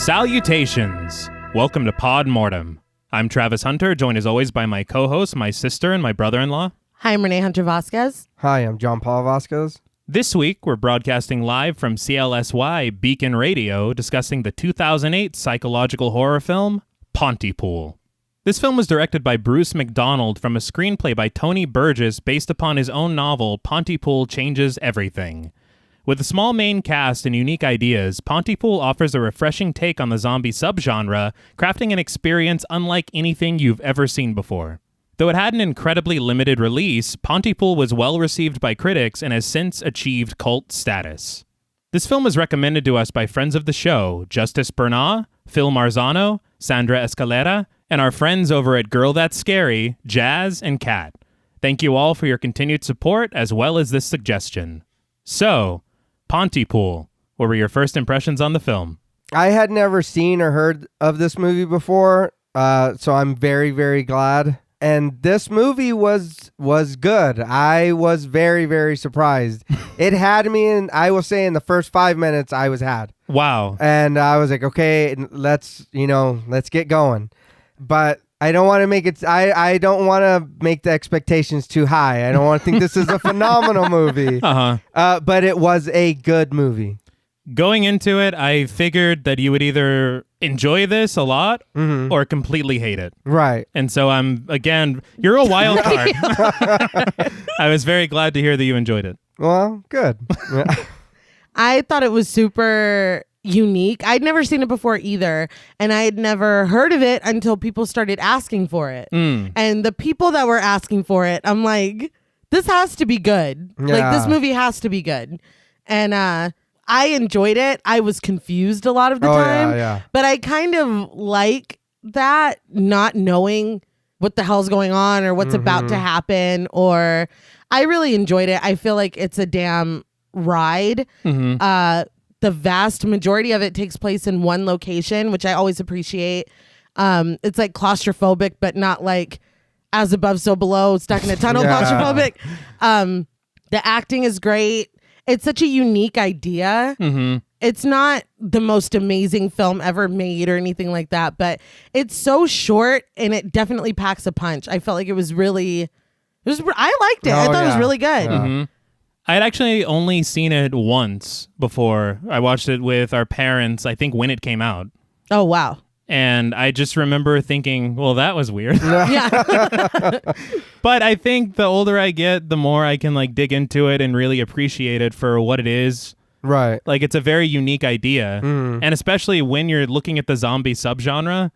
Salutations! Welcome to Pod Mortem. I'm Travis Hunter, joined as always by my co-host, my sister, and my brother-in-law. Hi, I'm Reneé Hunter Vasquez. Hi, I'm John Paul Vasquez. This week, we're broadcasting live from CLSY Beacon Radio, discussing the 2008 psychological horror film, Pontypool. This film was directed by Bruce McDonald from a screenplay by Tony Burgess based upon his own novel, Pontypool Changes Everything. With a small main cast and unique ideas, Pontypool offers a refreshing take on the zombie subgenre, crafting an experience unlike anything you've ever seen before. Though it had an incredibly limited release, Pontypool was well received by critics and has since achieved cult status. This film was recommended to us by friends of the show, Justice Bernat, Phil Marzano, Sandra Escalera, and our friends over at Girl That's Scary, Jazz and Kat. Thank you all for your continued support as well as this suggestion. So, Pontypool, what were your first impressions on the film? I had never seen or heard of this movie before, so I'm very, very glad. And this movie was good. I was very, very surprised. It had me in, I will say, in the first 5 minutes, I was had. Wow. And I was like, okay, let's get going. But I don't want to make it, I don't want to make the expectations too high. I don't want to think this is a phenomenal movie. But it was a good movie. Going into it, I figured that you would either enjoy this a lot or completely hate it. Right. And so you're a wild card. I was very glad to hear that you enjoyed it. Well, good. I thought it was super unique. I'd never seen it before either, and I had never heard of it until people started asking for it. And the people that were asking for it, I'm like, this has to be good. Yeah. Like, this movie has to be good. And I enjoyed it. I was confused a lot of the time, yeah. But I kind of like that, not knowing what the hell's going on or what's about to happen, or I really enjoyed it. I feel like it's a damn ride. The vast majority of it takes place in one location, which I always appreciate. It's like claustrophobic, but not like as above, so below, stuck in a tunnel claustrophobic. The acting is great. It's such a unique idea. It's not the most amazing film ever made or anything like that, but it's so short and it definitely packs a punch. I felt like I liked it. I thought it was really good. Yeah. I had actually only seen it once before. I watched it with our parents, I think when it came out. Oh, wow. And I just remember thinking, well, that was weird. Yeah. But I think the older I get, the more I can dig into it and really appreciate it for what it is. Right. Like, it's a very unique idea. And especially when you're looking at the zombie subgenre,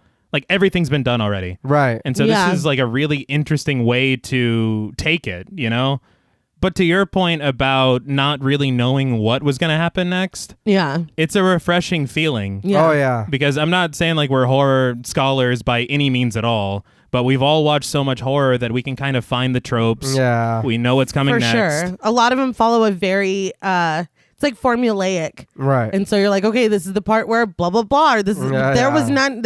everything's been done already. Right. And so this is a really interesting way to take it, you know? But to your point about not really knowing what was going to happen next, it's a refreshing feeling. Yeah. Oh, yeah. Because I'm not saying we're horror scholars by any means at all, but we've all watched so much horror that we can kind of find the tropes. Yeah. We know what's coming next. For sure. A lot of them follow a very, it's like formulaic. Right. And so you're like, okay, this is the part where blah, blah, blah. Or was none of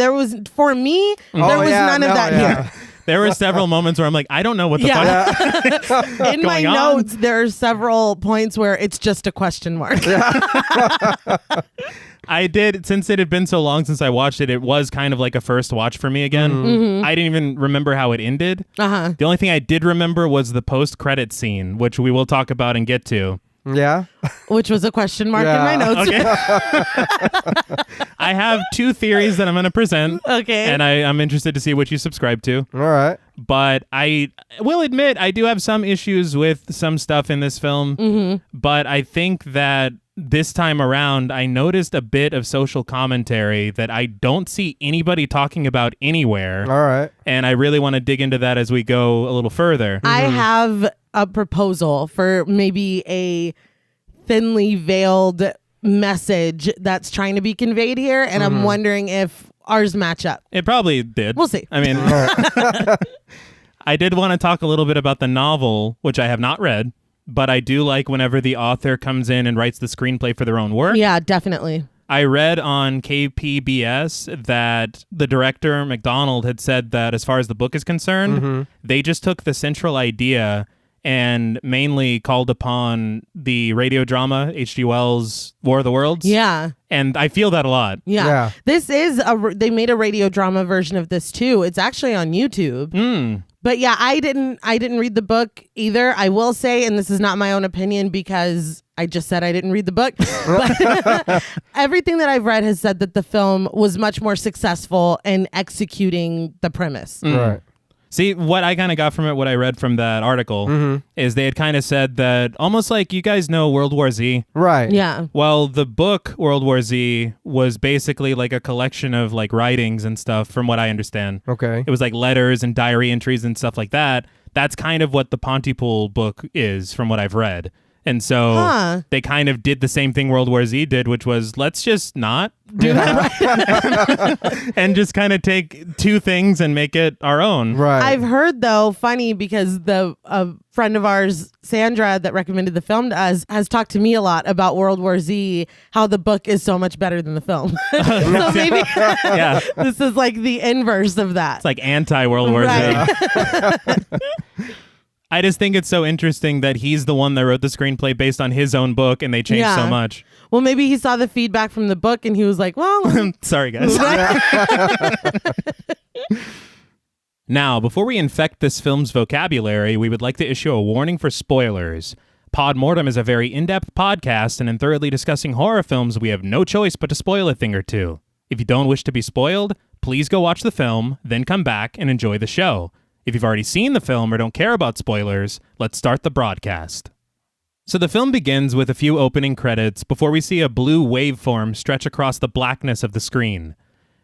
that here. There were several moments where I'm like, I don't know what the fuck in my notes, there are several points where it's just a question mark. I did, since it had been so long since I watched it, it was kind of like a first watch for me again. I didn't even remember how it ended. The only thing I did remember was the post-credit scene, which we will talk about and get to. Yeah. Which was a question mark in my notes. Okay. I have two theories that I'm going to present. Okay. And I'm interested to see what you subscribe to. All right. But I will admit, I do have some issues with some stuff in this film. But I think that this time around, I noticed a bit of social commentary that I don't see anybody talking about anywhere. All right. And I really want to dig into that as we go a little further. I have a proposal for maybe a thinly veiled message that's trying to be conveyed here, and I'm wondering if ours match up. It probably did. We'll see. I mean, I did want to talk a little bit about the novel, which I have not read, but I do like whenever the author comes in and writes the screenplay for their own work. Yeah, definitely. I read on KPBS that the director, McDonald, had said that as far as the book is concerned, they just took the central idea and mainly called upon the radio drama H.G. Wells' War of the Worlds. Yeah. And I feel that a lot. Yeah. This is they made a radio drama version of this too. It's actually on YouTube. But yeah, I didn't read the book either. I will say, and this is not my own opinion because I just said I didn't read the book, but everything that I've read has said that the film was much more successful in executing the premise. Right. See, what I kind of got from it, what I read from that article, is they had kind of said that almost like, you guys know World War Z? Right. Yeah. Well, the book World War Z was basically like a collection of like writings and stuff, from what I understand. Okay. It was like letters and diary entries and stuff like that. That's kind of what the Pontypool book is, from what I've read. And so they kind of did the same thing World War Z did, which was, let's just not do that. And just kind of take two things and make it our own. Right. I've heard, though, funny because a friend of ours, Sandra, that recommended the film to us, has talked to me a lot about World War Z, how the book is so much better than the film. So maybe this is like the inverse of that. It's like anti-World War Z. I just think it's so interesting that he's the one that wrote the screenplay based on his own book, and they changed so much. Well, maybe he saw the feedback from the book and he was like, well... Sorry, guys. Now, before we infect this film's vocabulary, we would like to issue a warning for spoilers. Pod Mortem is a very in-depth podcast, and in thoroughly discussing horror films, we have no choice but to spoil a thing or two. If you don't wish to be spoiled, please go watch the film, then come back and enjoy the show. If you've already seen the film or don't care about spoilers, let's start the broadcast. So the film begins with a few opening credits before we see a blue waveform stretch across the blackness of the screen.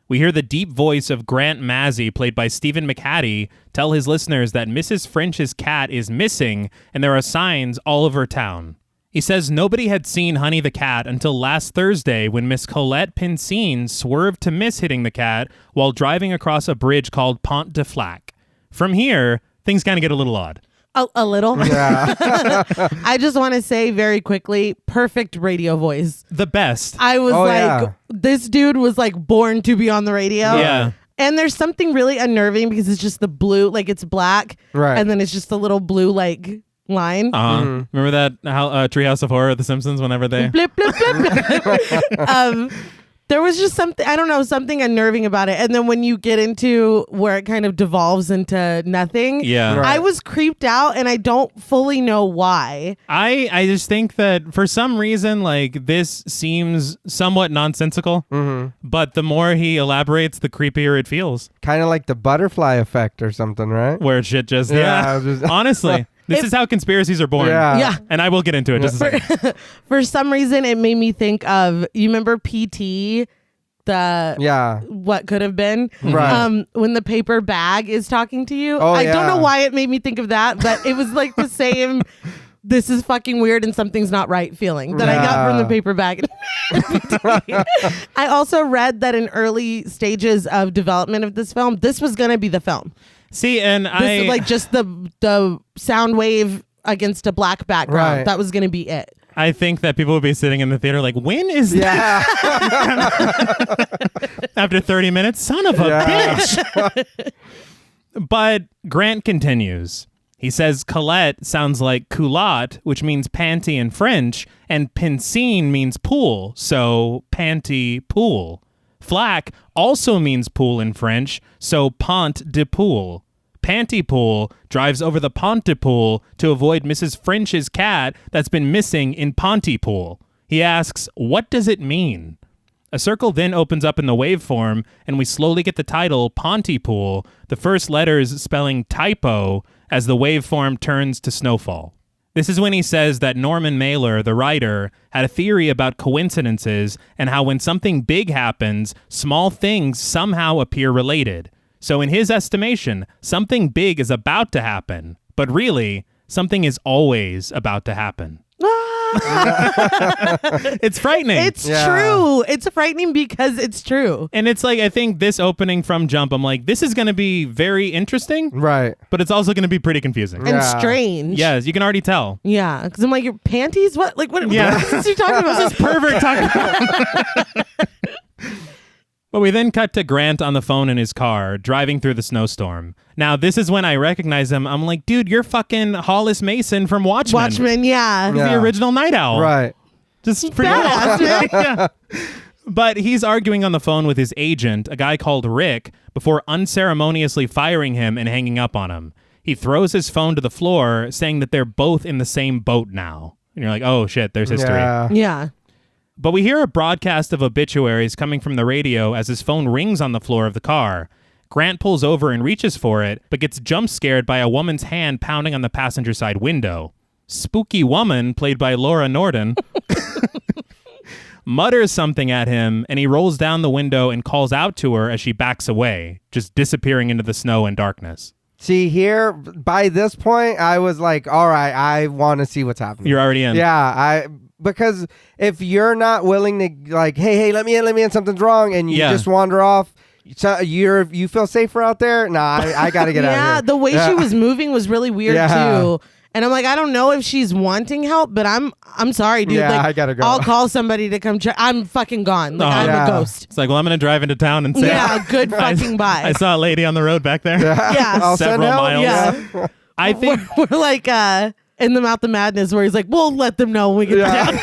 We hear the deep voice of Grant Mazzy, played by Stephen McHattie, tell his listeners that Mrs. French's cat is missing and there are signs all over town. He says nobody had seen Honey the cat until last Thursday when Miss Colette Pincine swerved to miss hitting the cat while driving across a bridge called Pont de Flac. From here, things kind of get a little odd. A little? Yeah. I just want to say very quickly, perfect radio voice. The best. I was this dude was like born to be on the radio. Yeah. And there's something really unnerving because it's just the blue, like it's black. Right. And then it's just a little blue, like, line. Remember that Treehouse of Horror at The Simpsons whenever they... Blip, blip, blip, blip. There was just something, I don't know, something unnerving about it. And then when you get into where it kind of devolves into nothing, I was creeped out and I don't fully know why. I just think that for some reason, like, this seems somewhat nonsensical, but the more he elaborates, the creepier it feels. Kind of like the butterfly effect or something, right? Where shit just, just honestly. This is how conspiracies are born. Yeah. And I will get into it just a second. For some reason, it made me think of, you remember PT? What could have been? Right. When the paper bag is talking to you. Oh, I don't know why it made me think of that, but it was like the same, this is fucking weird and something's not right feeling that I got from the paper bag. I also read that in early stages of development of this film, this was going to be the film. See, and this is like just the sound wave against a black background. Right. That was going to be it. I think that people would be sitting in the theater like, when is that? After 30 minutes? Son of a bitch. But Grant continues. He says Colette sounds like culotte, which means panty in French, and piscine means pool, so panty pool. Flac also means pool in French, so pont de pool. Pontypool drives over the Pontypool to avoid Mrs. French's cat that's been missing in Pontypool. He asks, what does it mean? A circle then opens up in the waveform, and we slowly get the title Pontypool, the first letters spelling typo, as the waveform turns to snowfall. This is when he says that Norman Mailer, the writer, had a theory about coincidences and how when something big happens, small things somehow appear related. So in his estimation, something big is about to happen, but really, something is always about to happen. It's frightening. It's true. It's frightening because it's true. And it's like, I think this opening from Jump, I'm like, this is going to be very interesting. Right. But it's also going to be pretty confusing. And strange. Yes, you can already tell. Yeah. Because I'm like, your panties? What? Like, what? Yeah. What is he talking about? This is pervert talking about. But we then cut to Grant on the phone in his car, driving through the snowstorm. Now, this is when I recognize him. I'm like, dude, you're fucking Hollis Mason from Watchmen. Watchmen, yeah. He's the original Night Owl. Right. Just pretty Badass, yeah. But he's arguing on the phone with his agent, a guy called Rick, before unceremoniously firing him and hanging up on him. He throws his phone to the floor, saying that they're both in the same boat now. And you're like, oh, shit, there's history. Yeah. But we hear a broadcast of obituaries coming from the radio as his phone rings on the floor of the car. Grant pulls over and reaches for it, but gets jump scared by a woman's hand pounding on the passenger side window. Spooky woman, played by Laura Norton, mutters something at him, and he rolls down the window and calls out to her as she backs away, just disappearing into the snow and darkness. See, here, by this point, I was like, all right, I want to see what's happening. You're already in. Yeah, because if you're not willing to, like, hey, let me in, something's wrong, and you just wander off, you feel safer out there? Nah, I got to get out of here. Yeah, the way she was moving was really weird, too. And I'm like, I don't know if she's wanting help, but I'm sorry, dude. Yeah, like, I gotta go. I'll call somebody to come check. I'm fucking gone. Like, I'm a ghost. It's like, well, I'm going to drive into town and say, good fucking bye. I saw a lady on the road back there. Yeah. I'll Several send help. miles. Yeah. I think we're like in the Mouth of Madness where he's like, we'll let them know when we get down.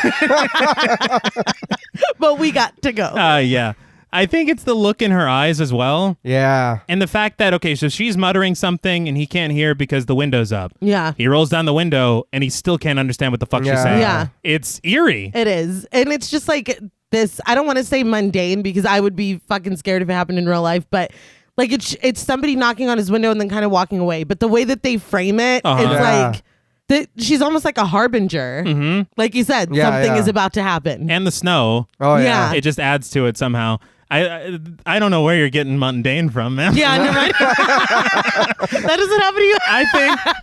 But we got to go. yeah. I think it's the look in her eyes as well. Yeah. And the fact that, okay, so she's muttering something and he can't hear because the window's up. Yeah. He rolls down the window and he still can't understand what the fuck she's saying. Yeah. It's eerie. It is. And it's just like this, I don't want to say mundane because I would be fucking scared if it happened in real life, but like it's somebody knocking on his window and then kind of walking away. But the way that they frame it, it's like she's almost like a harbinger. Mm-hmm. Like you said, something is about to happen. And the snow. Oh, yeah. It just adds to it somehow. I don't know where you're getting mundane from, man. Yeah, never mind. That doesn't happen to you.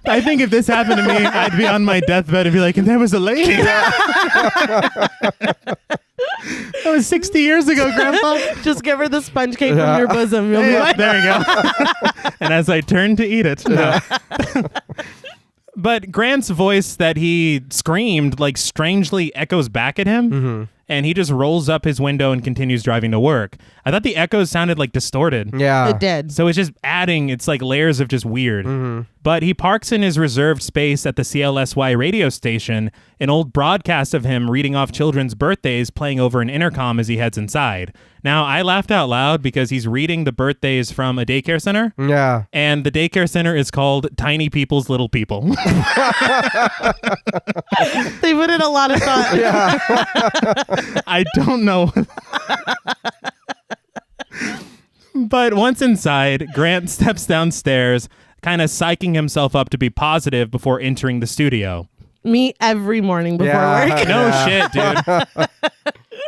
I think if this happened to me, I'd be on my deathbed and be like, and there was a lady. That was 60 years ago, Grandpa. Just give her the sponge cake from your bosom. You'll be Yeah, like, there you go. And as I turn to eat it. But Grant's voice that he screamed like strangely echoes back at him. Mm-hmm. And he just rolls up his window and continues driving to work. I thought the echoes sounded like distorted. Yeah. it did. So it's just adding, it's like layers of just weird. Mm-hmm. But he parks in his reserved space at the CLSY radio station, an old broadcast of him reading off children's birthdays playing over an intercom as he heads inside. Now, I laughed out loud because he's reading the birthdays from a daycare center. Yeah. And the daycare center is called Tiny People's Little People. They put in a lot of thought. Yeah. I don't know. But once inside, Grant steps downstairs, kind of psyching himself up to be positive before entering the studio. Me every morning before work. No shit, dude.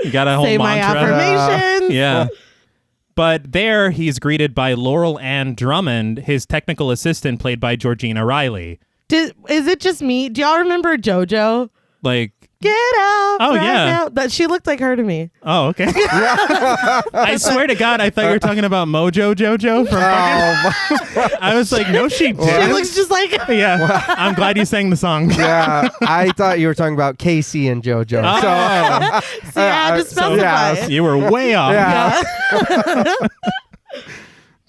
You got a whole Say my mantra. affirmations. Yeah. But there, he's greeted by Laurel Ann Drummond, his technical assistant, played by Georgina Riley. Is it just me? Do y'all remember JoJo? Like, Get out. Oh, right yeah. now. That she looked like her to me. oh, okay. I swear to God, I thought you were talking about Mojo Jojo from I was like, no, she She didn't. looks just like her. Yeah. I'm glad you sang the song. Yeah. I thought you were talking about Casey and JoJo. Oh. See, I had to specify. You were way off. Yeah.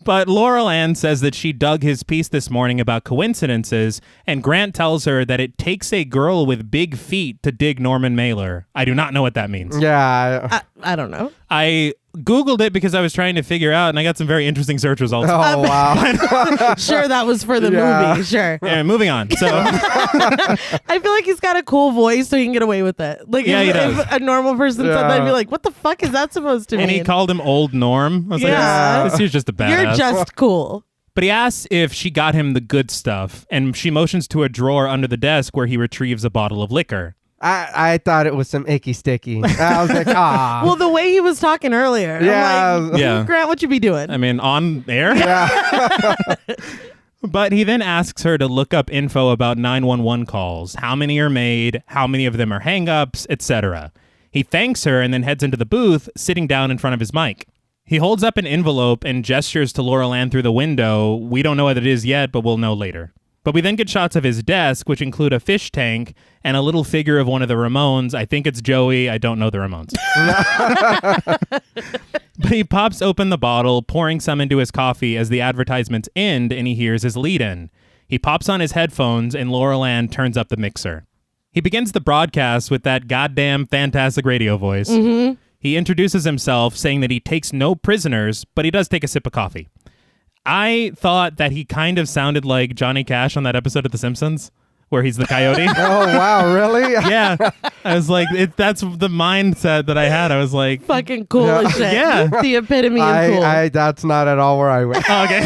But Laurel Ann says that she dug his piece this morning about coincidences, and Grant tells her that it takes a girl with big feet to dig Norman Mailer. I do not know what that means. Yeah. I don't know. I Googled it because I was trying to figure out, and I got some very interesting search results. Oh, wow. Sure, that was for the movie. Sure. Yeah, moving on. So I feel like he's got a cool voice, so he can get away with it. Like, Yeah, he does. if a normal person said that, I'd be like, what the fuck is that supposed to mean? and he called him Old Norm. I was Yeah. like, this is just a badass. You're just cool. But he asks if she got him the good stuff, and she motions to a drawer under the desk where he retrieves a bottle of liquor. I thought it was some icky sticky. I was like, ah. Well, the way he was talking earlier, Yeah. I'm like, Yeah. Grant, what you be doing? I mean, on air? Yeah. But he then asks her to look up info about 911 calls, how many are made, how many of them are hang-ups, etc. He thanks her and then heads into the booth, sitting down in front of his mic. He holds up an envelope and gestures to Laurel Ann through the window. We don't know what it is yet, but we'll know later. But we then get shots of his desk, which include a fish tank and a little figure of one of the Ramones. I think it's Joey. I don't know the Ramones. But he pops open the bottle, pouring some into his coffee as the advertisements end, and he hears his lead-in. He pops on his headphones, and Laurel Ann turns up the mixer. He begins the broadcast with that goddamn fantastic radio voice. Mm-hmm. He introduces himself, saying that he takes no prisoners, but he does take a sip of coffee. I thought that he kind of sounded like Johnny Cash on that episode of The Simpsons, where he's the coyote. Oh, wow, really? Yeah. I was like, that's the mindset that I had. I was like... Fucking cool as shit. Yeah. The epitome of cool. That's not at all where I went. Oh, okay.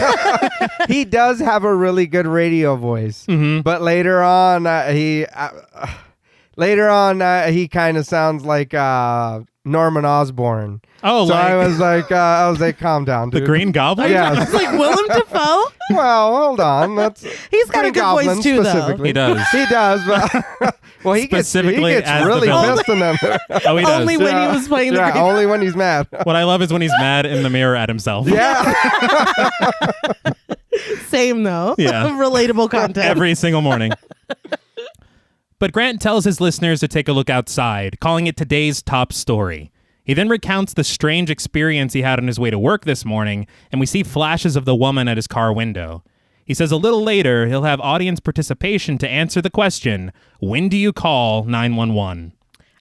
He does have a really good radio voice, but later on, he kind of sounds like Norman Osborn. Oh, so like... I was like, calm down, dude. The Green Goblin? Yeah. It's like Willem Dafoe. Well, hold on. He's got Green a good Goblin voice too, though. He does. He does, but well, he gets Specifically as really the villain. pissed in them. Oh, he does. Only when he was playing the Green only when he's mad. What I love is when he's mad in the mirror at himself. Yeah. Same though. Yeah. Relatable content. Every single morning. But Grant tells his listeners to take a look outside, calling it today's top story. He then recounts the strange experience he had on his way to work this morning, and we see flashes of the woman at his car window. He says a little later he'll have audience participation to answer the question, when do you call 911?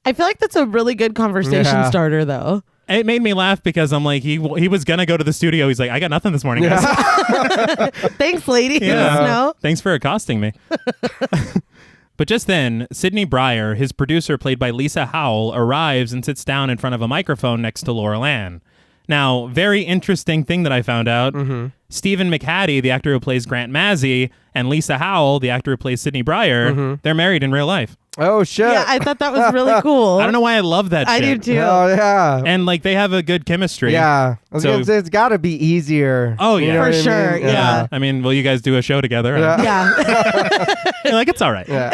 I feel like that's a really good conversation starter, though. It made me laugh because I'm like, he was going to go to the studio. He's like, I got nothing this morning, guys. Thanks, lady. Yeah. No. Thanks for accosting me. But just then, Sydney Breyer, his producer played by Lisa Howell, arrives and sits down in front of a microphone next to Laurel Ann. Now, very interesting thing that I found out, Stephen McHattie, the actor who plays Grant Mazzy, and Lisa Howell, the actor who plays Sydney Breyer, they're married in real life. Oh, shit. Yeah, I thought that was really cool. I don't know why I love that I shit. do too. Oh, yeah. And like they have a good chemistry. Yeah. I was So- gonna say, it's got to be easier. Oh, yeah. You know For what I sure, mean? yeah. I mean, will you guys do a show together? Yeah. Yeah. You're like, it's all right. Yeah.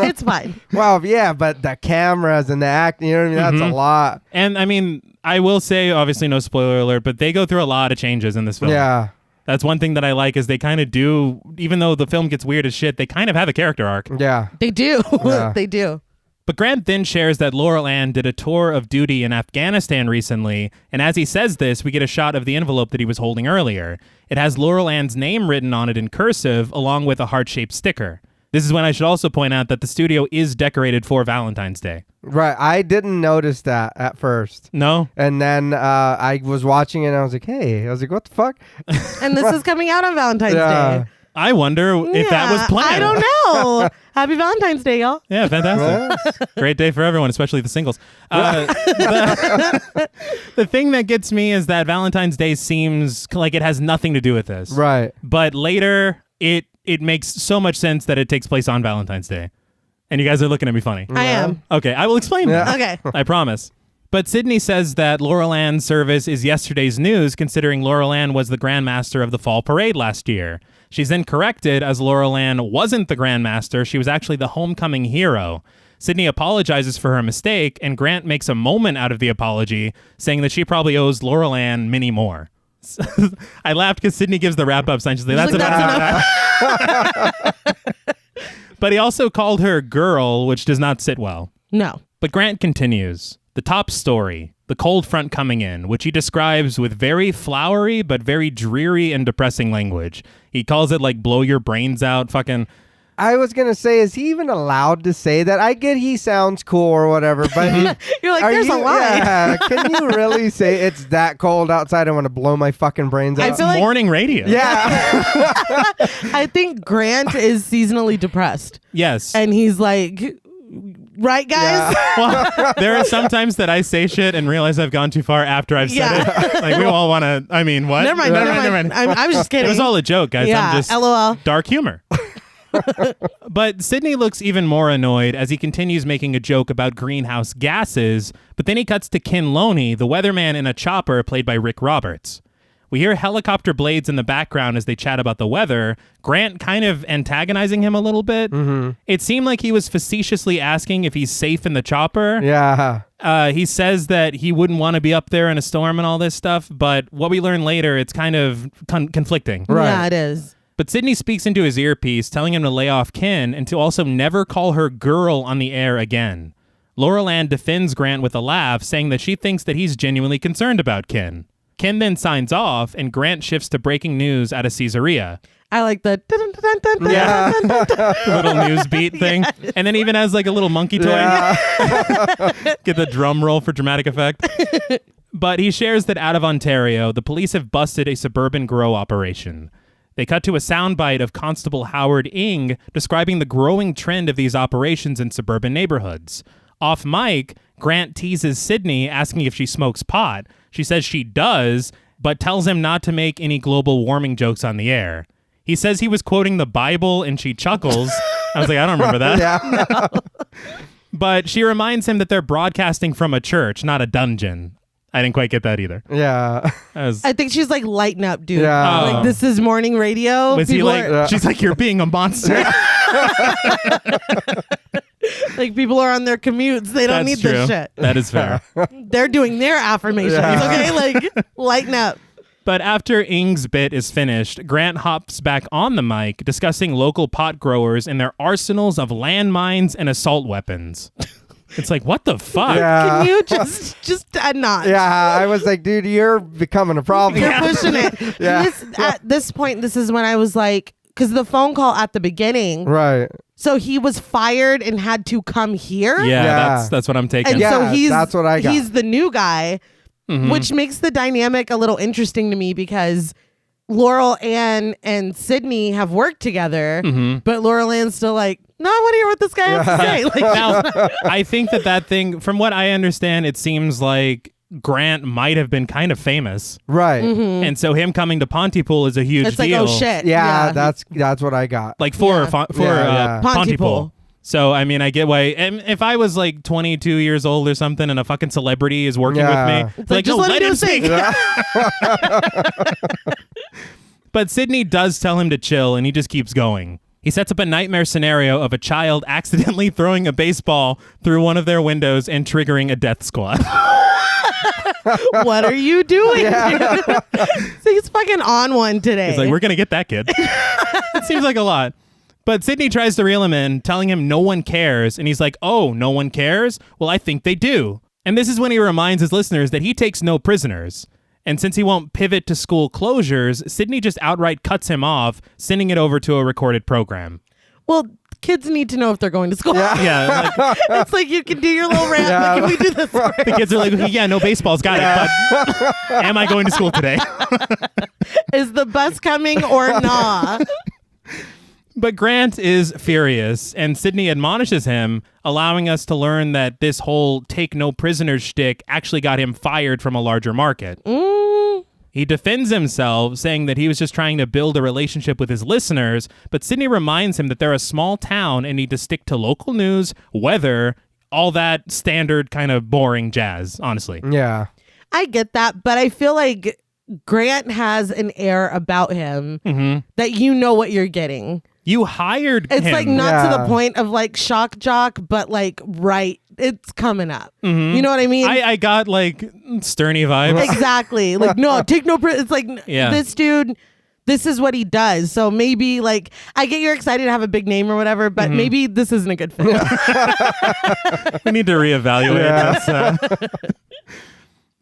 It's fine. Well, yeah, but the cameras and the acting, you know what I mean? That's a lot. And I mean, I will say, obviously no spoiler alert, but they go through a lot of changes in this film. Yeah. That's one thing that I like is they kind of do, even though the film gets weird as shit, they kind of have a character arc. Yeah. They do. Yeah. They do. But Grant then shares that Laurel Ann did a tour of duty in Afghanistan recently, and as he says this, we get a shot of the envelope that he was holding earlier. It has Laurel Ann's name written on it in cursive, along with a heart-shaped sticker. This is when I should also point out that the studio is decorated for Valentine's Day. Right. I didn't notice that at first. No? And then I was watching it and I was like, hey, what the fuck? And this is coming out on Valentine's Day. I wonder if that was planned. I don't know. Happy Valentine's Day, y'all. Yeah, fantastic. Great day for everyone, especially the singles. The thing that gets me is that Valentine's Day seems like it has nothing to do with this. Right. But later, it makes so much sense that it takes place on Valentine's Day. And you guys are looking at me funny. I am. Okay, I will explain that. Okay. I promise. But Sydney says that Laurel Ann's service is yesterday's news, considering Laurel Ann was the Grandmaster of the Fall Parade last year. She's then corrected, as Laurel Ann wasn't the Grandmaster. She was actually the homecoming hero. Sydney apologizes for her mistake, and Grant makes a moment out of the apology, saying that she probably owes Laurel Ann many more. I laughed because Sydney gives the wrap-up sign. She's like, that's enough. But he also called her girl, which does not sit well. No. But Grant continues. The top story, the cold front coming in, which he describes with very flowery but very dreary and depressing language. He calls it like blow your brains out, fucking... I was going to say, is he even allowed to say that? I get he sounds cool or whatever, but... You're like, there's a lie. Yeah, can you really say it's that cold outside? I want to blow my fucking brains out. I feel like- morning radio. Yeah. I think Grant is seasonally depressed. Yes. And he's like, right, guys? Yeah. Well, there are some times that I say shit and realize I've gone too far after I've said it. Like, we all want to... I mean, what? Never mind. I was just kidding. It was all a joke, guys. Yeah, I'm just... LOL. Dark humor. But Sydney looks even more annoyed as he continues making a joke about greenhouse gases, but then he cuts to Ken Loney, the weatherman in a chopper played by Rick Roberts. We hear helicopter blades in the background as they chat about the weather, Grant kind of antagonizing him a little bit. Mm-hmm. It seemed like he was facetiously asking if he's safe in the chopper. Yeah. He says that he wouldn't want to be up there in a storm and all this stuff, but what we learn later, it's kind of conflicting. Right. Yeah, it is. But Sydney speaks into his earpiece, telling him to lay off Kin and to also never call her girl on the air again. Laurel Ann defends Grant with a laugh, saying that she thinks that he's genuinely concerned about Kin. Kin then signs off, and Grant shifts to breaking news out of Caesarea. I like the Little news beat thing. Yes. And then even has like a little monkey toy. Yeah. Get the drum roll for dramatic effect. But he shares that out of Ontario, the police have busted a suburban grow operation. They cut to a soundbite of Constable Howard Ng describing the growing trend of these operations in suburban neighborhoods. Off mic, Grant teases Sydney, asking if she smokes pot. She says she does, but tells him not to make any global warming jokes on the air. He says he was quoting the Bible, and she chuckles. I was like, I don't remember that. Yeah. No. But she reminds him that they're broadcasting from a church, not a dungeon. I didn't quite get that either. Yeah. I think she's like, lighten up, dude. Yeah. Like, this is morning radio. Was he like, are- she's like, you're being a monster. like, people are on their commutes. They don't need true. this shit. That is fair. They're doing their affirmations, okay? Like, lighten up. But after Ng's bit is finished, Grant hops back on the mic discussing local pot growers and their arsenals of landmines and assault weapons. It's like, what the fuck? Yeah. Can you just not? Yeah, I was like, dude, you're becoming a problem. You're pushing it. Yeah. At this point, this is when I was like, because the phone call at the beginning. Right. So he was fired and had to come here. Yeah. That's what I'm taking. And Yeah, so that's what I got. He's the new guy, which makes the dynamic a little interesting to me because Laurel Ann and Sydney have worked together, but Laurel Ann's still like, no, I want to hear what this guy has to say. Like, Now, I think that thing, from what I understand, it seems like Grant might have been kind of famous. Right. And so him coming to Pontypool is a huge it's deal. like, oh shit. Yeah, that's what I got. Like for Yeah. Pontypool. Pontypool. So, I mean, I get why. And if I was like 22 years old or something and a fucking celebrity is working with me, it's like, just no, let him speak. But Sydney does tell him to chill, and he just keeps going. He sets up a nightmare scenario of a child accidentally throwing a baseball through one of their windows and triggering a death squad. What are you doing? Yeah. So he's fucking on one today. He's like, we're going to get that kid. It seems like a lot. But Sydney tries to reel him in, telling him no one cares. And he's like, oh, no one cares? Well, I think they do. And this is when he reminds his listeners that he takes no prisoners. And since he won't pivot to school closures, Sydney just outright cuts him off, sending it over to a recorded program. Well, kids need to know if they're going to school. Yeah, like, It's like, you can do your little rant, but can we do this? the kids are like, yeah, no baseball's got it, but am I going to school today? Is the bus coming or not? But Grant is furious, and Sydney admonishes him, allowing us to learn that this whole take no prisoners shtick actually got him fired from a larger market. He defends himself, saying that he was just trying to build a relationship with his listeners, but Sydney reminds him that they're a small town and need to stick to local news, weather, all that standard kind of boring jazz, honestly. Yeah. I get that, but I feel like Grant has an air about him that you know what you're getting. You hired him. It's like not to the point of like shock jock, but like, right, it's coming up. You know what I mean? I got like Sterny vibes. Exactly. Like, no, take no. It's like, Yeah. this dude, this is what he does. So maybe like, I get you're excited to have a big name or whatever, but maybe this isn't a good fit. We need to reevaluate Yeah. this.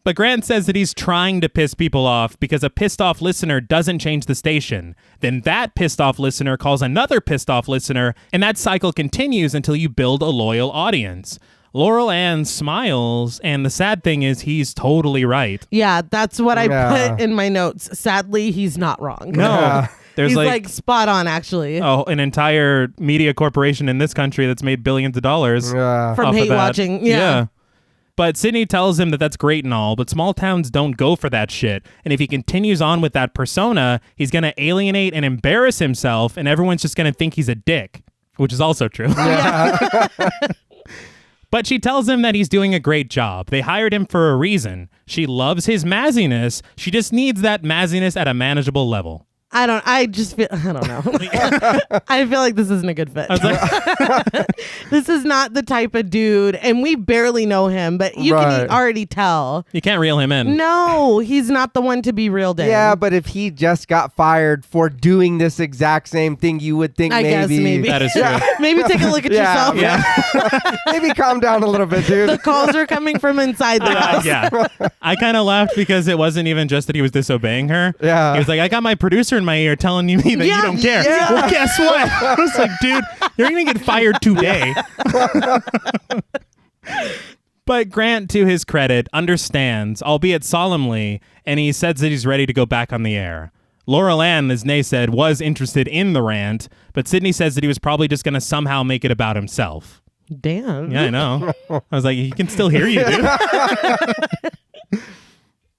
But Grant says that he's trying to piss people off because a pissed off listener doesn't change the station. Then that pissed off listener calls another pissed off listener, and that cycle continues until you build a loyal audience. Laurel Ann smiles, and the sad thing is he's totally right. Yeah, that's what I Yeah. put in my notes. Sadly, he's not wrong. No. Yeah. There's He's like, like spot on, actually. an entire media corporation in this country that's made billions of dollars. Yeah. From off of hate that. watching. Yeah. But Sydney tells him that that's great and all, but small towns don't go for that shit. And if he continues on with that persona, he's going to alienate and embarrass himself, and everyone's just going to think he's a dick, which is also true. But she tells him that he's doing a great job. They hired him for a reason. She loves his mazziness. She just needs that mazziness at a manageable level. I just feel, I don't know. I feel like this isn't a good fit. I was like, This is not the type of dude, and we barely know him, but you can already tell. you can't reel him in. No, he's not the one to be reeled in. Yeah, but if he just got fired for doing this exact same thing, you would think I guess maybe. That is true. Maybe take a look at yourself. Yeah. Maybe calm down a little bit, dude. The calls are coming from inside the house. Yeah. I kind of laughed because it wasn't even just that he was disobeying her. Yeah. He was like, I got my producer in my ear telling me that you don't care. Yeah. Well, guess what? I was like, dude, you're going to get fired today. But Grant, to his credit, understands, albeit solemnly, and he says that he's ready to go back on the air. Laurel Ann, as Reneé said, was interested in the rant, but Sidney says that he was probably just going to somehow make it about himself. Damn. Yeah, I know. I was like, he can still hear you, dude.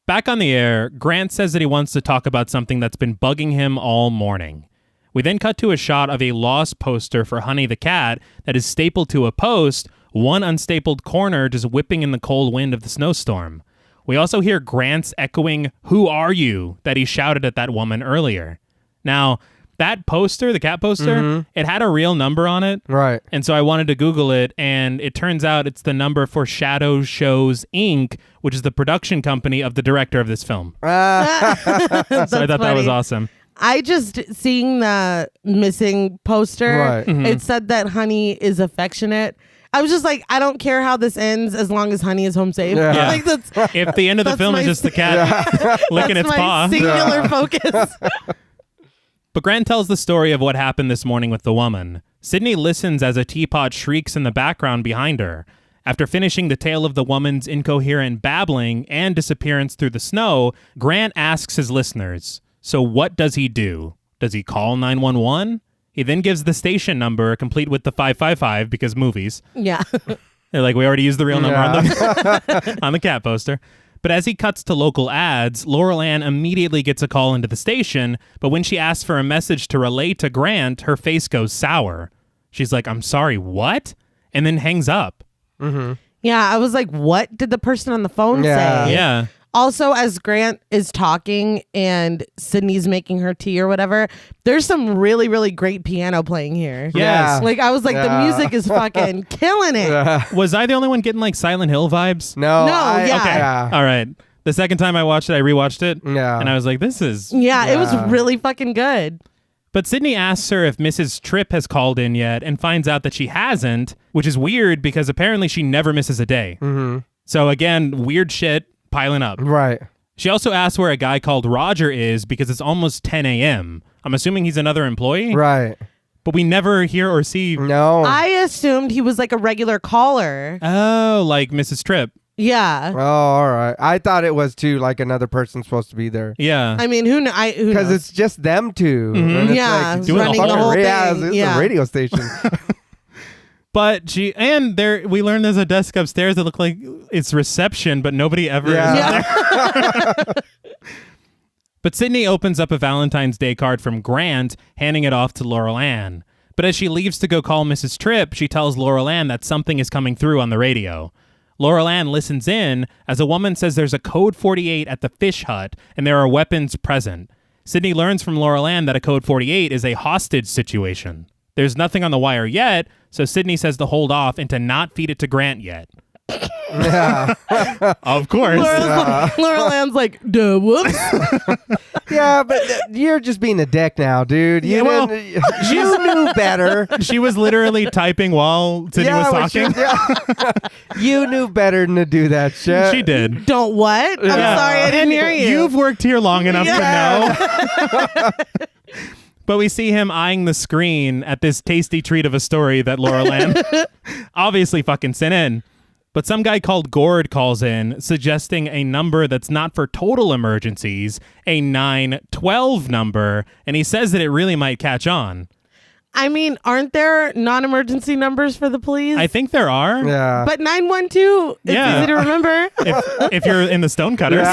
Back on the air, Grant says that he wants to talk about something that's been bugging him all morning. We then cut to a shot of a lost poster for Honey the Cat that is stapled to a post, one unstapled corner just whipping in the cold wind of the snowstorm. We also hear Grant's echoing, "Who are you?" that he shouted at that woman earlier. Now, that poster, the cat poster, it had a real number on it. Right. And so I wanted to Google it, and it turns out it's the number for Shadow Shows, Inc., which is the production company of the director of this film. So I thought that was awesome. I just, seeing the missing poster, Right. it said that Honey is affectionate. I was just like, I don't care how this ends as long as Honey is home safe. Yeah. Yeah. Like that's If the end of the That's film my is just the cat licking that's its my paw. singular focus. But Grant tells the story of what happened this morning with the woman. Sidney listens as a teapot shrieks in the background behind her. After finishing the tale of the woman's incoherent babbling and disappearance through the snow, Grant asks his listeners, so what does he do? Does he call 911? He then gives the station number, complete with the 555, because movies. Yeah. They're like, we already used the real number on on the cat poster. But as he cuts to local ads, Laurel Ann immediately gets a call into the station, but when she asks for a message to relay to Grant, her face goes sour. She's like, I'm sorry, what? And then hangs up. Yeah, I was like, what did the person on the phone say? Yeah. Also, as Grant is talking and Sydney's making her tea or whatever, there's some really, really great piano playing here. Yes. Like, I was like, the music is fucking killing it. Was I the only one getting like Silent Hill vibes? No. yeah. Okay. All right. The second time I watched it, I rewatched it. Yeah. And I was like, this is... Yeah, it was Yeah. really fucking good. But Sydney asks her if Mrs. Tripp has called in yet and finds out that she hasn't, which is weird because apparently she never misses a day. So again, weird shit piling up. Right. She also asks where a guy called Roger is because it's almost 10 a.m. I'm assuming he's another employee, Right. but we never hear or see... No. I assumed he was like a regular caller. Oh, like Mrs. Tripp. Yeah. Oh, all right. I thought it was too like another person supposed to be there. Yeah. I mean, who knows? Because it's just them two. And it's Yeah, like, doing the fucking whole yeah, thing. it's Yeah. a radio station. But we learned there's a desk upstairs that looked like it's reception, but nobody ever is Yeah. there. But Sydney opens up a Valentine's Day card from Grant, handing it off to Laurel Ann. But as she leaves to go call Mrs. Tripp, she tells Laurel Ann that something is coming through on the radio. Laurel Ann listens in as a woman says there's a code 48 at the fish hut and there are weapons present. Sydney learns from Laurel Ann that a code 48 is a hostage situation. There's nothing on the wire yet, so Sydney says to hold off and to not feed it to Grant yet. Yeah. Of course. Laurel Ann's like, duh, whoops. Yeah, but you're just being a dick now, dude. You, Yeah, well, you knew better. She was literally typing while Sydney was when she talking. you knew better than to do that shit. She did. Don't what? I'm Yeah. sorry, I didn't hear you. You've worked here long enough Yeah. to know. But we see him eyeing the screen at this tasty treat of a story that Laurel Ann obviously fucking sent in. But some guy called Gord calls in, suggesting a number that's not for total emergencies, a 912 number, and he says that it really might catch on. I mean, aren't there non-emergency numbers for the police? I think there are. Yeah. But 912, it's Yeah. easy to remember. If you're in the Stonecutters.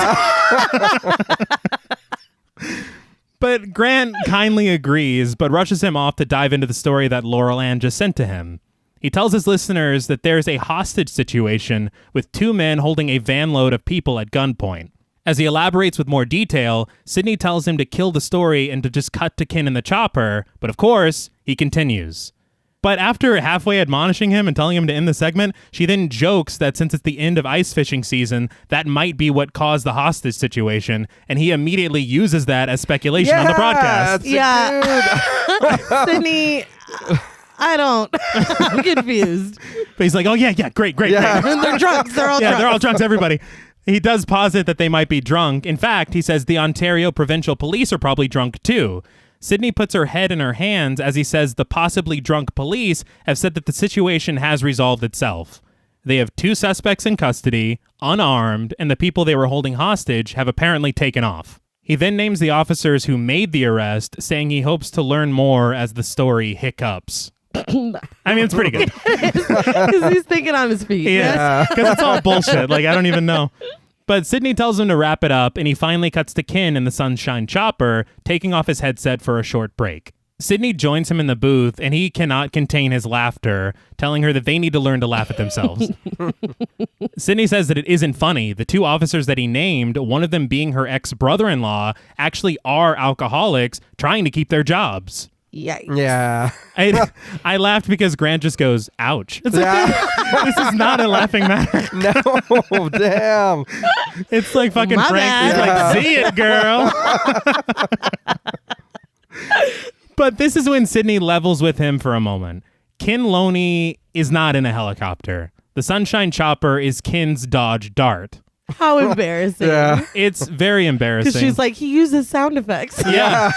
But Grant kindly agrees, but rushes him off to dive into the story that Laurel Ann just sent to him. He tells his listeners that there's a hostage situation with two men holding a van load of people at gunpoint. As he elaborates with more detail, Sydney tells him to kill the story and to just cut to Kin in the chopper, but of course, he continues. But after halfway admonishing him and telling him to end the segment, she then jokes that since it's the end of ice fishing season, that might be what caused the hostage situation, and he immediately uses that as speculation on the broadcast. Yeah. Sydney, I'm confused. But he's like, oh yeah, great. Yeah. And they're drunks. They're all drunks. They're all drunks, everybody. He does posit that they might be drunk. In fact, he says the Ontario Provincial Police are probably drunk too. Sydney puts her head in her hands as he says the possibly drunk police have said that the situation has resolved itself. They have 2 suspects in custody, unarmed, and the people they were holding hostage have apparently taken off. He then names the officers who made the arrest, saying he hopes to learn more as the story hiccups. I mean, it's pretty good. Because he's thinking on his feet. Yeah, because it's all bullshit. Like, I don't even know. But Sydney tells him to wrap it up, and he finally cuts to Kin in the Sunshine Chopper, taking off his headset for a short break. Sydney joins him in the booth, and he cannot contain his laughter, telling her that they need to learn to laugh at themselves. Sydney says that it isn't funny. The 2 officers that he named, one of them being her ex-brother-in-law, actually are alcoholics trying to keep their jobs. Yikes. Yeah. I laughed because Grant just goes, ouch. It's like, this is not a laughing matter. No, damn. It's like fucking My Frank. He's bad. like, see it, girl. But this is when Sydney levels with him for a moment. Kin Loney is not in a helicopter. The Sunshine Chopper is Kin's Dodge Dart. How embarrassing. Yeah. It's very embarrassing. Because she's like, he uses sound effects. Yeah.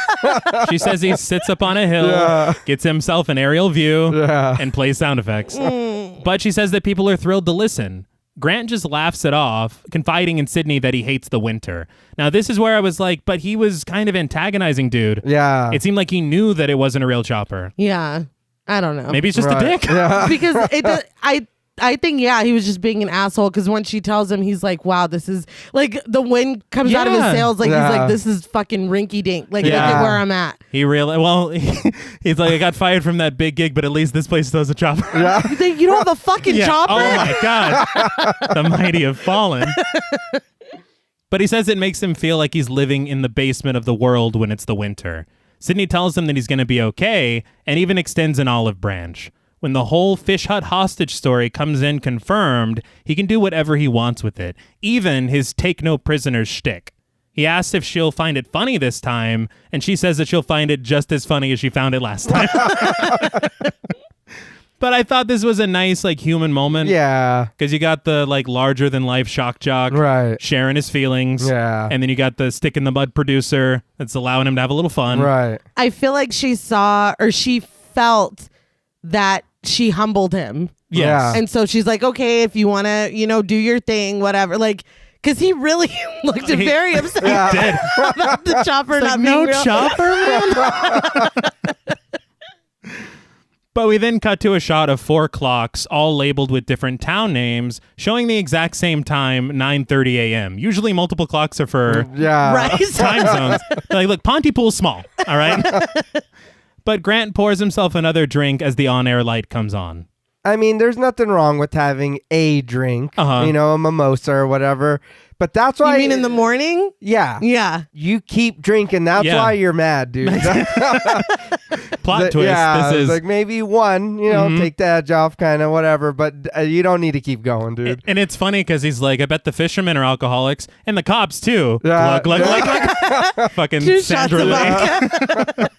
She says he sits up on a hill, gets himself an aerial view, and plays sound effects. But she says that people are thrilled to listen. Grant just laughs it off, confiding in Sydney that he hates the winter. Now, this is where I was like, but he was kind of antagonizing dude. Yeah. It seemed like he knew that it wasn't a real chopper. Yeah. I don't know. Maybe he's just a dick. Yeah. Because I think, he was just being an asshole because when she tells him, he's like, wow, this is like the wind comes out of his sails. Like, he's like, this is fucking rinky dink. Like, look at where I'm at. He he's like, I got fired from that big gig, but at least this place still has a chopper. Yeah. You think you don't have a fucking chopper? Oh my God. The mighty have fallen. But he says it makes him feel like he's living in the basement of the world when it's the winter. Sydney tells him that he's going to be okay and even extends an olive branch. When the whole Fish Hut hostage story comes in confirmed, he can do whatever he wants with it, even his take no prisoners shtick. He asks if she'll find it funny this time, and she says that she'll find it just as funny as she found it last time. But I thought this was a nice, like, human moment. Yeah. Because you got the, like, larger-than-life shock jock sharing his feelings. Yeah. And then you got the stick-in-the-mud producer that's allowing him to have a little fun. Right. I feel like she felt that she humbled him. Yes. Yeah. And so she's like, okay, if you want to, do your thing, whatever. Like, because he really looked very upset about the chopper not being real. Chopper, man? But we then cut to a shot of 4 clocks, all labeled with different town names, showing the exact same time, 9:30 a.m. Usually multiple clocks are for time zones. Like, look, Pontypool's small, all right? But Grant pours himself another drink as the on-air light comes on. I mean, there's nothing wrong with having a drink, a mimosa or whatever. But that's why... You mean in the morning? Yeah. Yeah. You keep drinking. That's why you're mad, dude. Plot twist. Yeah, this is like maybe one, take the edge off, kind of whatever. But you don't need to keep going, dude. And it's funny because he's like, I bet the fishermen are alcoholics and the cops too. Glug, glug, glug. Fucking 2 shots Sandra of Lee. vodka.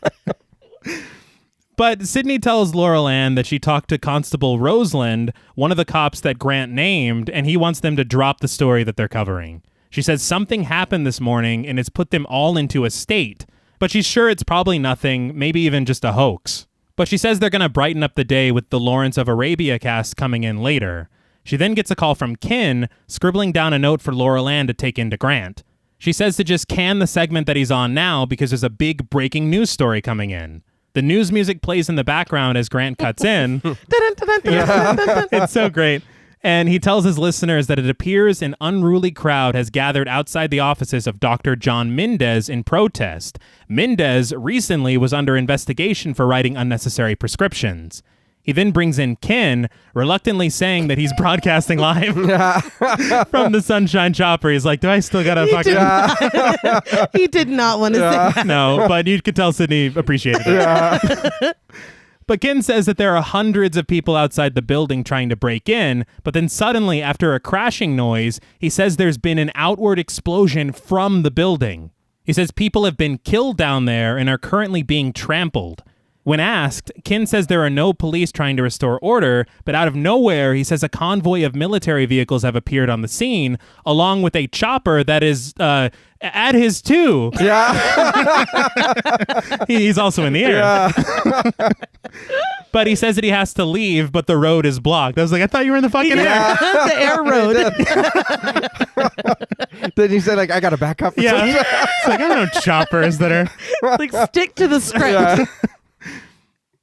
But Sydney tells Laurel Ann that she talked to Constable Roseland, one of the cops that Grant named, and he wants them to drop the story that they're covering. She says something happened this morning and it's put them all into a state, but she's sure it's probably nothing, maybe even just a hoax. But she says they're going to brighten up the day with the Lawrence of Arabia cast coming in later. She then gets a call from Kin, scribbling down a note for Laurel Ann to take into Grant. She says to just can the segment that he's on now because there's a big breaking news story coming in. The news music plays in the background as Grant cuts in. It's so great. And he tells his listeners that it appears an unruly crowd has gathered outside the offices of Dr. John Mendez in protest. Mendez recently was under investigation for writing unnecessary prescriptions. He then brings in Ken, reluctantly saying that he's broadcasting live from the Sunshine Chopper. He's like, do I still gotta fucking... He did not want to say that. No, but you could tell Sydney appreciated it. But Ken says that there are hundreds of people outside the building trying to break in, but then suddenly, after a crashing noise, he says there's been an outward explosion from the building. He says people have been killed down there and are currently being trampled. When asked, Ken says there are no police trying to restore order, but out of nowhere, he says a convoy of military vehicles have appeared on the scene, along with a chopper that is at his too. Yeah. He's also in the air. Yeah. But he says that he has to leave, but the road is blocked. I was like, I thought you were in the fucking air. The air road. Then he said, like, I got to back up. Yeah. It's like, I don't know choppers that are... Like, stick to the script. Yeah.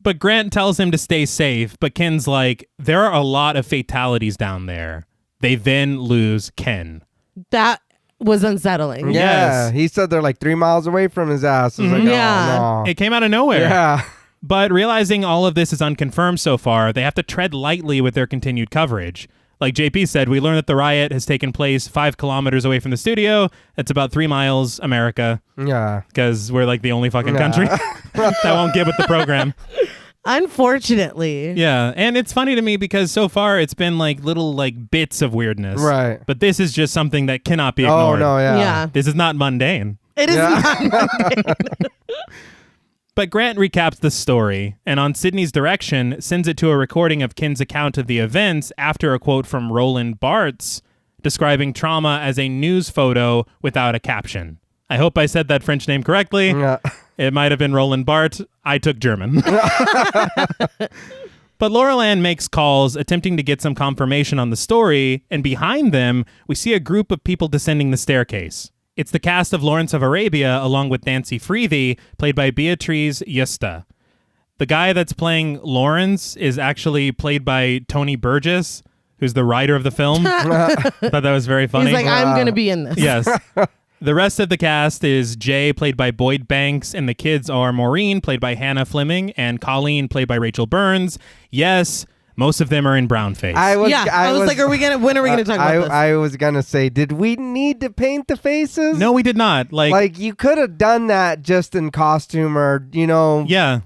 But Grant tells him to stay safe, but Ken's like, there are a lot of fatalities down there. They then lose Ken. That was unsettling. Yeah. Yes. He said they're like 3 miles away from his ass. I was like, Yeah. oh, no. It came out of nowhere. Yeah. But realizing all of this is unconfirmed so far, they have to tread lightly with their continued coverage. Like JP said, we learned that the riot has taken place 5 kilometers away from the studio. That's about 3 miles, America. Yeah. Because we're like the only fucking country that won't get with the program. Unfortunately. Yeah. And it's funny to me because so far it's been like little like bits of weirdness. Right. But this is just something that cannot be ignored. Oh, no, yeah. Yeah. This is not mundane. It is not mundane. But Grant recaps the story, and on Sydney's direction, sends it to a recording of Ken's account of the events after a quote from Roland Barthes describing trauma as a news photo without a caption. I hope I said that French name correctly. Yeah. It might have been Roland Barthes. I took German. But Laurel Ann makes calls attempting to get some confirmation on the story, and behind them, we see a group of people descending the staircase. It's the cast of Lawrence of Arabia, along with Nancy Freethy, played by Beatrice Justa. The guy that's playing Lawrence is actually played by Tony Burgess, who's the writer of the film. I thought that was very funny. He's like, I'm going to be in this. Yes. The rest of the cast is Jay, played by Boyd Banks, and the kids are Maureen, played by Hannah Fleming, and Colleen, played by Rachel Burns. Yes, most of them are in brownface. I was like, when are we gonna talk about this? I was gonna say, did we need to paint the faces? No, we did not. Like you could have done that just in costume, or Yeah.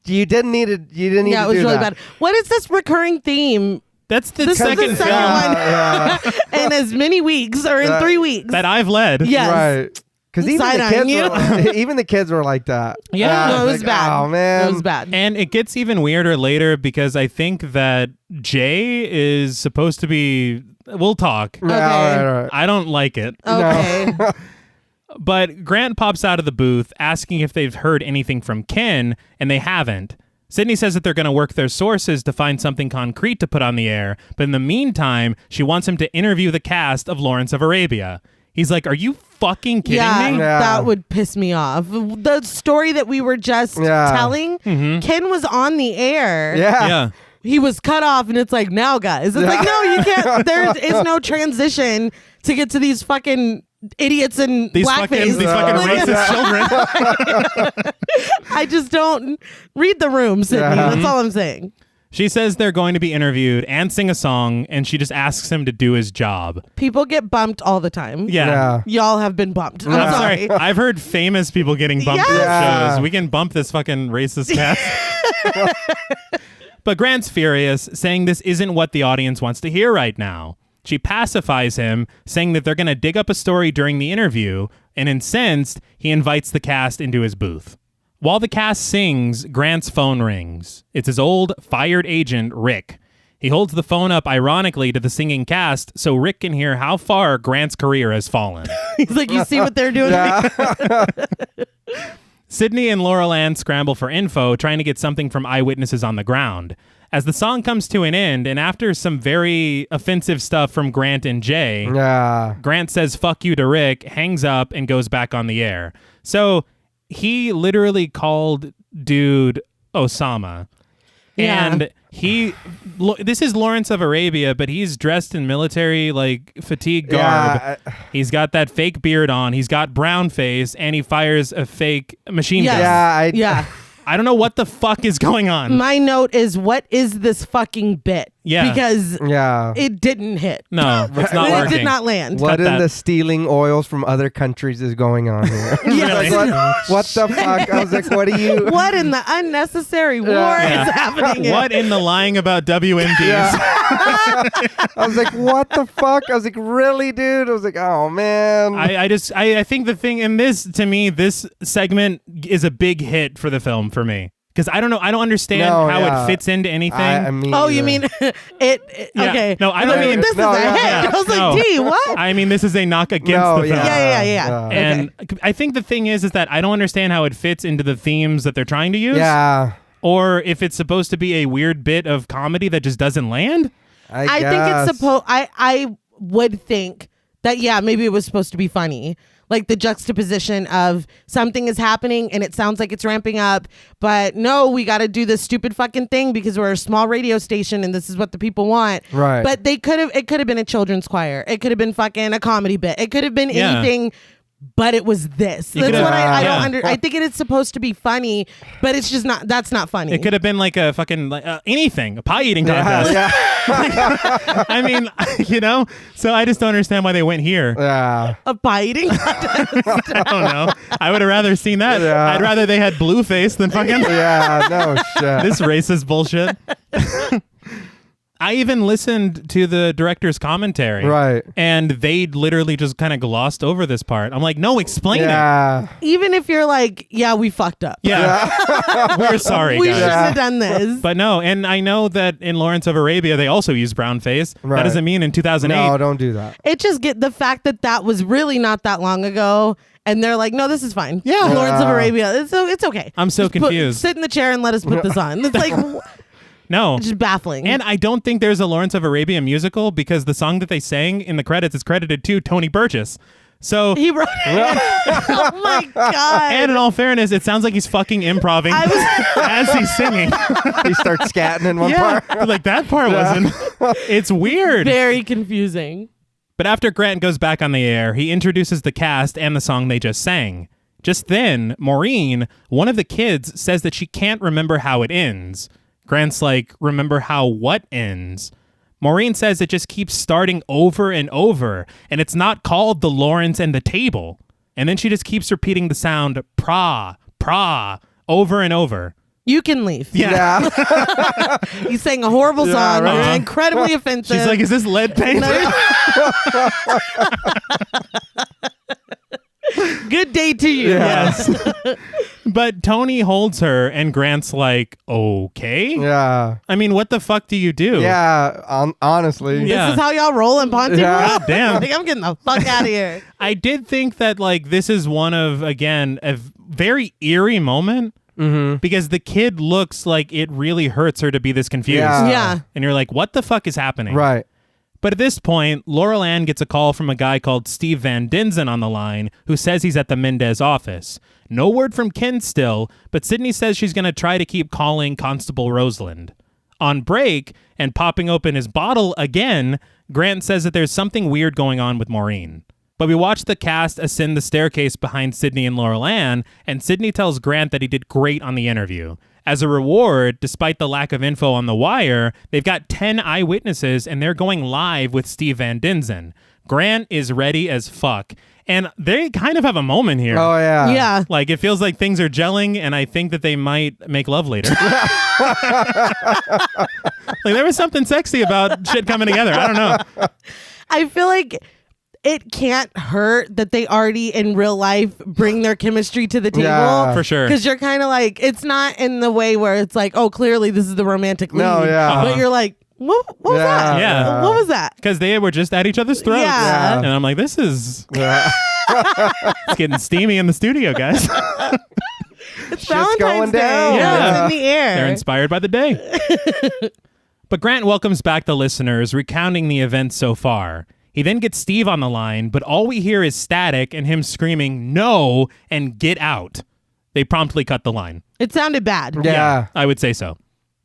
You didn't need it. You didn't need to do that. Yeah, it was really bad. What is this recurring theme? That's the This is second the film second one in as many weeks or in 3 weeks. that I've led. Yes. Right. Because even the kids were like that. Yeah. No, it was like, bad. Oh man, It was bad. And it gets even weirder later because I think that Jay is supposed to be... We'll talk. Yeah, Okay. all right. I don't like it. Okay. But Grant pops out of the booth asking if they've heard anything from Ken, and they haven't. Sydney says that they're going to work their sources to find something concrete to put on the air, but in the meantime, she wants him to interview the cast of Lawrence of Arabia. He's like, are you fucking kidding me? Yeah. That would piss me off. The story that we were just telling, Ken was on the air. Yeah. He was cut off, and it's like, now, guys. It's like, no, you can't. There is no transition to get to these fucking idiots in blackface. These fucking racist children. I just don't read the room, Sydney. Yeah. That's all I'm saying. She says they're going to be interviewed and sing a song, and she just asks him to do his job. People get bumped all the time. Yeah. Y'all have been bumped. I'm I'm sorry. sorry. I've heard famous people getting bumped in Yes. shows. We can bump this fucking racist cast. But Grant's furious, saying this isn't what the audience wants to hear right now. She pacifies him, saying that they're going to dig up a story during the interview, and incensed, he invites the cast into his booth. While the cast sings, Grant's phone rings. It's his old, fired agent, Rick. He holds the phone up ironically to the singing cast so Rick can hear how far Grant's career has fallen. He's like, you see what they're doing? Sydney and Laurel Ann scramble for info, trying to get something from eyewitnesses on the ground. As the song comes to an end, and after some very offensive stuff from Grant and Jay, Grant says fuck you to Rick, hangs up, and goes back on the air. So he literally called dude Osama. Yeah. And this is Lawrence of Arabia, but he's dressed in military like fatigue garb. He's got that fake beard on. He's got brown face, and he fires a fake machine gun. I don't know what the fuck is going on. My note is, what is this fucking bit? Yeah. Because it didn't hit. No, it's not It working. did not land. What in that. the stealing oils from other countries is going on here? Really? What the fuck? I was like, what are you? What in the unnecessary war is happening here? What in the lying about WMDs? I was like, what the fuck? I was like, really, dude? I was like, oh man. I think the thing in this, to me, this segment is a big hit for the film for me. Because I don't know, I don't understand how it fits into anything. I mean, you mean it Yeah. okay. No, I don't mean- this is a hit. I was No. like, D, what? I mean, this is a knock against the film. Yeah. And I think the thing is that I don't understand how it fits into the themes that they're trying to use. Yeah. Or if it's supposed to be a weird bit of comedy that just doesn't land. I think it's supposed. I would think that maybe it was supposed to be funny, like the juxtaposition of something is happening and it sounds like it's ramping up, but no, we got to do this stupid fucking thing because we're a small radio station and this is what the people want. Right. But it could have been a children's choir. It could have been fucking a comedy bit. It could have been anything. But it was this. That's what I don't I think it is supposed to be funny, but it's just not. That's not funny. It could have been like a fucking anything, a pie eating contest. I mean, so I just don't understand why they went here. Yeah. A pie eating contest. I don't know. I would have rather seen that. Yeah. I'd rather they had Blueface than fucking Yeah. No shit. this racist bullshit. I even listened to the director's commentary. Right. And they literally just kind of glossed over this part. I'm like, no, explain it. Yeah. Even if you're like, we fucked up. Yeah. We're sorry, We guys. shouldn't have done this. But no, and I know that in Lawrence of Arabia, they also use brown face. Right. That doesn't mean in 2008. No, don't do that. It just get the fact that was really not that long ago. And they're like, no, this is fine. Yeah. Lawrence of Arabia. It's okay. I'm so Just confused. Sit in the chair and let us put this on. It's like, No. just baffling. And I don't think there's a Lawrence of Arabia musical because the song that they sang in the credits is credited to Tony Burgess. So, he wrote it. Oh my God. and in all fairness, it sounds like he's fucking improving as he's singing. He starts scatting in one part. Like that part wasn't. It's weird. Very confusing. But after Grant goes back on the air, he introduces the cast and the song they just sang. Just then, Maureen, one of the kids, says that she can't remember how it ends. Grant's like, remember how what ends? Maureen says it just keeps starting over and over, and it's not called the Lawrence and the Table. And then she just keeps repeating the sound pra, pra, over and over. You can leave. Yeah. You sang a horrible song. right. You're incredibly offensive. She's like, is this lead paint? Good day to you. Yes. But Tony holds her, and Grant's like, okay. Yeah. I mean, what the fuck do you do? Yeah. Honestly. Yeah. This is how y'all roll in Pontypool? Yeah. God damn. Like, I'm getting the fuck out of here. I did think that, like, this is one of, again, a very eerie moment because the kid looks like it really hurts her to be this confused. Yeah. And you're like, what the fuck is happening? Right. But at this point, Laurel Ann gets a call from a guy called Steve Van Denzen on the line who says he's at the Mendez office. No word from Ken still, but Sydney says she's going to try to keep calling Constable Roseland. On break, and popping open his bottle again, Grant says that there's something weird going on with Maureen. But we watch the cast ascend the staircase behind Sydney and Laurel Ann, and Sydney tells Grant that he did great on the interview. As a reward, despite the lack of info on The Wire, they've got 10 eyewitnesses and they're going live with Steve Van Denzen. Grant is ready as fuck. And they kind of have a moment here. Oh, yeah. Yeah. Like, it feels like things are gelling, and I think that they might make love later. Like, there was something sexy about shit coming together. I don't know. I feel like it can't hurt that they already in real life bring their chemistry to the table. Yeah. For sure. Because you're kind of like, it's not in the way where it's like, oh, clearly this is the romantic lead. No, yeah. But you're like, what was that? Yeah. What was that? Because they were just at each other's throats. Yeah. And I'm like, this is Yeah. it's getting steamy in the studio, guys. It's Shit's Valentine's going Day. down. Yeah. It's in the air. They're inspired by the day. But Grant welcomes back the listeners, recounting the events so far. He then gets Steve on the line, but all we hear is static and him screaming, no, and get out. They promptly cut the line. It sounded bad. Yeah. I would say so.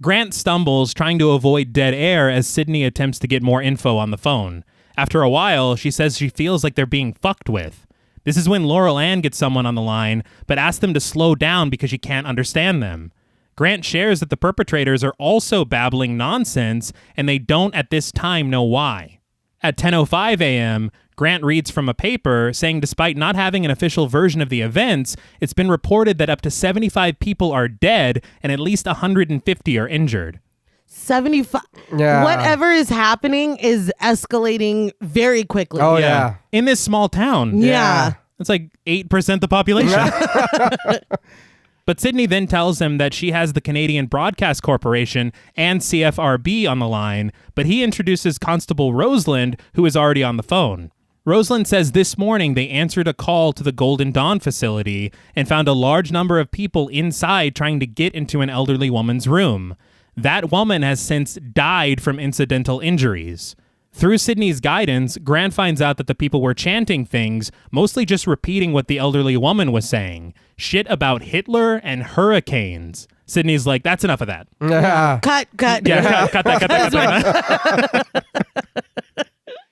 Grant stumbles, trying to avoid dead air as Sydney attempts to get more info on the phone. After a while, she says she feels like they're being fucked with. This is when Laurel Ann gets someone on the line, but asks them to slow down because she can't understand them. Grant shares that the perpetrators are also babbling nonsense, and they don't at this time know why. At 10:05 a.m., Grant reads from a paper saying despite not having an official version of the events, it's been reported that up to 75 people are dead and at least 150 are injured. 75. Yeah. Whatever is happening is escalating very quickly. Oh, yeah. In this small town. Yeah. It's like 8% the population. But Sydney then tells him that she has the Canadian Broadcast Corporation and CFRB on the line, but he introduces Constable Roseland, who is already on the phone. Roseland says this morning they answered a call to the Golden Dawn facility and found a large number of people inside trying to get into an elderly woman's room. That woman has since died from incidental injuries. Through Sydney's guidance, Grant finds out that the people were chanting things, mostly just repeating what the elderly woman was saying. Shit about Hitler and hurricanes. Sydney's like, that's enough of that. Yeah. Cut. Yeah, cut that.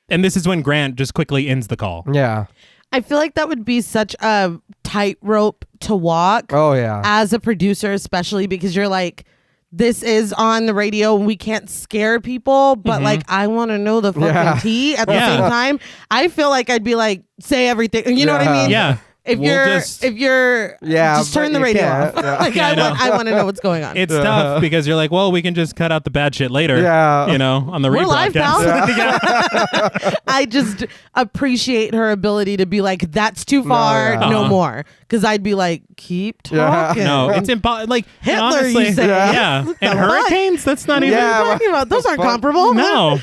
And this is when Grant just quickly ends the call. Yeah. I feel like that would be such a tightrope to walk Oh, yeah. as a producer, especially because you're like, this is on the radio and we can't scare people, but like, I want to know the fucking tea at the same time. I feel like I'd be like, say everything. You know what I mean? Yeah. If you're just turn the radio off. Yeah. Like, I want to know what's going on. It's tough because you're like, well, we can just cut out the bad shit later. Yeah. You know, on the We're live, rebroadcast. pal. I just appreciate her ability to be like, that's too far, no more. Because I'd be like, keep talking. No, it's impossible. Like, Hitler, honestly, you say. Yeah. And hurricanes, that's not even. What are you talking about? Those aren't comparable. No.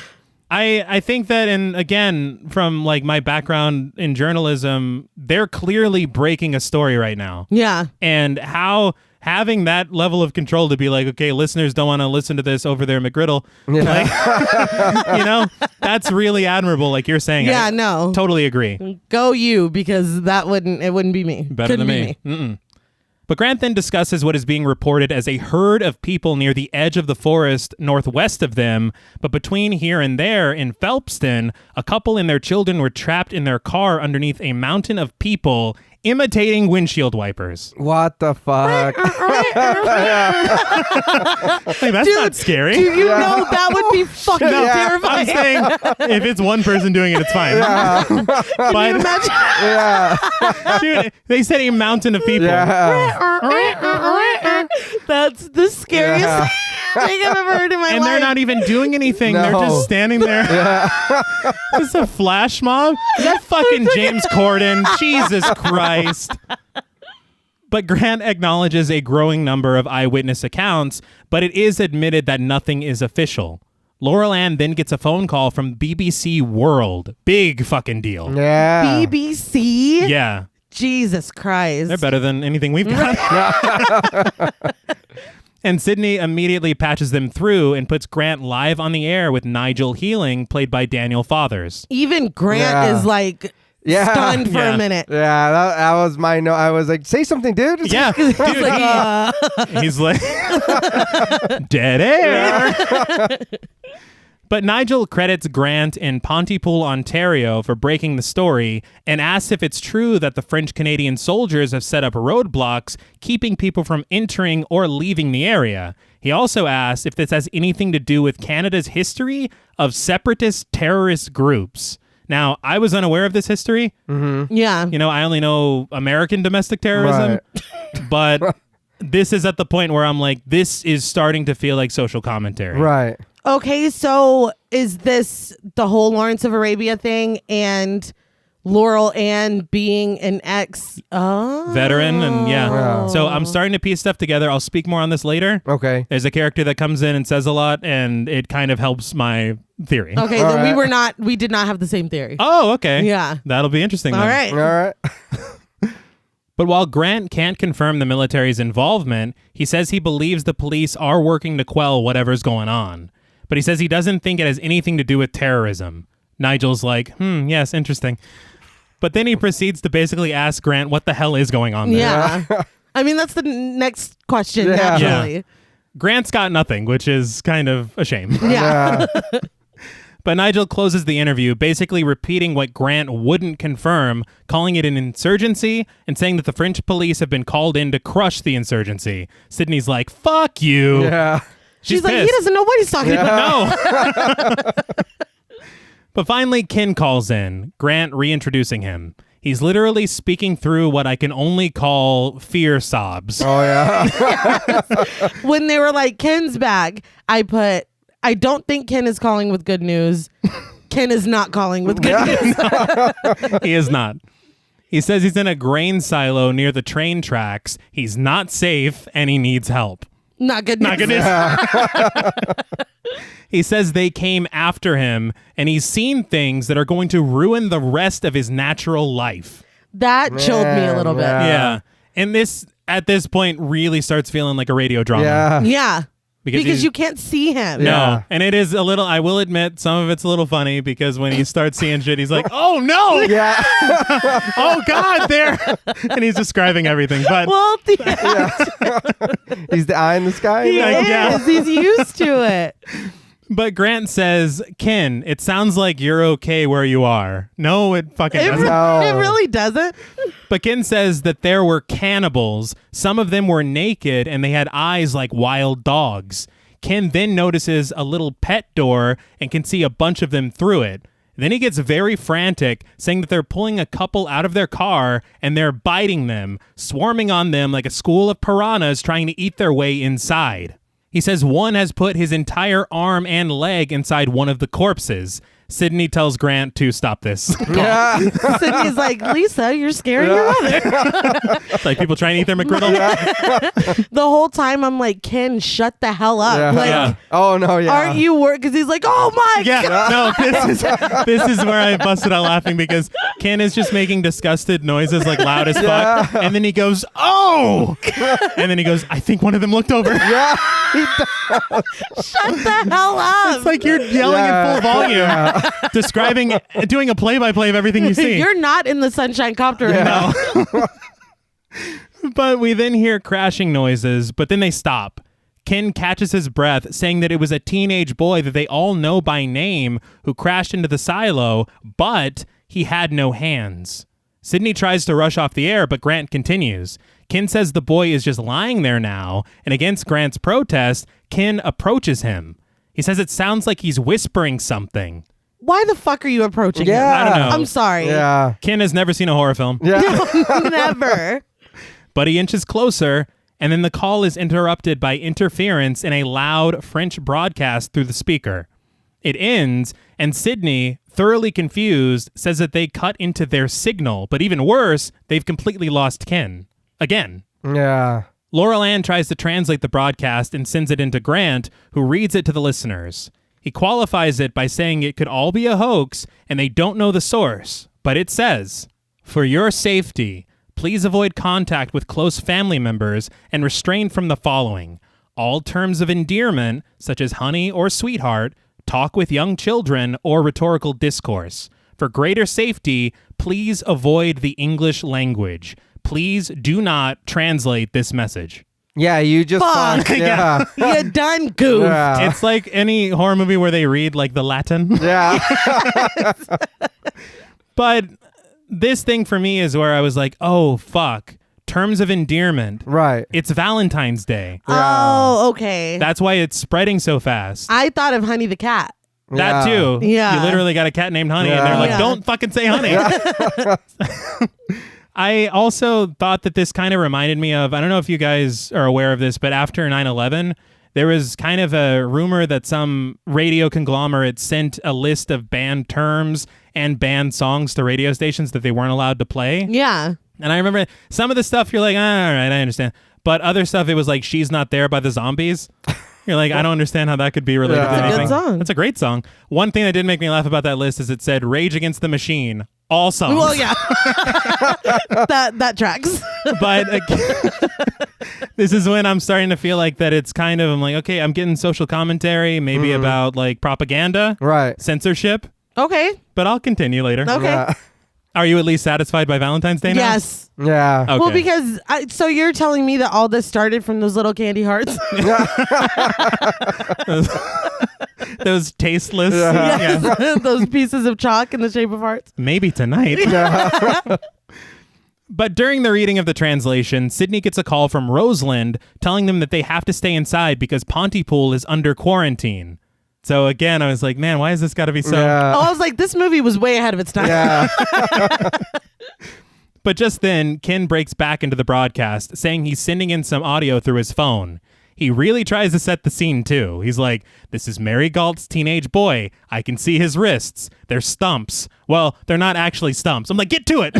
I think that, and again, from like my background in journalism, they're clearly breaking a story right now. Yeah. And how having that level of control to be like, okay, listeners don't want to listen to this over their McGriddle. Like, you know, that's really admirable. Like you're saying. Yeah, I no. Totally agree. Go you, because it wouldn't be me. Better than me. Mm-mm. But Grant then discusses what is being reported as a herd of people near the edge of the forest northwest of them, but between here and there in Phelpston, a couple and their children were trapped in their car underneath a mountain of people imitating windshield wipers. What the fuck? Like, that's not scary. Do you know that would be fucking terrifying? I'm saying if it's one person doing it, it's fine. Yeah. Can you imagine? Yeah. Dude, they said a mountain of people. Yeah. That's the scariest thing I've ever heard in my life. And they're not even doing anything. No. They're just standing there. This is a flash mob? Is that fucking James Corden? Jesus Christ. But Grant acknowledges a growing number of eyewitness accounts, but it is admitted that nothing is official. Laurel Ann then gets a phone call from BBC World. Big fucking deal. Yeah. BBC? Yeah. Jesus Christ. They're better than anything we've got. And Sydney immediately patches them through and puts Grant live on the air with Nigel Healing, played by Daniel Fathers. Even Grant is like stunned for a minute. Yeah, that was my note. I was like, say something, dude. Yeah, dude. He's like, dead air. But Nigel credits Grant in Pontypool, Ontario for breaking the story and asks if it's true that the French-Canadian soldiers have set up roadblocks keeping people from entering or leaving the area. He also asks if this has anything to do with Canada's history of separatist terrorist groups. Now, I was unaware of this history. Mm-hmm. Yeah. You know, I only know American domestic terrorism. Right. But this is at the point where I'm like, this is starting to feel like social commentary. Right. Okay, so is this the whole Lawrence of Arabia thing and Laurel Ann being an veteran? And yeah. So I'm starting to piece stuff together. I'll speak more on this later. Okay. There's a character that comes in and says a lot, and it kind of helps my theory. Okay, All then right. we did not have the same theory. Oh, okay. Yeah. That'll be interesting All then. right. All right. But while Grant can't confirm the military's involvement, he says he believes the police are working to quell whatever's going on. But he says he doesn't think it has anything to do with terrorism. Nigel's like, yes, interesting. But then he proceeds to basically ask Grant what the hell is going on there. Yeah. I mean, that's the next question, naturally. Yeah. Grant's got nothing, which is kind of a shame. Yeah. But Nigel closes the interview, basically repeating what Grant wouldn't confirm, calling it an insurgency and saying that the French police have been called in to crush the insurgency. Sydney's like, fuck you. Yeah. She's like, pissed. he doesn't know what he's talking about. No. But finally, Ken calls in, Grant reintroducing him. He's literally speaking through what I can only call fear sobs. Oh, yeah. When they were like, Ken's back, I put, I don't think Ken is calling with good news. Ken is not calling with good news. He is not. He says he's in a grain silo near the train tracks. He's not safe and he needs help. Not good news. Not good news. He says they came after him and he's seen things that are going to ruin the rest of his natural life. That chilled me a little bit. Yeah. And this, at this point, really starts feeling like a radio drama. Yeah. Yeah. Because Because you can't see him. No. Yeah. And it is a little, I will admit, some of it's a little funny because when he starts seeing shit, he's like, oh no. Yeah. Oh God, there. And he's describing everything. But Well, He's the eye in the sky. he Yeah, is. yeah. He's used to it. But Grant says, Ken, it sounds like you're okay where you are. No, it fucking It, doesn't. No. it really doesn't. But Ken says that there were cannibals. Some of them were naked and they had eyes like wild dogs. Ken then notices a little pet door and can see a bunch of them through it. Then he gets very frantic, saying that they're pulling a couple out of their car and they're biting them, swarming on them like a school of piranhas trying to eat their way inside. He says one has put his entire arm and leg inside one of the corpses. Sydney tells Grant to stop this. Yeah. Sydney's like, Lisa, you're scaring your mother. It's like people trying to eat their McGriddle. The whole time I'm like, Ken, shut the hell up. Yeah. Like, Yeah. Oh, no, yeah. aren't you worried? Because he's like, oh my Yeah, God. no, this is where I busted out laughing because Ken is just making disgusted noises like loud as fuck. Yeah. And then he goes, oh! And then he goes, I think one of them looked over. Yeah. Shut the hell up. It's like you're yelling at full volume, describing, doing a play-by-play of everything you see. You're not in the Sunshine Copter right now. No. But we then hear crashing noises, but then they stop. Ken catches his breath, saying that it was a teenage boy that they all know by name who crashed into the silo, but he had no hands. Sydney tries to rush off the air, but Grant continues. Ken says the boy is just lying there now, and against Grant's protest, Ken approaches him. He says it sounds like he's whispering something. Why the fuck are you approaching him? Yeah. I don't know. I'm sorry. Yeah. Ken has never seen a horror film, Yeah. Never. but he inches closer, and then the call is interrupted by interference in a loud French broadcast through the speaker. It ends, and Sydney, thoroughly confused, says that they cut into their signal, but even worse, they've completely lost Ken. Again. Yeah. Laurel Ann tries to translate the broadcast and sends it into Grant, who reads it to the listeners. He qualifies it by saying it could all be a hoax and they don't know the source, but it says, "For your safety, please avoid contact with close family members and refrain from the following. All terms of endearment, such as honey or sweetheart, talk with young children, or rhetorical discourse. For greater safety, please avoid the English language. Please do not translate this message." Yeah, you just Fuck. yeah. You done goof. Yeah. It's like any horror movie where they read like the Latin. Yeah. But this thing for me is where I was like, oh, fuck. Terms of endearment. Right. It's Valentine's Day. Oh, okay. That's why it's spreading so fast. I thought of Honey the Cat. That Yeah. too. Yeah. You literally got a cat named Honey, and they're like, Yeah. don't fucking say honey. I also thought that this kind of reminded me of, I don't know if you guys are aware of this, but after 9/11, there was kind of a rumor that some radio conglomerate sent a list of banned terms and banned songs to radio stations that they weren't allowed to play. Yeah. And I remember some of the stuff you're like, all right, I understand. But other stuff, it was like She's Not There by the Zombies. You're like, I don't understand how that could be related Yeah. to It's a good anything. song. That's a great song. One thing that did make me laugh about that list is it said Rage Against the Machine, all songs. Well, yeah. that tracks. But this is when I'm starting to feel like that it's kind of, I'm like, okay, I'm getting social commentary, maybe about like propaganda, Right. censorship, Okay. but I'll continue later. Okay. Yeah. Are you at least satisfied by Valentine's Day now? Yes. Yeah. Okay. Well, because so you're telling me that all this started from those little candy hearts? Those tasteless. Yes. Those pieces of chalk in the shape of hearts. Maybe tonight. But during the reading of the translation, Sydney gets a call from Rosalind telling them that they have to stay inside because Pontypool is under quarantine. So again, I was like, man, why has this got to be so? Yeah. Oh, I was like, this movie was way ahead of its time. Yeah. But just then, Ken breaks back into the broadcast, saying he's sending in some audio through his phone. He really tries to set the scene, too. He's like, this is Mary Galt's teenage boy. I can see his wrists. They're stumps. Well, they're not actually stumps. I'm like, get to it.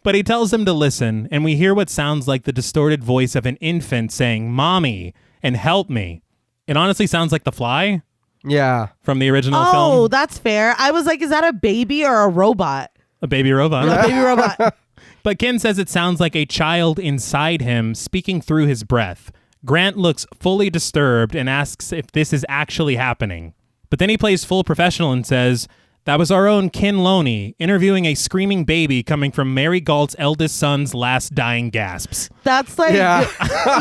But he tells them to listen, and we hear what sounds like the distorted voice of an infant saying, Mommy, and help me. It honestly sounds like The Fly Yeah. from the original Oh, film. that's fair. I was like, is that a baby or a robot? A baby robot. A baby robot. But Ken says it sounds like a child inside him speaking through his breath. Grant looks fully disturbed and asks if this is actually happening. But then he plays full professional and says, that was our own Ken Loney interviewing a screaming baby coming from Mary Galt's eldest son's last dying gasps. That's like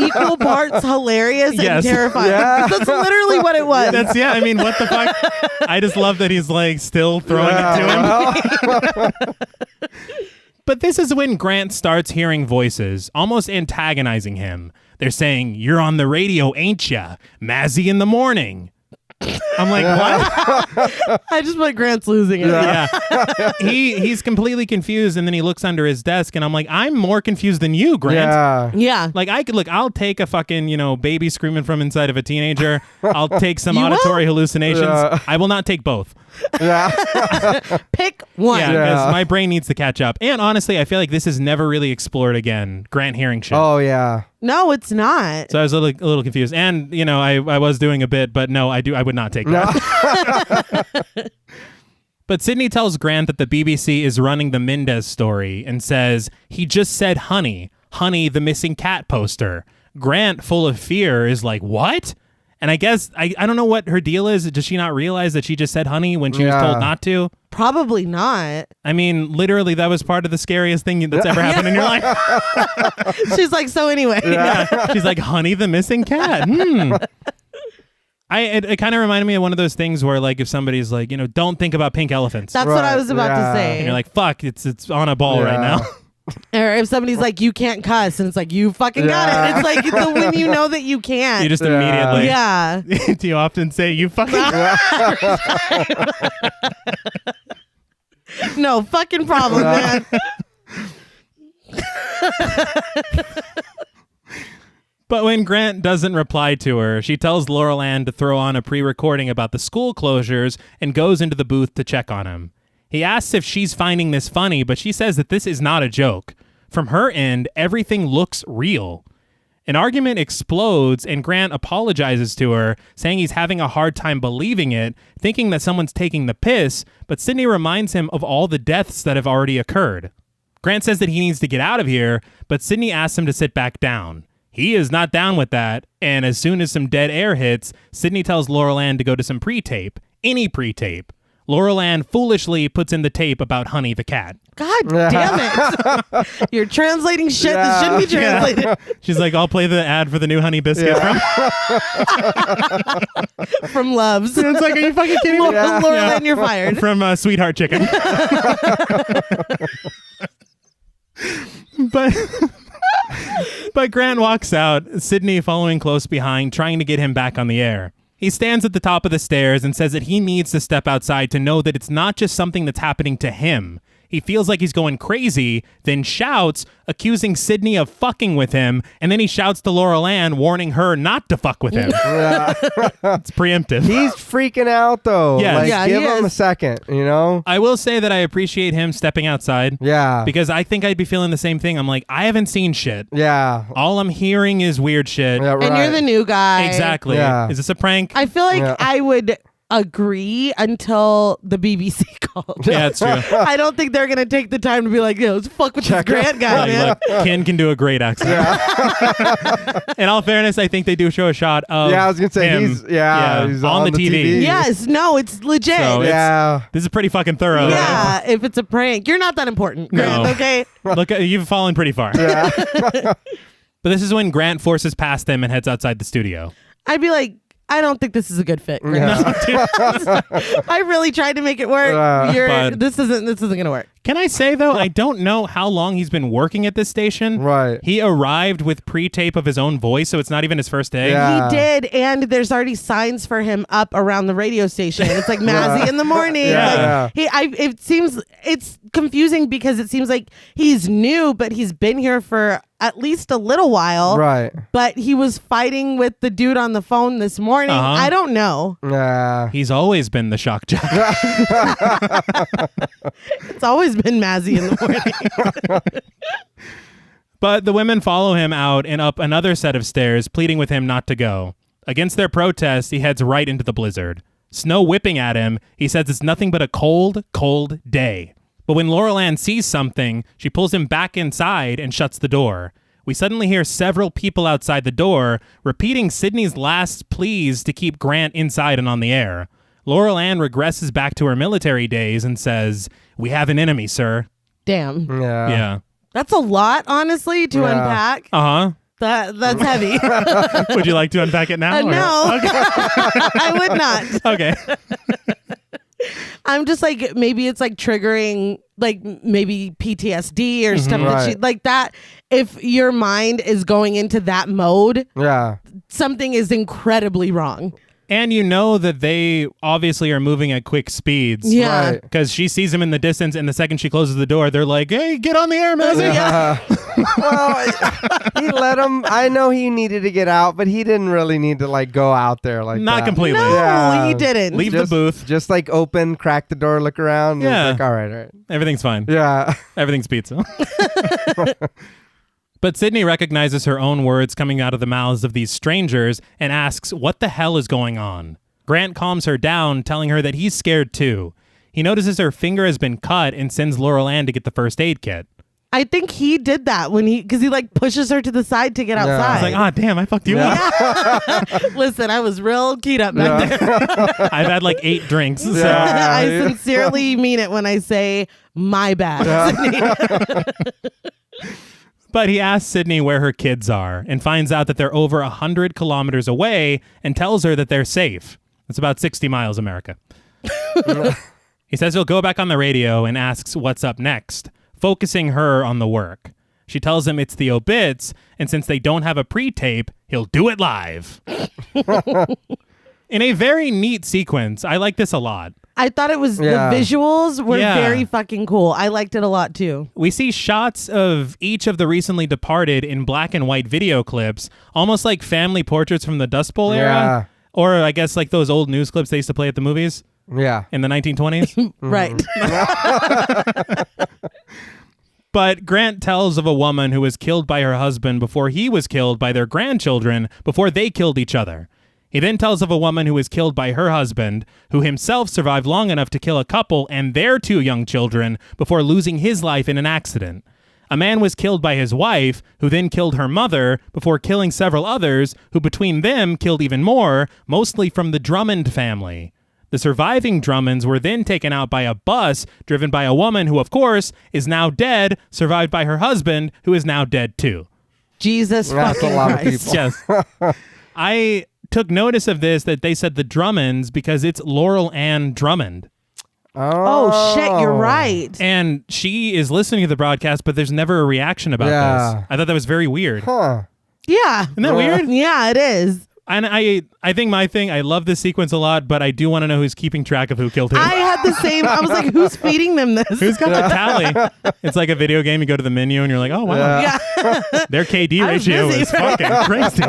equal parts hilarious Yes. and terrifying. Yeah. That's literally what it was. I mean, what the fuck? I just love that he's like still throwing it to him. But this is when Grant starts hearing voices, almost antagonizing him. They're saying, you're on the radio, ain't ya? Mazzy in the morning. I'm like, what? I just put Grant's losing it. Yeah. He's completely confused, and then he looks under his desk, and I'm like, I'm more confused than you, Grant. Yeah. Yeah. Like, I'll take a fucking, baby screaming from inside of a teenager. I'll take some You auditory will? hallucinations. Yeah. I will not take both. Yeah. Pick one. Yeah, because Yeah. my brain needs to catch up. And honestly, I feel like this is never really explored again. Grant hearing shit. Oh, yeah. No, it's not. So I was a little confused. And, I was doing a bit, but no, I would not take that. But Sydney tells Grant that the BBC is running the Mendez story and says, he just said honey, the missing cat poster. Grant, full of fear, is like, what? And I guess, I don't know what her deal is. Does she not realize that she just said honey when she was told not to? Probably not. I mean, literally, that was part of the scariest thing that's ever happened in your life. She's like, so anyway. Yeah. She's like, honey, the missing cat. It kind of reminded me of one of those things where, like, if somebody's like, don't think about pink elephants. That's what I was about to say. And you're like, fuck, it's on a ball right now. Or if somebody's like, you can't cuss, and it's like, you fucking got it. It's like when you know that you can't. You just immediately. Yeah. Do you often say, you fucking... No fucking problem, man. But when Grant doesn't reply to her, she tells Laurel Ann to throw on a pre-recording about the school closures and goes into the booth to check on him. He asks if she's finding this funny, but she says that this is not a joke. From her end, everything looks real. An argument explodes, and Grant apologizes to her, saying he's having a hard time believing it, thinking that someone's taking the piss, but Sydney reminds him of all the deaths that have already occurred. Grant says that he needs to get out of here, but Sydney asks him to sit back down. He is not down with that, and as soon as some dead air hits, Sydney tells Laurel Ann to go to some pre-tape. Any pre-tape. Laurel Ann foolishly puts in the tape about Honey the cat. God damn it. You're translating shit that shouldn't be translated. Yeah. She's like, I'll play the ad for the new Honey Biscuit From Loves. It's like, are you fucking kidding me? Laurel Ann, you're fired. From Sweetheart Chicken. But Grant walks out, Sydney following close behind, trying to get him back on the air. He stands at the top of the stairs and says that he needs to step outside to know that it's not just something that's happening to him. He feels like he's going crazy, then shouts, accusing Sydney of fucking with him, and then he shouts to Laurel Ann, warning her not to fuck with him. It's preemptive. He's freaking out, though. Yes. Like, Yeah, give he him a is. second, I will say that I appreciate him stepping outside. Yeah. Because I think I'd be feeling the same thing. I'm like, I haven't seen shit. Yeah. All I'm hearing is weird shit. Yeah, right. And you're the new guy. Exactly. Yeah. Is this a prank? I feel like Yeah. I would agree until the BBC called. Yeah, it's true. I don't think they're going to take the time to be like, yo, let's fuck with this Grant guy, man. Look, Ken can do a great accent. In all fairness, I think they do show a shot of Yeah, I was going to say, him, he's on the TV. Yes, no, it's legit. So Yeah. this is pretty fucking thorough. yeah, if it's a prank. You're not that important, Grant, No. okay? Look, you've fallen pretty far. Yeah. But this is when Grant forces past them and heads outside the studio. I'd be like, I don't think this is a good fit. Chris. Yeah. I really tried to make it work. But- This isn't going to work. Can I say, though, I don't know how long he's been working at this station. Right. He arrived with pre-tape of his own voice, so it's not even his first day. Yeah. He did, and there's already signs for him up around the radio station. It's like Mazzy in the morning. Yeah. Like, it's confusing because it seems like he's new, but he's been here for at least a little while. Right. But he was fighting with the dude on the phone this morning. Uh-huh. I don't know. Yeah. He's always been the shock jock. It's always been Mazzy in the morning. But the women follow him out and up another set of stairs, pleading with him not to go. Against their protest, he heads right into the blizzard. Snow whipping at him, he says it's nothing but a cold, cold day. But when Laurel Ann sees something, she pulls him back inside and shuts the door. We suddenly hear several people outside the door repeating Sydney's last pleas to keep Grant inside and on the air. Laurel Ann regresses back to her military days and says, "We have an enemy, sir." Damn. Yeah. Yeah. That's a lot, honestly, to Yeah. unpack. Uh-huh. That's heavy. Would you like to unpack it now? or- No, I would not. Okay. I'm just like, maybe it's like triggering like maybe PTSD or stuff that she Right. like that. If your mind is going into that mode, Yeah. something is incredibly wrong. And you know that they obviously are moving at quick speeds. Yeah. Right. Because she sees him in the distance, and the second she closes the door, they're like, "Hey, get on the air, Mazzy." Well, he let him. I know he needed to get out, but he didn't really need to like go out there like Not that. completely. No, Yeah. he didn't. Leave Just- the booth. Just like open, crack the door, look around. Yeah. Like, all right. Everything's fine. Yeah. Everything's pizza. But Sydney recognizes her own words coming out of the mouths of these strangers and asks what the hell is going on. Grant calms her down, telling her that he's scared too. He notices her finger has been cut and sends Laurel Ann to get the first aid kit. I think he did that because he like pushes her to the side to get Yeah. outside. It's like, ah, damn, I fucked you up. Listen, I was real keyed up back there. I've had like 8 drinks. So. Yeah. I sincerely mean it when I say my bad. But he asks Sydney where her kids are and finds out that they're over 100 kilometers away and tells her that they're safe. It's about 60 miles, America. He says he'll go back on the radio and asks what's up next, focusing her on the work. She tells him it's the obits, and since they don't have a pre-tape, he'll do it live. In a very neat sequence. I like this a lot. I thought it was Yeah. the visuals were Yeah. very fucking cool. I liked it a lot too. We see shots of each of the recently departed in black and white video clips, almost like family portraits from the Dust Bowl era. Or I guess like those old news clips they used to play at the movies Yeah. in the 1920s. Right. But Grant tells of a woman who was killed by her husband before he was killed by their grandchildren before they killed each other. He then tells of a woman who was killed by her husband, who himself survived long enough to kill a couple and their 2 young children before losing his life in an accident. A man was killed by his wife, who then killed her mother before killing several others, who between them killed even more, mostly from the Drummond family. The surviving Drummonds were then taken out by a bus driven by a woman who, of course, is now dead, survived by her husband, who is now dead too. Jesus That's a fucking lot of Christ. people. Yes. I took notice of this, that they said the Drummonds because it's Laurel Ann Drummond. Oh shit, you're right. And she is listening to the broadcast, but there's never a reaction about Yeah. this. I thought that was very weird. Huh. Yeah. Isn't that weird? Yeah, it is. And I think my thing, I love this sequence a lot, but I do want to know who's keeping track of who killed who. I had the same. I was like, who's feeding them this? Who's got the tally? It's like a video game. You go to the menu and you're like, oh, wow. Yeah. Yeah. Their KD I was ratio busy. is fucking crazy.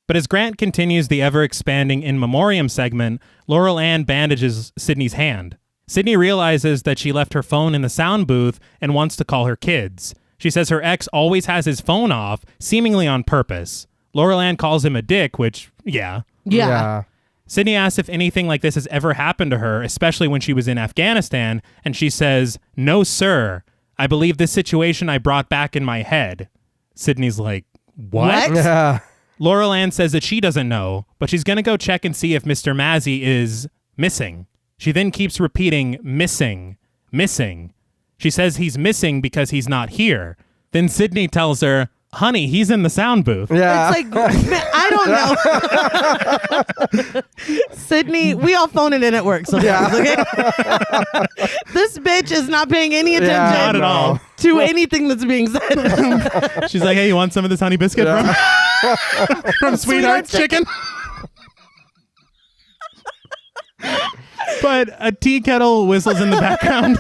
But as Grant continues the ever-expanding In Memoriam segment, Laurel Ann bandages Sydney's hand. Sydney realizes that she left her phone in the sound booth and wants to call her kids. She says her ex always has his phone off, seemingly on purpose. Laurel Ann calls him a dick, which, yeah. Yeah. Sydney asks if anything like this has ever happened to her, especially when she was in Afghanistan, and she says, "No, sir. I believe this situation I brought back in my head." Sydney's like, what? What? Yeah. Laurel Ann says that she doesn't know, but she's going to go check and see if Mr. Mazzy is missing. She then keeps repeating, missing, missing. She says he's missing because he's not here. Then Sydney tells her, honey, he's in the sound booth. Yeah. It's like, man, I don't know. Sydney, we all phone it in at work sometimes, okay? This bitch is not paying any attention Not at all. to anything that's being said. She's like, hey, you want some of this honey biscuit from Sweetheart's Chicken? But a tea kettle whistles in the background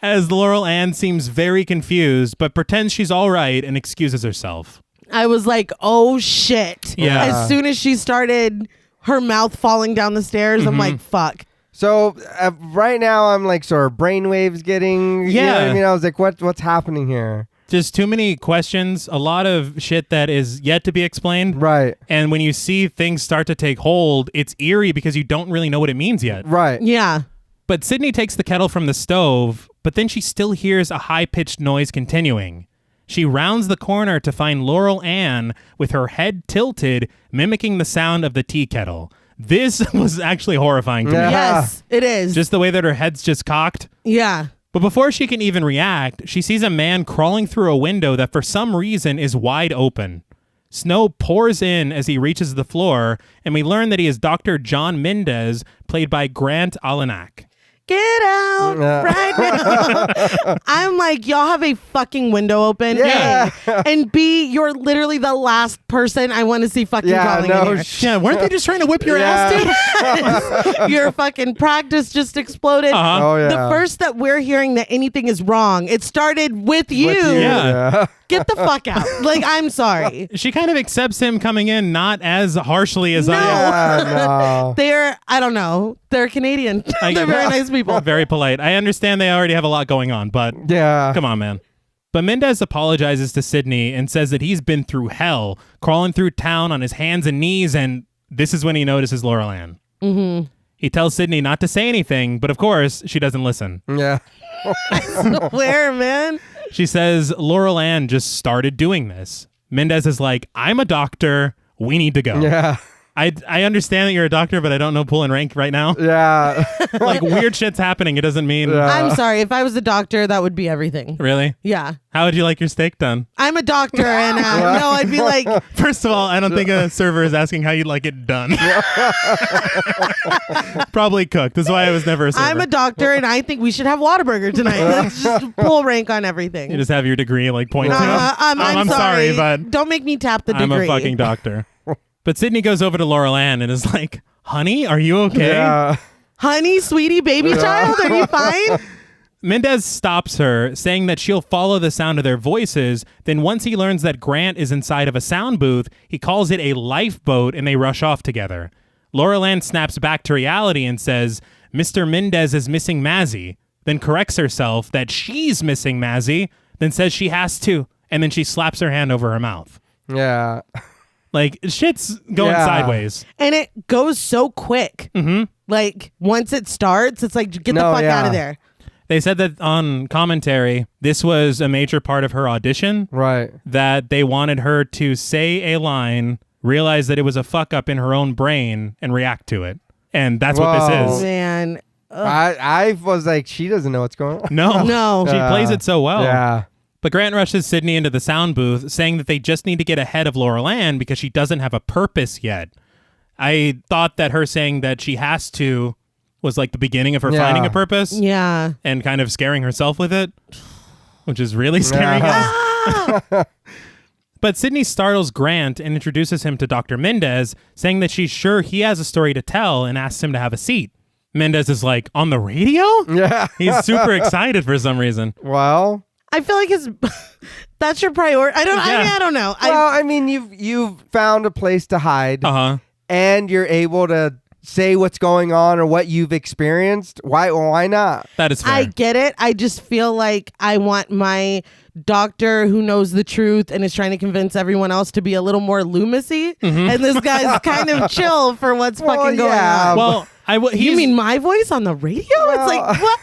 as Laurel Ann seems very confused, but pretends she's all right and excuses herself. I was like, oh shit. Yeah. As soon as she started her mouth falling down the stairs, I'm like, fuck. So right now I'm like, so are brainwaves getting, you know what I mean? I was like, what's happening here? Just too many questions, a lot of shit that is yet to be explained. Right. And when you see things start to take hold, it's eerie because you don't really know what it means yet. Right. Yeah. But Sydney takes the kettle from the stove, but then she still hears a high-pitched noise continuing. She rounds the corner to find Laurel Ann with her head tilted, mimicking the sound of the tea kettle. This was actually horrifying to me. Yes, it is. Just the way that her head's just cocked. Yeah. But before she can even react, she sees a man crawling through a window that for some reason is wide open. Snow pours in as he reaches the floor, and we learn that he is Dr. John Mendez, played by Grant Alanak. Get out right now. I'm like, y'all have a fucking window open. Yeah. A. And B, you're literally the last person I want to see fucking crawling in here. Yeah, weren't they just trying to whip your ass, dude? Your fucking practice just exploded. Uh-huh. Oh, yeah. The first that we're hearing that anything is wrong, it started with you. Yeah. Get the fuck out. Like, I'm sorry. She kind of accepts him coming in not as harshly as I am. Yeah, no. They're, I don't know, they're Canadian. They're very nice people. Very polite. I understand they already have a lot going on, but Yeah. come on, man. But Mendez apologizes to Sydney and says that he's been through hell, crawling through town on his hands and knees, and this is when he notices Laurel Ann. Mm-hmm. He tells Sydney not to say anything, but of course, she doesn't listen. Yeah. Where, man? She says Laurel Ann just started doing this. Mendez is like, I'm a doctor. We need to go. Yeah. I understand that you're a doctor, but I don't know pull and rank right now. Yeah. Like, weird shit's happening. It doesn't mean... I'm sorry. If I was a doctor, that would be everything. Really? Yeah. How would you like your steak done? I'm a doctor, and no, I'd be like, First of all, I don't think a server is asking how you'd like it done. Probably cooked. That's why I was never a server. I'm a doctor, and I think we should have Whataburger tonight. Let's just pull rank on everything. You just have your degree, like, point to. I'm sorry, but don't make me tap the degree. I'm a fucking doctor. But Sydney goes over to Laurel Ann and is like, honey, are you okay? Yeah. Honey, sweetie, baby child, are you fine? Mendez stops her, saying that she'll follow the sound of their voices. Then once he learns that Grant is inside of a sound booth, he calls it a lifeboat and they rush off together. Laurel Ann snaps back to reality and says, Mr. Mendez is missing Mazzy, then corrects herself that she's missing Mazzy, then says she has to, and then she slaps her hand over her mouth. Yeah. Like, shit's going sideways. And it goes so quick. Mm-hmm. Like, once it starts, it's like, get the fuck out of there. They said that on commentary, this was a major part of her audition. Right. That they wanted her to say a line, realize that it was a fuck up in her own brain, and react to it. And that's what this is. Man. I was like, she doesn't know what's going on. No. She plays it so well. Yeah. But Grant rushes Sydney into the sound booth, saying that they just need to get ahead of Laurel Ann because she doesn't have a purpose yet. I thought that her saying that she has to was like the beginning of her finding a purpose. Yeah. And kind of scaring herself with it, which is really scary. But Sydney startles Grant and introduces him to Dr. Mendez, saying that she's sure he has a story to tell and asks him to have a seat. Mendez is like, on the radio? Yeah. He's super excited for some reason. Well, I feel like that's your priority. I don't know. Well, I mean, you've found a place to hide, and you're able to say what's going on or what you've experienced. Why not? That is fair. I get it. I just feel like I want my doctor who knows the truth and is trying to convince everyone else to be a little more Loomisy, and this guy's kind of chill for what's fucking going on. Well, you mean my voice on the radio? It's like, what?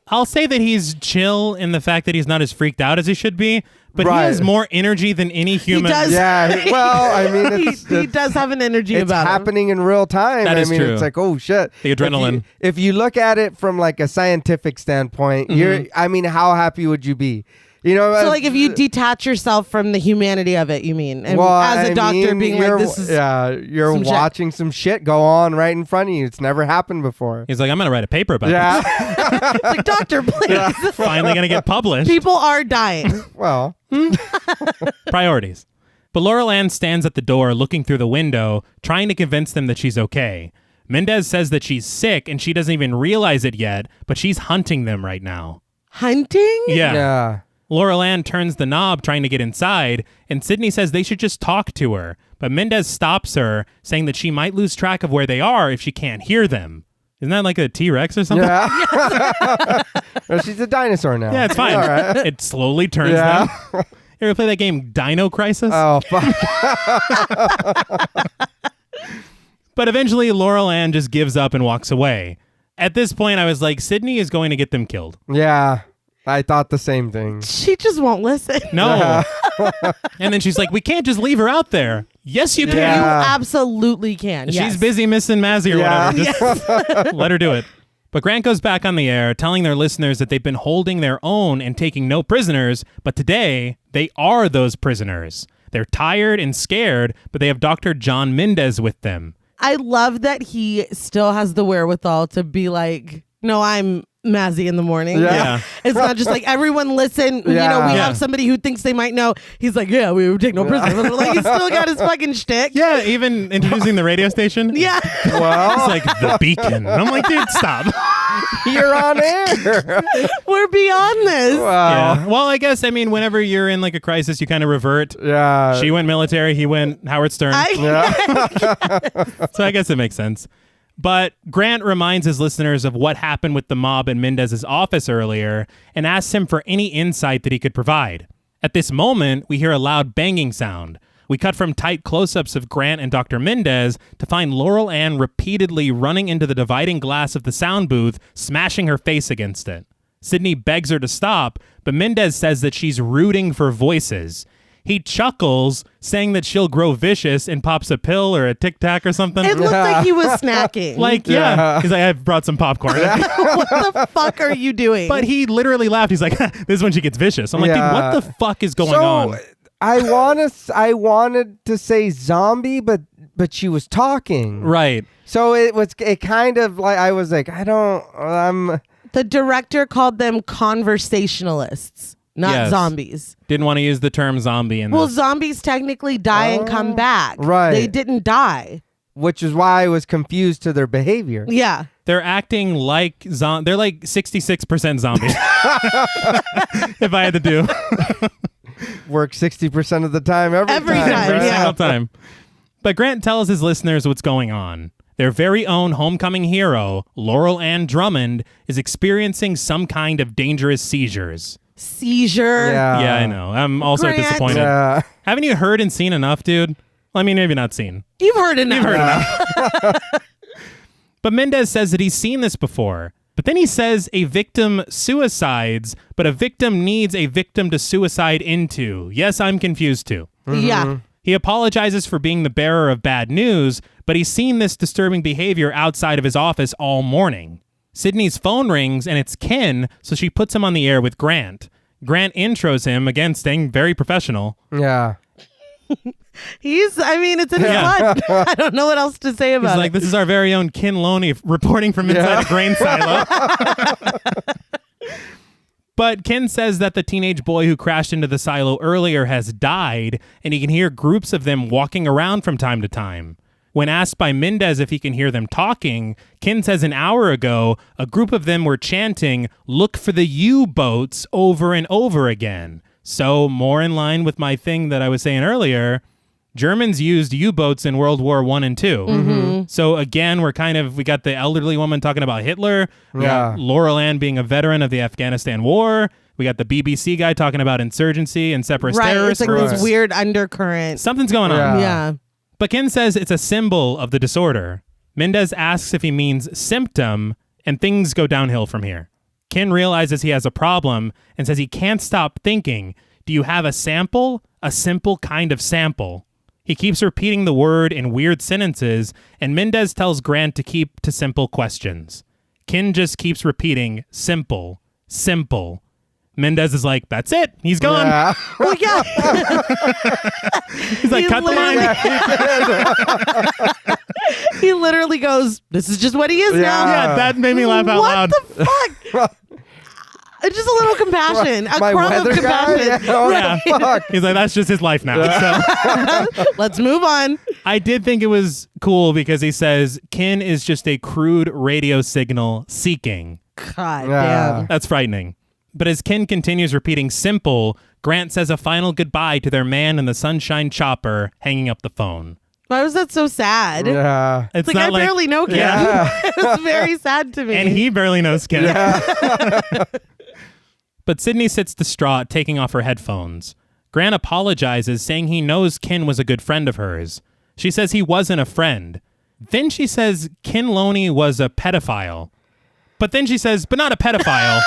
I'll say that he's chill in the fact that he's not as freaked out as he should be, but he has more energy than any human. He does. Yeah. Well, I mean, he does have an energy about it's happening in real time. That is true. It's like, oh shit. The adrenaline. If you look at it from like a scientific standpoint, I mean, how happy would you be? So like if you detach yourself from the humanity of it, you mean? And as a doctor being like, this is you're watching some shit go on right in front of you. It's never happened before. He's like, I'm going to write a paper about this. It's like, doctor, please. Finally going to get published. People are dying. Well. Priorities. But Laurel Ann stands at the door looking through the window, trying to convince them that she's okay. Mendez says that she's sick and she doesn't even realize it yet, but she's hunting them right now. Hunting? Yeah. Laurel Ann turns the knob trying to get inside, and Sydney says they should just talk to her. But Mendez stops her, saying that she might lose track of where they are if she can't hear them. Isn't that like a T-Rex or something? Yeah. Well, she's a dinosaur now. Yeah, it's fine. All right. It slowly turns them. You ever play that game Dino Crisis? Oh, fuck. But eventually, Laurel Ann just gives up and walks away. At this point, I was like, Sydney is going to get them killed. Yeah, I thought the same thing. She just won't listen. No. And then she's like, we can't just leave her out there. Yes, you can. You absolutely can. She's busy missing Mazzy or whatever. Just let her do it. But Grant goes back on the air, telling their listeners that they've been holding their own and taking no prisoners, but today, they are those prisoners. They're tired and scared, but they have Dr. John Mendez with them. I love that he still has the wherewithal to be like, no, I'm Mazzy in the morning. Yeah. It's not just like, everyone listen. We have somebody who thinks they might know. He's like, yeah, we would take no prisoners. Like, he's still got his fucking shtick. Yeah, even introducing the radio station. Yeah. Well, it's like the Beacon. I'm like, dude, stop. You're on air. We're beyond this. Wow. Yeah. Well, I guess, whenever you're in like a crisis, you kind of revert. Yeah. She went military. He went Howard Stern. So I guess it makes sense. But Grant reminds his listeners of what happened with the mob in Mendez's office earlier and asks him for any insight that he could provide. At this moment, we hear a loud banging sound. We cut from tight close-ups of Grant and Dr. Mendez to find Laurel Ann repeatedly running into the dividing glass of the sound booth, smashing her face against it. Sydney begs her to stop, but Mendez says that she's rooting for voices. He chuckles, saying that she'll grow vicious and pops a pill or a Tic Tac or something. It looked like he was snacking. He's like, I've brought some popcorn. What the fuck are you doing? But he literally laughed. He's like, this is when she gets vicious. I'm like, dude, what the fuck is going on? I wanted to say zombie, but she was talking. Right. So it kind of like, I was like, The director called them conversationalists. Not zombies. Didn't want to use the term zombie in this. Well, zombies technically die and come back. Right. They didn't die. Which is why I was confused to their behavior. Yeah. They're acting like they're like 66% zombies. If I had to do. Work 60% of the time every time. Every single time. But Grant tells his listeners what's going on. Their very own homecoming hero, Laurel Ann Drummond, is experiencing some kind of dangerous seizures. Seizure. Yeah, I know. I'm also disappointed. Yeah. Haven't you heard and seen enough, dude? Well, maybe not seen. You've heard enough. But Mendez says that he's seen this before. But then he says a victim suicides, but a victim needs a victim to suicide into. Yes, I'm confused too. Mm-hmm. Yeah. He apologizes for being the bearer of bad news, but he's seen this disturbing behavior outside of his office all morning. Sydney's phone rings, and it's Ken, so she puts him on the air with Grant. Grant intros him, again, staying very professional. Yeah. It's in his blood. I don't know what else to say about it. He's like, this is our very own Ken Loney reporting from inside a grain silo. But Ken says that the teenage boy who crashed into the silo earlier has died, and he can hear groups of them walking around from time to time. When asked by Mendez if he can hear them talking, Ken says an hour ago, a group of them were chanting, "Look for the U-boats," over and over again. So, more in line with my thing that I was saying earlier, Germans used U-boats in World War I and II. Mm-hmm. So again, we got the elderly woman talking about Hitler. We got Laurel Ann being a veteran of the Afghanistan war. We got the BBC guy talking about insurgency and separatist terrorist it's like groups. this weird undercurrent. Something's going on. Yeah. But Ken says it's a symbol of the disorder. Mendez asks if he means symptom, and things go downhill from here. Ken realizes he has a problem and says he can't stop thinking, do you have a sample? A simple kind of sample. He keeps repeating the word in weird sentences, and Mendez tells Grant to keep to simple questions. Ken just keeps repeating, simple, simple. Mendez is like, that's it. He's gone. Yeah. Well, yeah. He's like, cut the line. He literally goes, this is just what he is now. Yeah, that made me laugh out loud. What the fuck? Just a little compassion. A My crumb of weather guy? compassion. Yeah, what Yeah. the fuck? He's like, that's just his life now. So Let's move on. I did think it was cool because he says, kin is just a crude radio signal seeking. God Yeah. damn. That's frightening. But as Ken continues repeating simple, Grant says a final goodbye to their man in the sunshine chopper, hanging up the phone. Why was that so sad? Yeah. It's Like, not I barely know Ken. Yeah. It was very sad to me. And he barely knows Ken. Yeah. But Sydney sits distraught, taking off her headphones. Grant apologizes, saying he knows Ken was a good friend of hers. She says he wasn't a friend. Then she says Ken Loney was a pedophile. But then she says, but not a pedophile.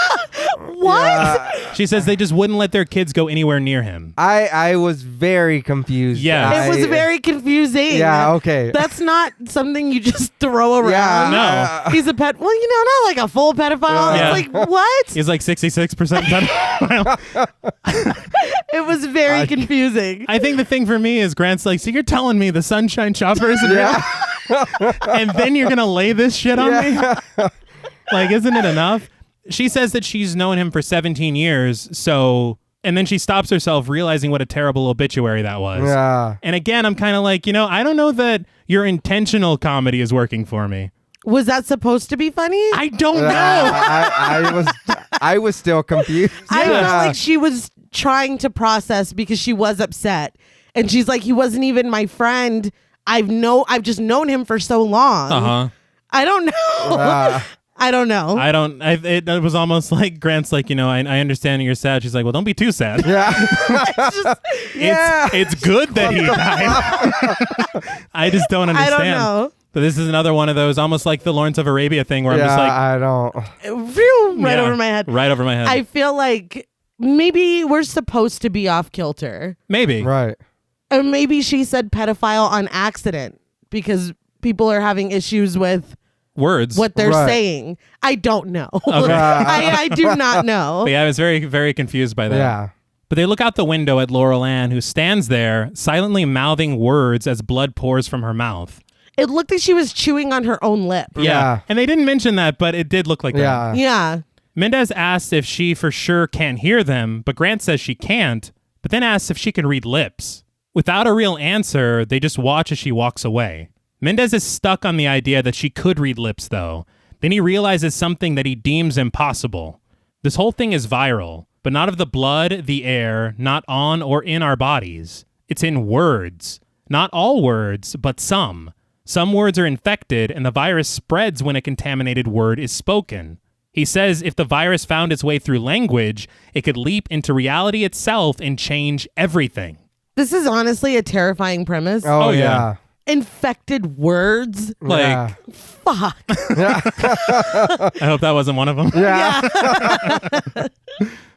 What? Yeah. She says they just wouldn't let their kids go anywhere near him. I was very confused. Yeah. It was very confusing. Yeah, okay. That's not something you just throw around. Yeah. No. He's a pet. Well, not like a full pedophile. Yeah. It's like, what? He's like 66% pedophile. It was very confusing. I think the thing for me is Grant's like, so you're telling me the sunshine chopper isn't real? And then you're going to lay this shit on me? Like, isn't it enough? She says that she's known him for 17 years, so... And then she stops herself, realizing what a terrible obituary that was. Yeah. And again, I'm kind of like, I don't know that your intentional comedy is working for me. Was that supposed to be funny? I don't know. I was still confused. I felt like she was trying to process because she was upset. And she's like, he wasn't even my friend. I've just known him for so long. Uh-huh. I don't know. I don't know. It was almost like Grant's like, I understand you're sad. She's like, well, don't be too sad. Yeah. It's good that he died. I just don't understand. I don't know. But this is another one of those, almost like the Lawrence of Arabia thing where I'm just like, I don't. Right over my head. Right over my head. I feel like maybe we're supposed to be off kilter. Maybe. Right. Or maybe she said pedophile on accident because people are having issues with Words. what they're Right. saying. I don't know. Okay. I do not know. But yeah, I was very, very confused by that. Yeah. But they look out the window at Laurel Ann, who stands there, silently mouthing words as blood pours from her mouth. It looked like she was chewing on her own lip. Yeah. And they didn't mention that, but it did look like that. Yeah. Yeah. Mendez asks if she for sure can't hear them, but Grant says she can't, but then asks if she can read lips. Without a real answer, they just watch as she walks away. Mendez is stuck on the idea that she could read lips, though. Then he realizes something that he deems impossible. This whole thing is viral, but not of the blood, the air, not on or in our bodies. It's in words. Not all words, but some. Some words are infected, and the virus spreads when a contaminated word is spoken. He says if the virus found its way through language, it could leap into reality itself and change everything. This is honestly a terrifying premise. Oh, yeah. yeah. Infected words. Like, Yeah. Fuck. I hope that wasn't one of them. Yeah.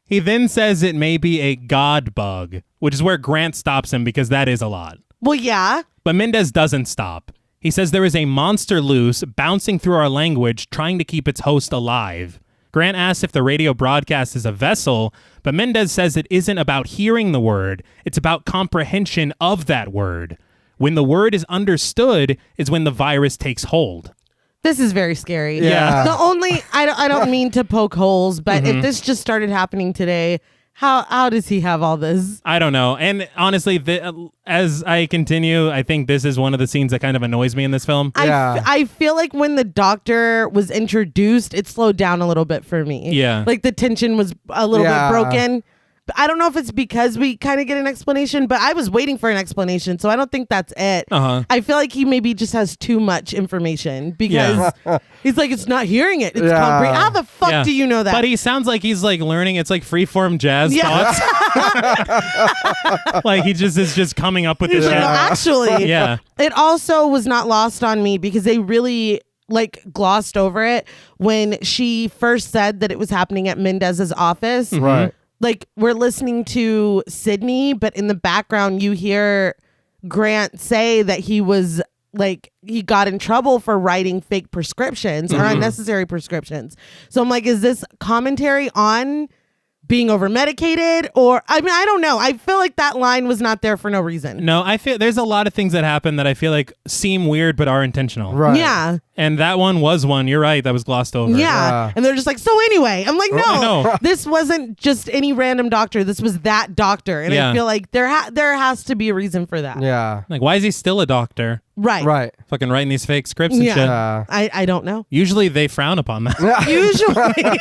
He then says it may be a god bug, which is where Grant stops him because that is a lot. Well, yeah. But Mendez doesn't stop. He says there is a monster loose, bouncing through our language, trying to keep its host alive. Grant asks if the radio broadcast is a vessel, but Mendez says it isn't about hearing the word, it's about comprehension of that word. When the word is understood is when the virus takes hold. This is very scary. Yeah. The only, I don't mean to poke holes, but if this just started happening today, how does he have all this? I don't know. And honestly, as I continue, I think this is one of the scenes that kind of annoys me in this film. Yeah. I feel like when the doctor was introduced, it slowed down a little bit for me. Yeah. Like the tension was a little Yeah. bit broken. I don't know if it's because we kind of get an explanation, but I was waiting for an explanation, so I don't think that's it. Uh-huh. I feel like he maybe just has too much information because he's like, it's not hearing it. It's comprehend. How the fuck Yeah. do you know that? But he sounds like he's like learning. It's like freeform jazz thoughts. Like he just is just coming up with this He's like, shit. no, actually, Yeah. It also was not lost on me because they really like glossed over it when she first said that it was happening at Mendez's office. Right. Like we're listening to Sydney, but in the background you hear Grant say that he was like he got in trouble for writing fake prescriptions or unnecessary prescriptions. So I'm like, is this commentary on being over medicated, or I mean, I don't know. I feel like that line was not there for no reason. No, I feel there's a lot of things that happen that I feel like seem weird but are intentional. Right. Yeah. And that one was one. You're right. That was glossed over. Yeah. And they're just like, so anyway, I'm like, no, this wasn't just any random doctor. This was that doctor. And I feel like there has to be a reason for that. Yeah. Like, why is he still a doctor? Right. Right. Fucking writing these fake scripts and shit. I don't know. Usually they frown upon that. Usually.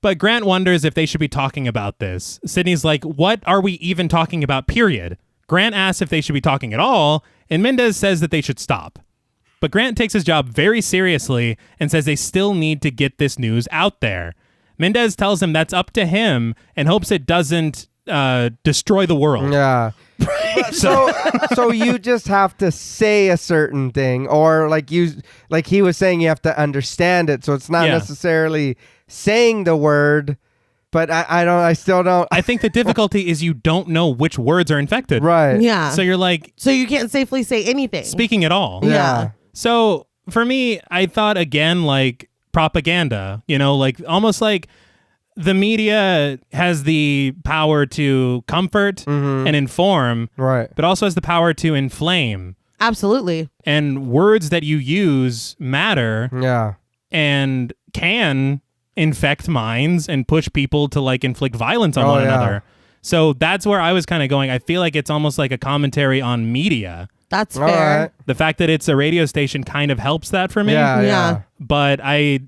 But Grant wonders if they should be talking about this. Sydney's like, what are we even talking about, period? Grant asks if they should be talking at all, and Mendez says that they should stop. But Grant takes his job very seriously and says they still need to get this news out there. Mendez tells him that's up to him and hopes it doesn't destroy the world. Yeah. So you just have to say a certain thing, or like he was saying, you have to understand it. So it's not necessarily saying the word, but I still don't. I think the difficulty is you don't know which words are infected. Right. Yeah. So you're like, so you can't safely say anything. Speaking at all. Yeah. So for me, I thought again, like propaganda, like almost like the media has the power to comfort and inform, right, but also has the power to inflame. Absolutely. And words that you use matter. Yeah. And can infect minds and push people to like inflict violence on one another. So that's where I was kind of going. I feel like it's almost like a commentary on media. That's fair. Right. The fact that it's a radio station kind of helps that for me. Yeah. But I.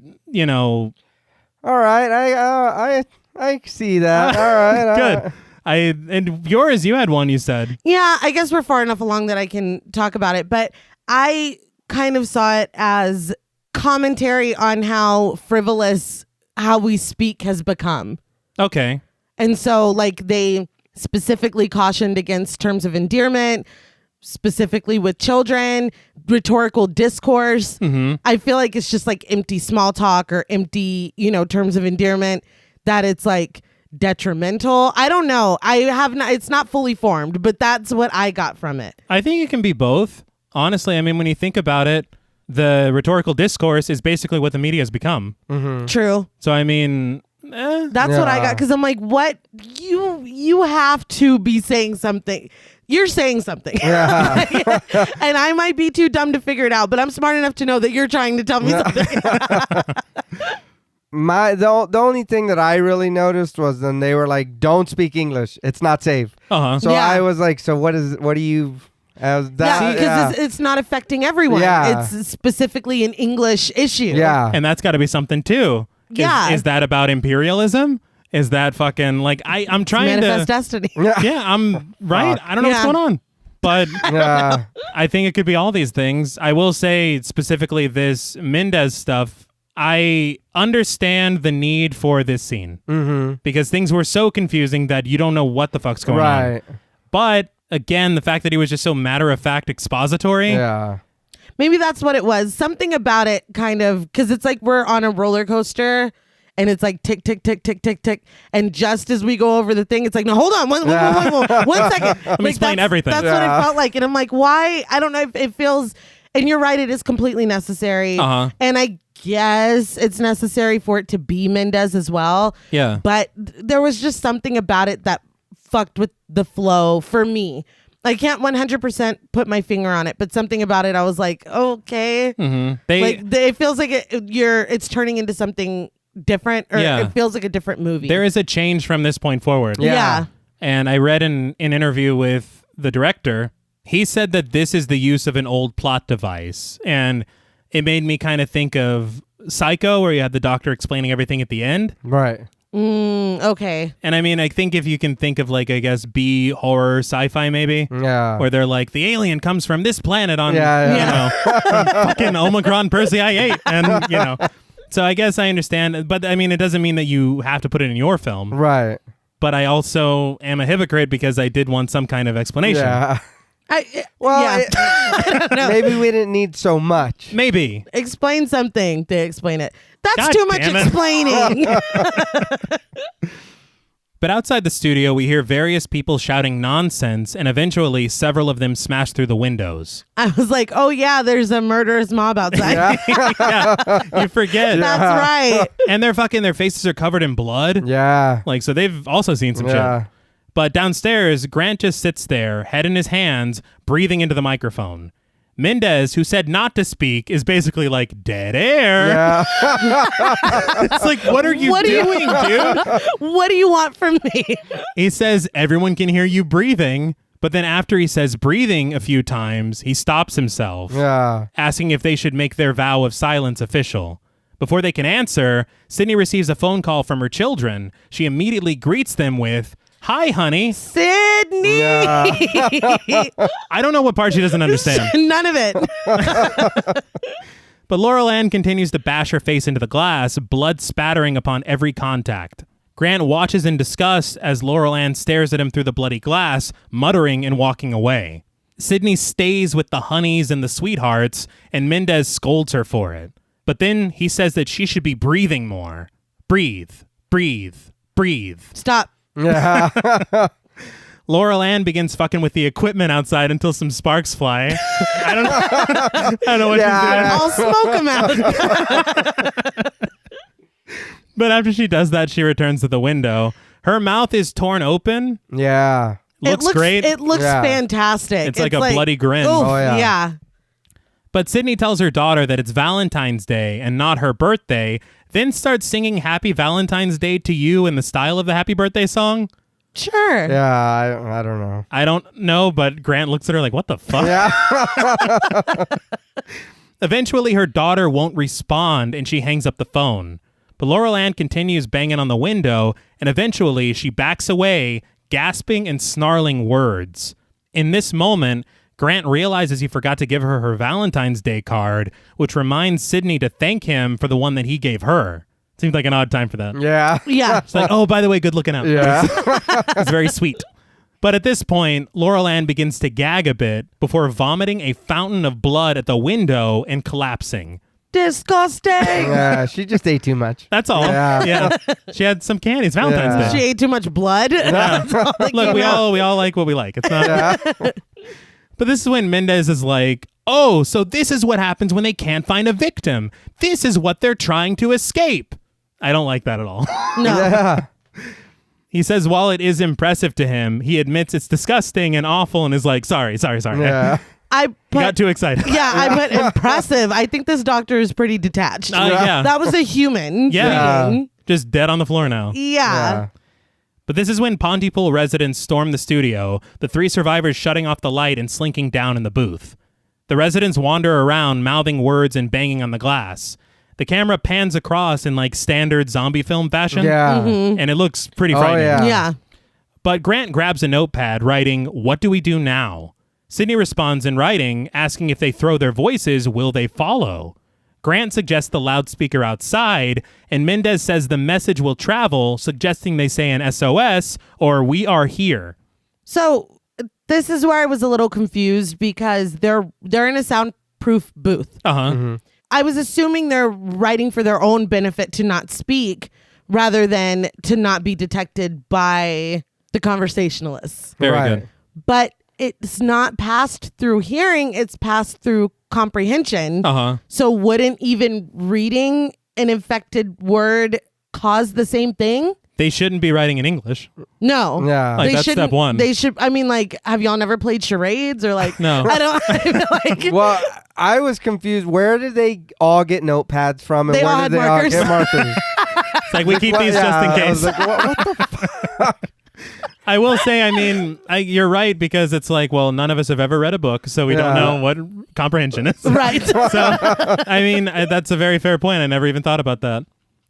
All right, I see that. All right, good. And yours, you had one. You said. Yeah, I guess we're far enough along that I can talk about it. But I kind of saw it as commentary on how frivolous how we speak has become. Okay. And so, like, they specifically cautioned against terms of endearment, specifically with children, rhetorical discourse. I feel like it's just like empty small talk or empty, terms of endearment, that it's like detrimental. I don't know. It's not fully formed, but that's what I got from it. I think it can be both. Honestly, I mean, when you think about it, the rhetorical discourse is basically what the media has become. True. So, I mean... That's what I got, because I'm like, what? You have to be saying something. You're saying something. Yeah. And I might be too dumb to figure it out, but I'm smart enough to know that you're trying to tell me something. The only thing that I really noticed was then they were like, don't speak English. It's not safe. So I was like, so what do you... because it's not affecting everyone. Yeah. It's specifically an English issue. Yeah. And that's got to be something too. Is that about imperialism? Is that fucking like I'm trying manifest destiny? Yeah, I'm right. I don't know what's going on, but I think it could be all these things. I will say specifically this Mendez stuff. I understand the need for this scene because things were so confusing that you don't know what the fuck's going on. But again, the fact that he was just so matter-of-fact expository. Yeah. Maybe that's what it was. Something about it kind of, because it's like we're on a roller coaster and it's like tick, tick, tick, tick, tick, tick. And just as we go over the thing, it's like, no, hold on. One second. Let me explain everything. That's what it felt like. And I'm like, why? I don't know if it feels, and you're right, it is completely necessary. And I guess it's necessary for it to be Mendez as well. Yeah. But there was just something about it that fucked with the flow for me. I can't 100% put my finger on it, but something about it, I was like, okay. It feels like it's turning into something different, or it feels like a different movie. There is a change from this point forward. Yeah. And I read in an interview with the director, he said that this is the use of an old plot device. And it made me kind of think of Psycho, where you had the doctor explaining everything at the end. Right. Okay. And I mean, I think if you can think of like, I guess, B horror sci-fi maybe. Yeah. Where they're like, the alien comes from this planet on, fucking Omicron Persei 8. And, so I guess I understand. But I mean, it doesn't mean that you have to put it in your film. Right. But I also am a hypocrite because I did want some kind of explanation. Yeah. I don't know. Maybe we didn't need so much. Maybe. Explain something to explain it. That's God too much damn it. explaining. But outside the studio, we hear various people shouting nonsense, and eventually several of them smash through the windows. I was like, oh yeah, there's a murderous mob outside. Yeah, you forget. That's right. And their faces are covered in blood. Yeah. Like, so they've also seen some shit. But downstairs, Grant just sits there, head in his hands, breathing into the microphone. Mendez, who said not to speak, is basically like, dead air. Yeah. It's like, what are you doing, dude? What do you want from me? He says everyone can hear you breathing, but then after he says breathing a few times, he stops himself, asking if they should make their vow of silence official. Before they can answer, Sydney receives a phone call from her children. She immediately greets them with, "Hi, honey." Sydney. Yeah. I don't know what part she doesn't understand. None of it. But Laurel Ann continues to bash her face into the glass, blood spattering upon every contact. Grant watches in disgust as Laurel Ann stares at him through the bloody glass, muttering and walking away. Sydney stays with the honeys and the sweethearts, and Mendez scolds her for it. But then he says that she should be breathing more. Breathe, breathe, breathe. Stop. Yeah. Laurel Ann begins fucking with the equipment outside until some sparks fly. I don't know what she's doing. I'll smoke them out. But after she does that, she returns to the window. Her mouth is torn open. Yeah. Looks great. It looks fantastic. It's like a bloody grin. Oof, Oh, yeah. But Sydney tells her daughter that it's Valentine's Day and not her birthday, then starts singing Happy Valentine's Day to You in the style of the Happy Birthday song. Sure. Yeah, I don't know. I don't know, but Grant looks at her like, what the fuck? Yeah. Eventually, her daughter won't respond, and she hangs up the phone. But Laurel Ann continues banging on the window, and eventually she backs away, gasping and snarling words. In this moment, Grant realizes he forgot to give her her Valentine's Day card, which reminds Sydney to thank him for the one that he gave her. Seems like an odd time for that. Yeah. Yeah. It's like, oh, by the way, good looking out. Yeah. It's very sweet. But at this point, Laurel Ann begins to gag a bit before vomiting a fountain of blood at the window and collapsing. Disgusting. Yeah, she just ate too much. That's all. Yeah. She had some candy. It's Valentine's Day. She ate too much blood. That's all that Look, came we out. all like what we like. It's not. Yeah. But this is when Mendez is like, oh, so this is what happens when they can't find a victim. This is what they're trying to escape. I don't like that at all. No. Yeah. He says while it is impressive to him, he admits it's disgusting and awful and is like, sorry. Yeah. I He got too excited. Yeah, I put impressive. I think this doctor is pretty detached. Yeah. That was a human. Yeah. reading. Just dead on the floor now. Yeah. But this is when Pontypool residents storm the studio, the three survivors shutting off the light and slinking down in the booth. The residents wander around, mouthing words and banging on the glass. The camera pans across in like standard zombie film fashion. Yeah. And it looks pretty frightening. yeah. Yeah. But Grant grabs a notepad, writing, "What do we do now?" Sydney responds in writing, asking if they throw their voices, will they follow? Grant suggests the loudspeaker outside, and Mendez says the message will travel, suggesting they say an SOS or "We are here." So this is where I was a little confused because they're in a soundproof booth. Uh-huh. Mm-hmm. I was assuming they're writing for their own benefit to not speak rather than to not be detected by the conversationalists. Very Right. good. But it's not passed through hearing, it's passed through comprehension. Uh-huh. So wouldn't even reading an infected word cause the same thing? They shouldn't be writing in English. No. Yeah. Like, They that's shouldn't- step one. They should, I mean, like, have y'all never played charades or like, No. I feel like, Well, I was confused. Where did they all get notepads from? And They where all did had they markers. all get markers? It's like we keep these just in I case. was like, what the fuck? I will say, I mean, you're right, because it's like, well, none of us have ever read a book, so we don't Yeah. know what comprehension is. right. So, I mean, that's a very fair point. I never even thought about that.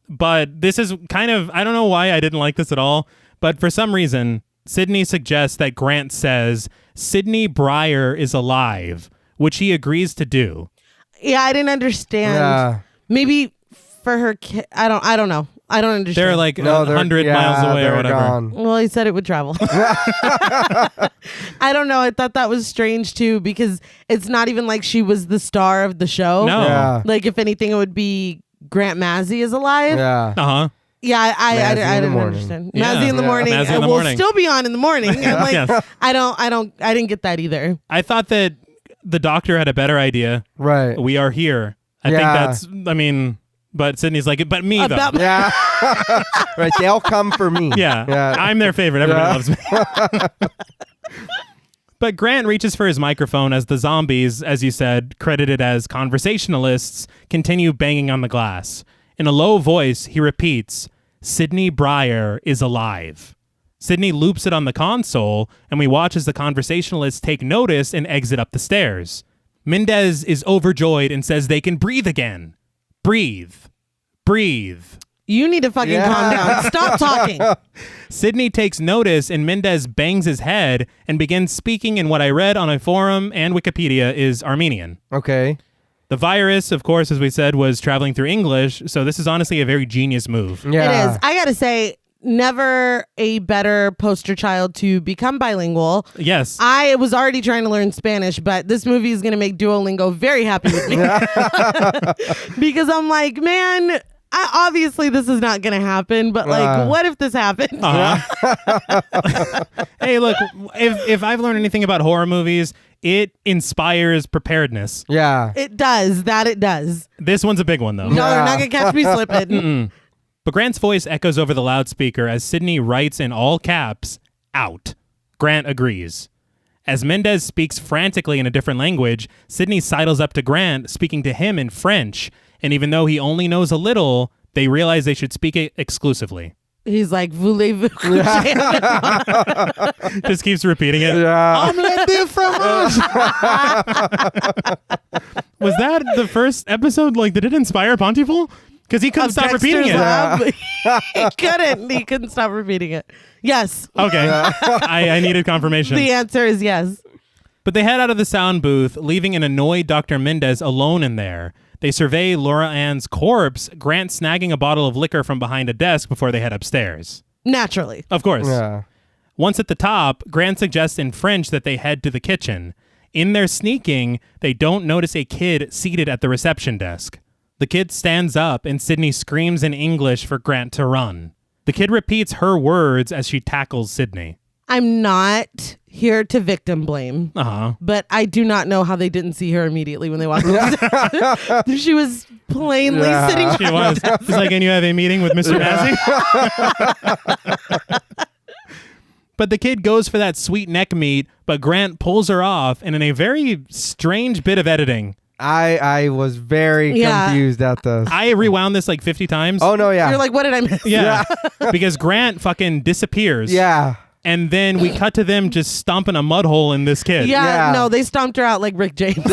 But this is kind of, I don't know why I didn't like this at all, but for some reason, Sydney suggests that Grant says, Sydney Breyer is alive, which he agrees to do. Yeah, I didn't understand. Yeah. Maybe for her kid, I don't know. I don't understand. They're like No, 100 miles away or they're whatever. gone. Well, he said it would travel. I don't know. I thought that was strange too because it's not even like she was the star of the show. No. Yeah. Like if anything, it would be Grant Mazzy is alive. Yeah. Uh-huh. Yeah, I Mazzy in the didn't morning. understand. Yeah. Mazzy in the Yeah. morning. Mazzy in the Will morning. still be on in the morning. I'm like, Yes. I didn't get that either. I thought that the doctor had a better idea. Right. We are here. I think Yeah. that's, I mean, but Sydney's like, but me though. About- Yeah. Right. They'll come for me. Yeah. Yeah. I'm their favorite. Everybody loves me. But Grant reaches for his microphone as the zombies, as you said, credited as conversationalists, continue banging on the glass. In a low voice, he repeats, Sydney Breyer is alive. Sydney loops it on the console, and we watch as the conversationalists take notice and exit up the stairs. Mendez is overjoyed and says they can breathe again. Breathe. Breathe. You need to fucking calm down. Stop talking. Sydney takes notice and Mendez bangs his head and begins speaking in what I read on a forum and Wikipedia is Armenian. Okay. The virus, of course, as we said, was traveling through English, so this is honestly a very genius move. Yeah. It is. I gotta say, never a better poster child to become bilingual. Yes. I was already trying to learn Spanish, but this movie is going to make Duolingo very happy with me. Because I'm like, man, obviously this is not going to happen, but like, what if this happened? Hey, look, if I've learned anything about horror movies, it inspires preparedness. Yeah. It does. That it does. This one's a big one, though. No, they're not going to catch me slipping. But Grant's voice echoes over the loudspeaker as Sydney writes in all caps, out. Grant agrees. As Mendez speaks frantically in a different language, Sydney sidles up to Grant, speaking to him in French. And even though he only knows a little, they realize they should speak it exclusively. He's like, voulez-vous coucher? Just keeps repeating it. Yeah. Omelette de fromage. Was that the first episode? Like, did it inspire Pontypool? Because he couldn't stop repeating it. He couldn't stop repeating it. Yes. Okay. I needed confirmation. The answer is yes. But they head out of the sound booth, leaving an annoyed Dr. Mendez alone in there. They survey Laura Ann's corpse, Grant snagging a bottle of liquor from behind a desk before they head upstairs. Naturally. Of course. Yeah. Once at the top, Grant suggests in French that they head to the kitchen. In their sneaking, they don't notice a kid seated at the reception desk. The kid stands up and Sydney screams in English for Grant to run. The kid repeats her words as she tackles Sydney. I'm not here to victim blame, but I do not know how they didn't see her immediately when they walked in. She was plainly sitting. She was. She's like, and you have a meeting with Mr. Massey? But the kid goes for that sweet neck meat, but Grant pulls her off, and in a very strange bit of editing. I was very confused at this. I rewound this like 50 times. Oh, no, yeah. You're like, what did I miss? Yeah. Because Grant fucking disappears. Yeah. And then we cut to them just stomping a mud hole in this kid. Yeah, no, they stomped her out like Rick James.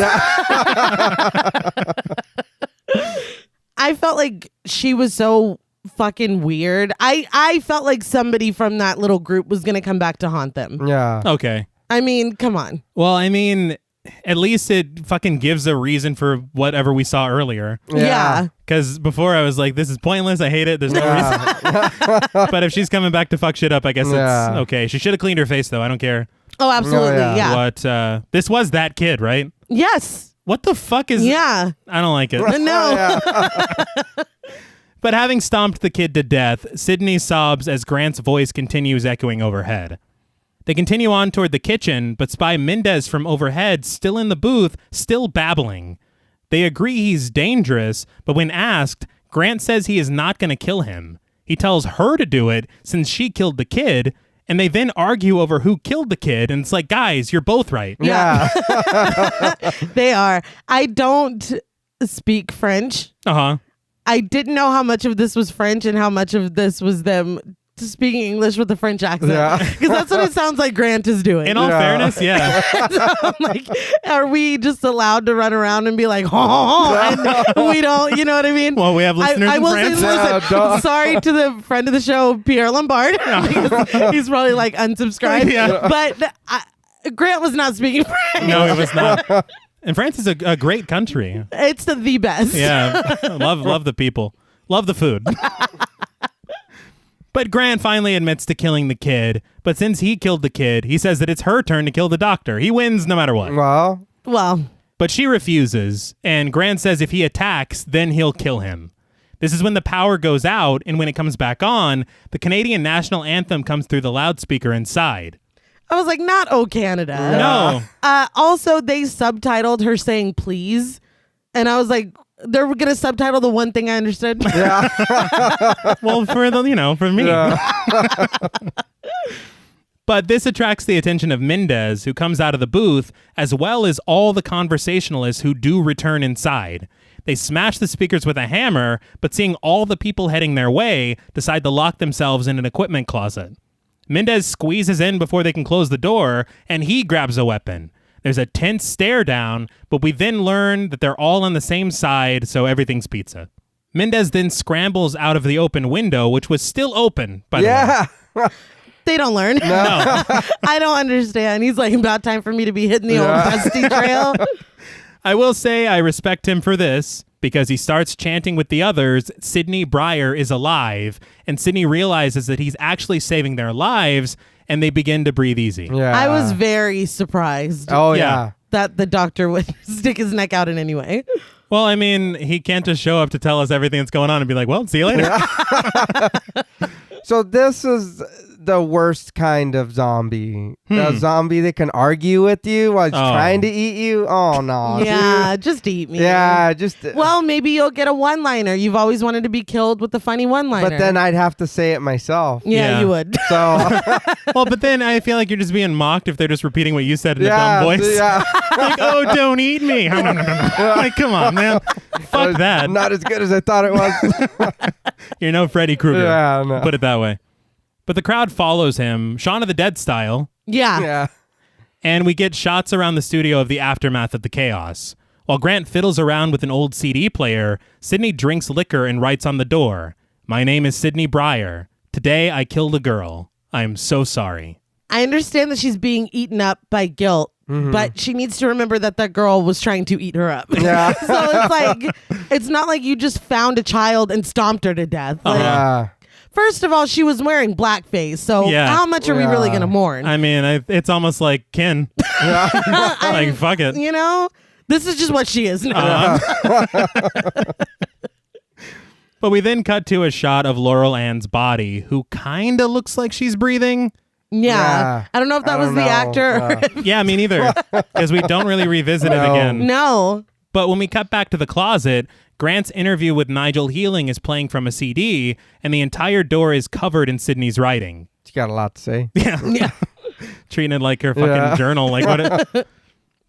I felt like she was so fucking weird. I felt like somebody from that little group was going to come back to haunt them. Yeah. Okay. I mean, come on. Well, I mean, at least it fucking gives a reason for whatever we saw earlier. Yeah. Because before I was like, this is pointless. I hate it. There's no reason. But if she's coming back to fuck shit up, I guess it's okay. She should have cleaned her face, though. I don't care. Oh, absolutely. Yeah. What? This was that kid, right? Yes. What the fuck is... Yeah. I don't like it. No. But having stomped the kid to death, Sydney sobs as Grant's voice continues echoing overhead. They continue on toward the kitchen, but spy Mendez from overhead, still in the booth, still babbling. They agree he's dangerous, but when asked, Grant says he is not going to kill him. He tells her to do it since she killed the kid, and they then argue over who killed the kid, and it's like, guys, you're both right. Yeah. They are. I don't speak French. I didn't know how much of this was French and how much of this was them speaking English with a French accent. Because that's what it sounds like Grant is doing. In all fairness, yeah. So I'm like, are we just allowed to run around and be like, and we don't, you know what I mean? Well, we have listeners I in will France. say, listen, sorry to the friend of the show, Pierre Lombard. Because he's probably like unsubscribed. Yeah. But Grant was not speaking French. No, it was not. And France is a great country. It's the best. Yeah. Love the people. Love the food. But Grant finally admits to killing the kid. But since he killed the kid, he says that it's her turn to kill the doctor. He wins no matter what. Well. But she refuses. And Grant says if he attacks, then he'll kill him. This is when the power goes out, and when it comes back on, the Canadian national anthem comes through the loudspeaker inside. I was like, not "Oh Canada." No. Also, they subtitled her saying "please," and I was like, they're gonna subtitle the one thing I understood. Yeah. Well, for me. Yeah. But this attracts the attention of Mendez, who comes out of the booth, as well as all the conversationalists who do return inside. They smash the speakers with a hammer, but seeing all the people heading their way, decide to lock themselves in an equipment closet. Mendez squeezes in before they can close the door, and he grabs a weapon. There's a tense stare down, but we then learn that they're all on the same side, so everything's pizza. Mendez then scrambles out of the open window, which was still open, by the way. Yeah. They don't learn. No. I don't understand. He's like, about time for me to be hitting the old dusty trail. I will say I respect him for this, because he starts chanting with the others, Sidney Breyer is alive, and Sidney realizes that he's actually saving their lives, and they begin to breathe easy. Yeah. I was very surprised Oh, Yeah. yeah. that the doctor would stick his neck out in any way. Well, I mean, he can't just show up to tell us everything that's going on and be like, well, see you later. So this is the worst kind of zombie. The zombie that can argue with you while he's trying to eat you. Oh, no. Yeah, dude. just eat me. Yeah, just... Well, maybe you'll get a one-liner. You've always wanted to be killed with a funny one-liner. But then I'd have to say it myself. Yeah, you would. So... Well, but then I feel like you're just being mocked if they're just repeating what you said in a yeah, dumb voice. Yeah. Like, oh, don't eat me. Like, come on, man. Fuck that. Not as good as I thought it was. You're no Freddy Krueger. Yeah, no. Put it that way. But the crowd follows him, Shaun of the Dead style, Yeah. Yeah. and we get shots around the studio of the aftermath of the chaos. While Grant fiddles around with an old CD player, Sidney drinks liquor and writes on the door, "My name is Sidney Breyer. Today I killed a girl. I am so sorry." I understand that she's being eaten up by guilt, but she needs to remember that that girl was trying to eat her up. Yeah. So it's like, it's not like you just found a child and stomped her to death. Like, Yeah. first of all, she was wearing blackface, so Yeah. how much are we really going to mourn? I mean, it's almost like kin. Like, fuck it. You know, this is just what she is now. But we then cut to a shot of Laurel Ann's body, who kind of looks like she's breathing. Yeah. I don't know if that was the actor. Or Yeah, me neither. Because we don't really revisit it No. again. no. But when we cut back to the closet, Grant's interview with Nigel Healing is playing from a CD, and the entire door is covered in Sidney's writing. She got a lot to say. Yeah. Treating it like her fucking journal. Like what?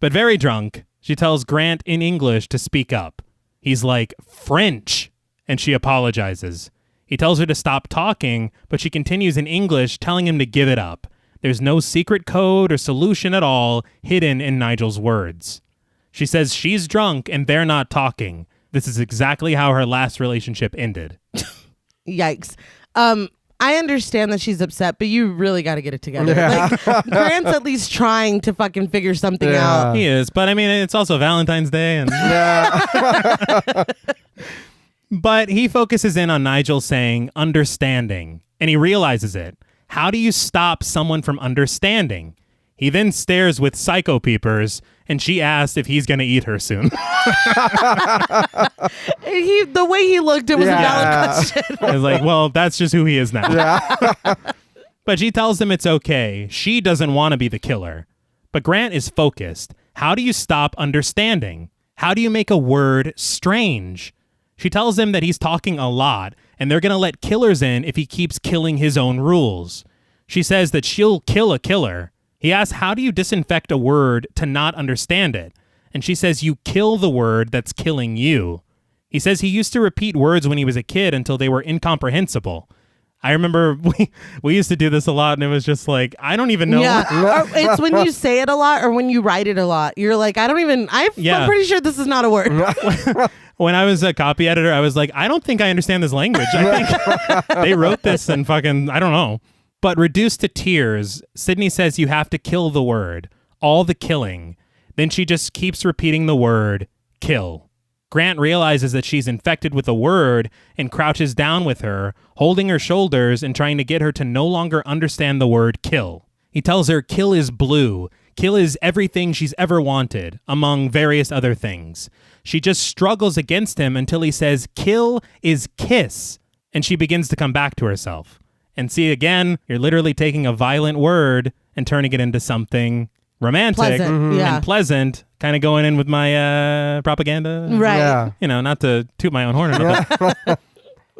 But very drunk, she tells Grant in English to speak up. He's like, "French," and she apologizes. He tells her to stop talking, but she continues in English, telling him to give it up. There's no secret code or solution at all hidden in Nigel's words. She says she's drunk and they're not talking. This is exactly how her last relationship ended. Yikes. I understand that she's upset, but you really got to get it together. Like, Grant's at least trying to fucking figure something out. He is, but I mean, it's also Valentine's Day. And But he focuses in on Nigel saying understanding, and he realizes it. How do you stop someone from understanding? He then stares with psycho peepers, and she asks if he's going to eat her soon. The way he looked, it was a valid question. I was like, well, that's just who he is now. But she tells him it's okay. She doesn't want to be the killer. But Grant is focused. How do you stop understanding? How do you make a word strange? She tells him that he's talking a lot, and they're going to let killers in if he keeps killing his own rules. She says that she'll kill a killer. He asks, how do you disinfect a word to not understand it? And she says, you kill the word that's killing you. He says he used to repeat words when he was a kid until they were incomprehensible. I remember we used to do this a lot, and it was just like, I don't even know. Yeah. It's when you say it a lot or when you write it a lot. You're like, I'm pretty sure this is not a word. When I was a copy editor, I was like, I don't think I understand this language. I think they wrote this and fucking, I don't know. But reduced to tears, Sidney says you have to kill the word, all the killing. Then she just keeps repeating the word, kill. Grant realizes that she's infected with the word and crouches down with her, holding her shoulders and trying to get her to no longer understand the word kill. He tells her kill is blue. Kill is everything she's ever wanted, among various other things. She just struggles against him until he says, kill is kiss, and she begins to come back to herself. And see, again, you're literally taking a violent word and turning it into something romantic Pleasant, and pleasant, kind of going in with my propaganda. Right. Yeah. You know, not to toot my own horn or nothing.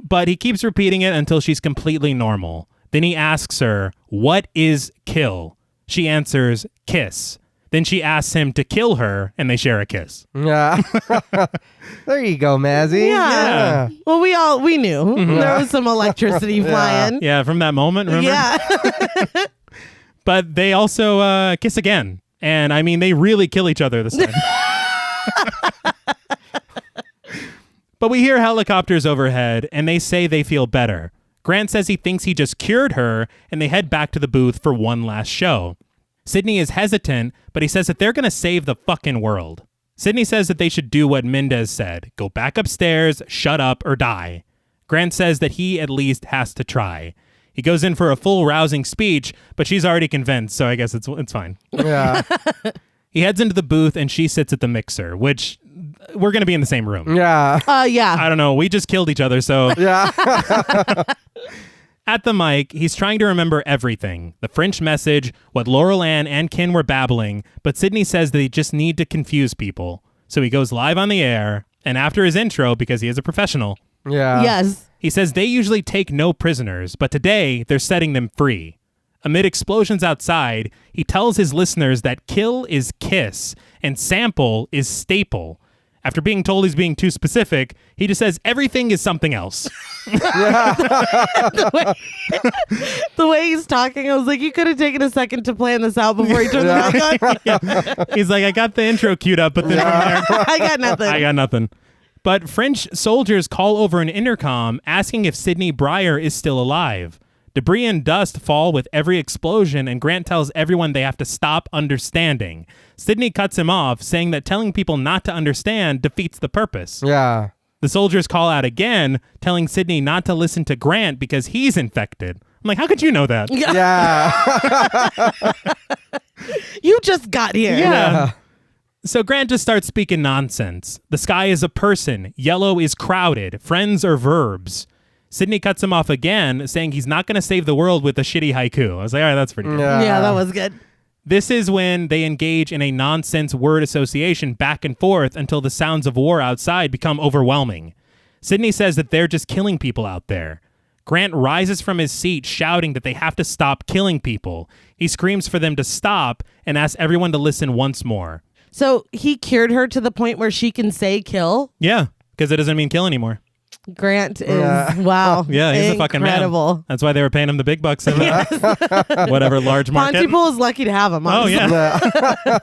But he keeps repeating it until she's completely normal. Then he asks her, what is kill? She answers, kiss. Then she asks him to kill her, and they share a kiss. Yeah. There you go, Mazzy. Yeah. Well, we knew. There was some electricity flying. Yeah, from that moment, remember? Yeah. But they also kiss again. And I mean, they really kill each other this time. But we hear helicopters overhead, and they say they feel better. Grant says he thinks he just cured her, and they head back to the booth for one last show. Sydney is hesitant, but he says that they're going to save the fucking world. Sydney says that they should do what Mendez said. Go back upstairs, shut up, or die. Grant says that he at least has to try. He goes in for a full rousing speech, but she's already convinced, so I guess it's fine. Yeah. He heads into the booth, and she sits at the mixer, which we're going to be in the same room. Yeah. Yeah. I don't know. We just killed each other, so... Yeah. At the mic, he's trying to remember everything. The French message, what Laurel Ann and Kin were babbling, but Sydney says that they just need to confuse people. So he goes live on the air, and after his intro, because he is a professional, Yeah. Yes. he says they usually take no prisoners, but today they're setting them free. Amid explosions outside, he tells his listeners that kill is kiss and sample is staple. After being told he's being too specific, he just says everything is something else. The way he's talking, I was like, you could have taken a second to plan this out before he turned the mic on. He's like, I got the intro queued up, but then from there, I got nothing. I got nothing. But French soldiers call over an intercom asking if Sidney Breyer is still alive. Debris and dust fall with every explosion, and Grant tells everyone they have to stop understanding. Sidney cuts him off, saying that telling people not to understand defeats the purpose. Yeah. The soldiers call out again, telling Sidney not to listen to Grant because he's infected. I'm like, how could you know that? Yeah. You just got here. Yeah. So Grant just starts speaking nonsense. The sky is a person. Yellow is crowded. Friends are verbs. Sidney cuts him off again, saying he's not going to save the world with a shitty haiku. I was like, all right, that's pretty good. Yeah, that was good. This is when they engage in a nonsense word association back and forth until the sounds of war outside become overwhelming. Sidney says that they're just killing people out there. Grant rises from his seat, shouting that they have to stop killing people. He screams for them to stop and asks everyone to listen once more. So he cured her to the point where she can say kill. Yeah, because it doesn't mean kill anymore. Grant is, wow. Yeah, he's a fucking man. Incredible. That's why they were paying him the big bucks in whatever large market. Pontypool is lucky to have him. Oh, Honestly. yeah.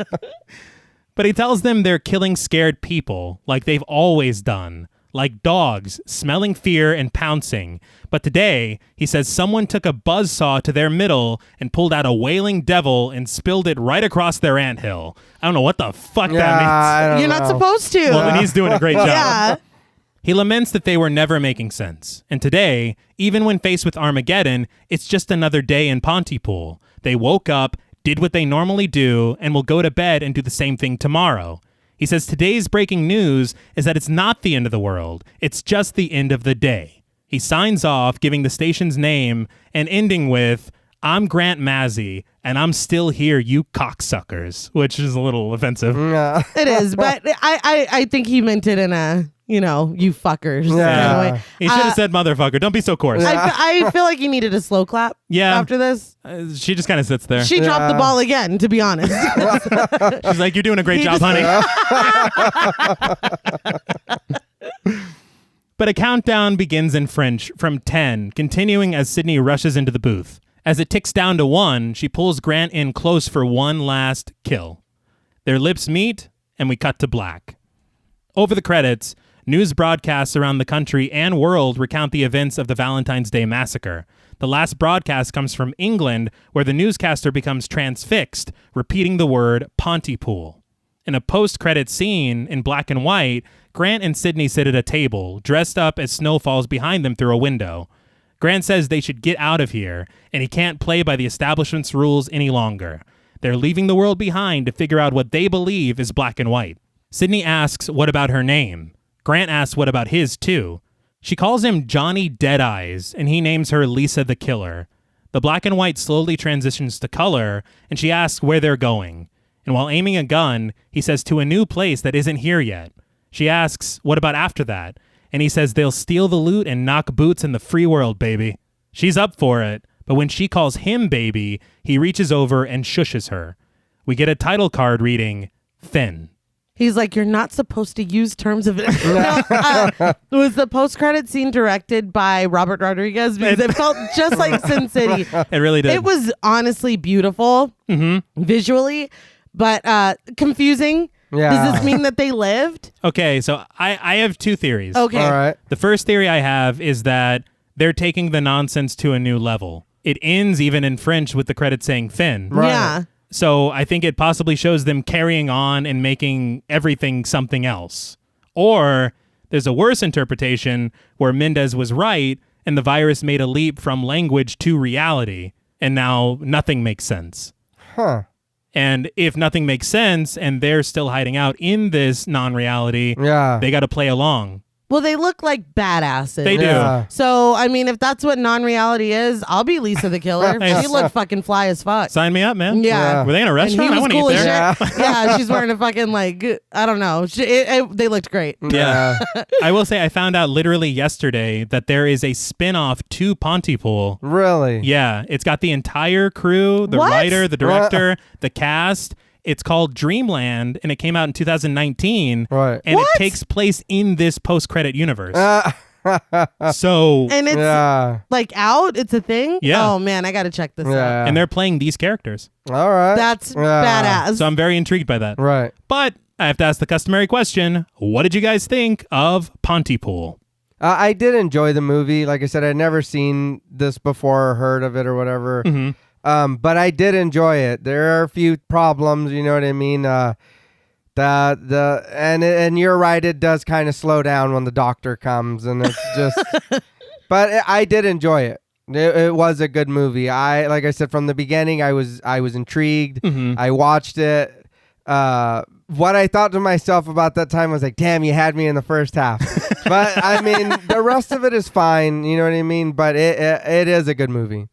But he tells them they're killing scared people like they've always done, like dogs, smelling fear and pouncing. But today, he says someone took a buzzsaw to their middle and pulled out a wailing devil and spilled it right across their anthill. I don't know what the fuck that means. I don't You're not know. supposed to. Well, then he's doing a great job. Yeah. He laments that they were never making sense. And today, even when faced with Armageddon, it's just another day in Pontypool. They woke up, did what they normally do, and will go to bed and do the same thing tomorrow. He says today's breaking news is that it's not the end of the world. It's just the end of the day. He signs off, giving the station's name and ending with, I'm Grant Mazzy, and I'm still here, you cocksuckers, which is a little offensive. Yeah. It is, but I think he meant it in a, you fuckers kind of way. He should have said motherfucker. Don't be so coarse. I feel like he needed a slow clap after this. She just kind of sits there. She dropped the ball again, to be honest. She's like, you're doing a great job, honey. But a countdown begins in French from 10, continuing as Sydney rushes into the booth. As it ticks down to 1, she pulls Grant in close for one last kill. Their lips meet, and we cut to black. Over the credits, news broadcasts around the country and world recount the events of the Valentine's Day massacre. The last broadcast comes from England, where the newscaster becomes transfixed, repeating the word Pontypool. In a post-credit scene in black and white, Grant and Sydney sit at a table, dressed up as snow falls behind them through a window. Grant says they should get out of here, and he can't play by the establishment's rules any longer. They're leaving the world behind to figure out what they believe is black and white. Sydney asks, what about her name? Grant asks what about his, too. She calls him Johnny Deadeyes, and he names her Lisa the Killer. The black and white slowly transitions to color, and she asks where they're going. And while aiming a gun, he says to a new place that isn't here yet. She asks, what about after that? And he says they'll steal the loot and knock boots in the free world, baby. She's up for it, but when she calls him baby, he reaches over and shushes her. We get a title card reading, Finn. He's like, you're not supposed to use terms of it. Was the post-credit scene directed by Robert Rodriguez? Because it felt just like Sin City. It really did. It was honestly beautiful visually, but confusing. Yeah. Does this mean that they lived? Okay, so I have two theories. Okay. All right. The first theory I have is that they're taking the nonsense to a new level. It ends even in French with the credits saying Finn. Right. Yeah. So I think it possibly shows them carrying on and making everything something else. Or there's a worse interpretation where Mendez was right and the virus made a leap from language to reality, and now nothing makes sense. Huh. And if nothing makes sense and they're still hiding out in this non-reality, Yeah. they got to play along. Well, they look like badasses. They do. Yeah. So, I mean, if that's what non-reality is, I'll be Lisa the Killer. Nice. She looked fucking fly as fuck. Sign me up, man. Yeah. Were they in a And restaurant? he I was want to cool eat as there. shit. Yeah, she's wearing a fucking, like, I don't know. They looked great. Yeah. I will say I found out literally yesterday that there is a spin-off to Pontypool. Really? Yeah. It's got the entire crew, the What? writer, the director, the cast. It's called Dreamland, and it came out in 2019. Right. And What? it takes place in this post-credit universe. So, And it's, Yeah. like, out? It's a thing? Yeah. Oh, man, I got to check this out. Yeah. and they're playing these characters. All right. That's Yeah. badass. So I'm very intrigued by that. Right. But I have to ask the customary question. What did you guys think of Pontypool? I did enjoy the movie. Like I said, I'd never seen this before or heard of it or whatever. But I did enjoy it. There are a few problems, you know what I mean? And you're right, it does kind of slow down when the doctor comes, and it's just. But I did enjoy it. It was a good movie. Like I said, from the beginning, I was intrigued. I watched it. What I thought to myself about that time was like, damn, you had me in the first half. But I mean, the rest of it is fine. You know what I mean? But it is a good movie.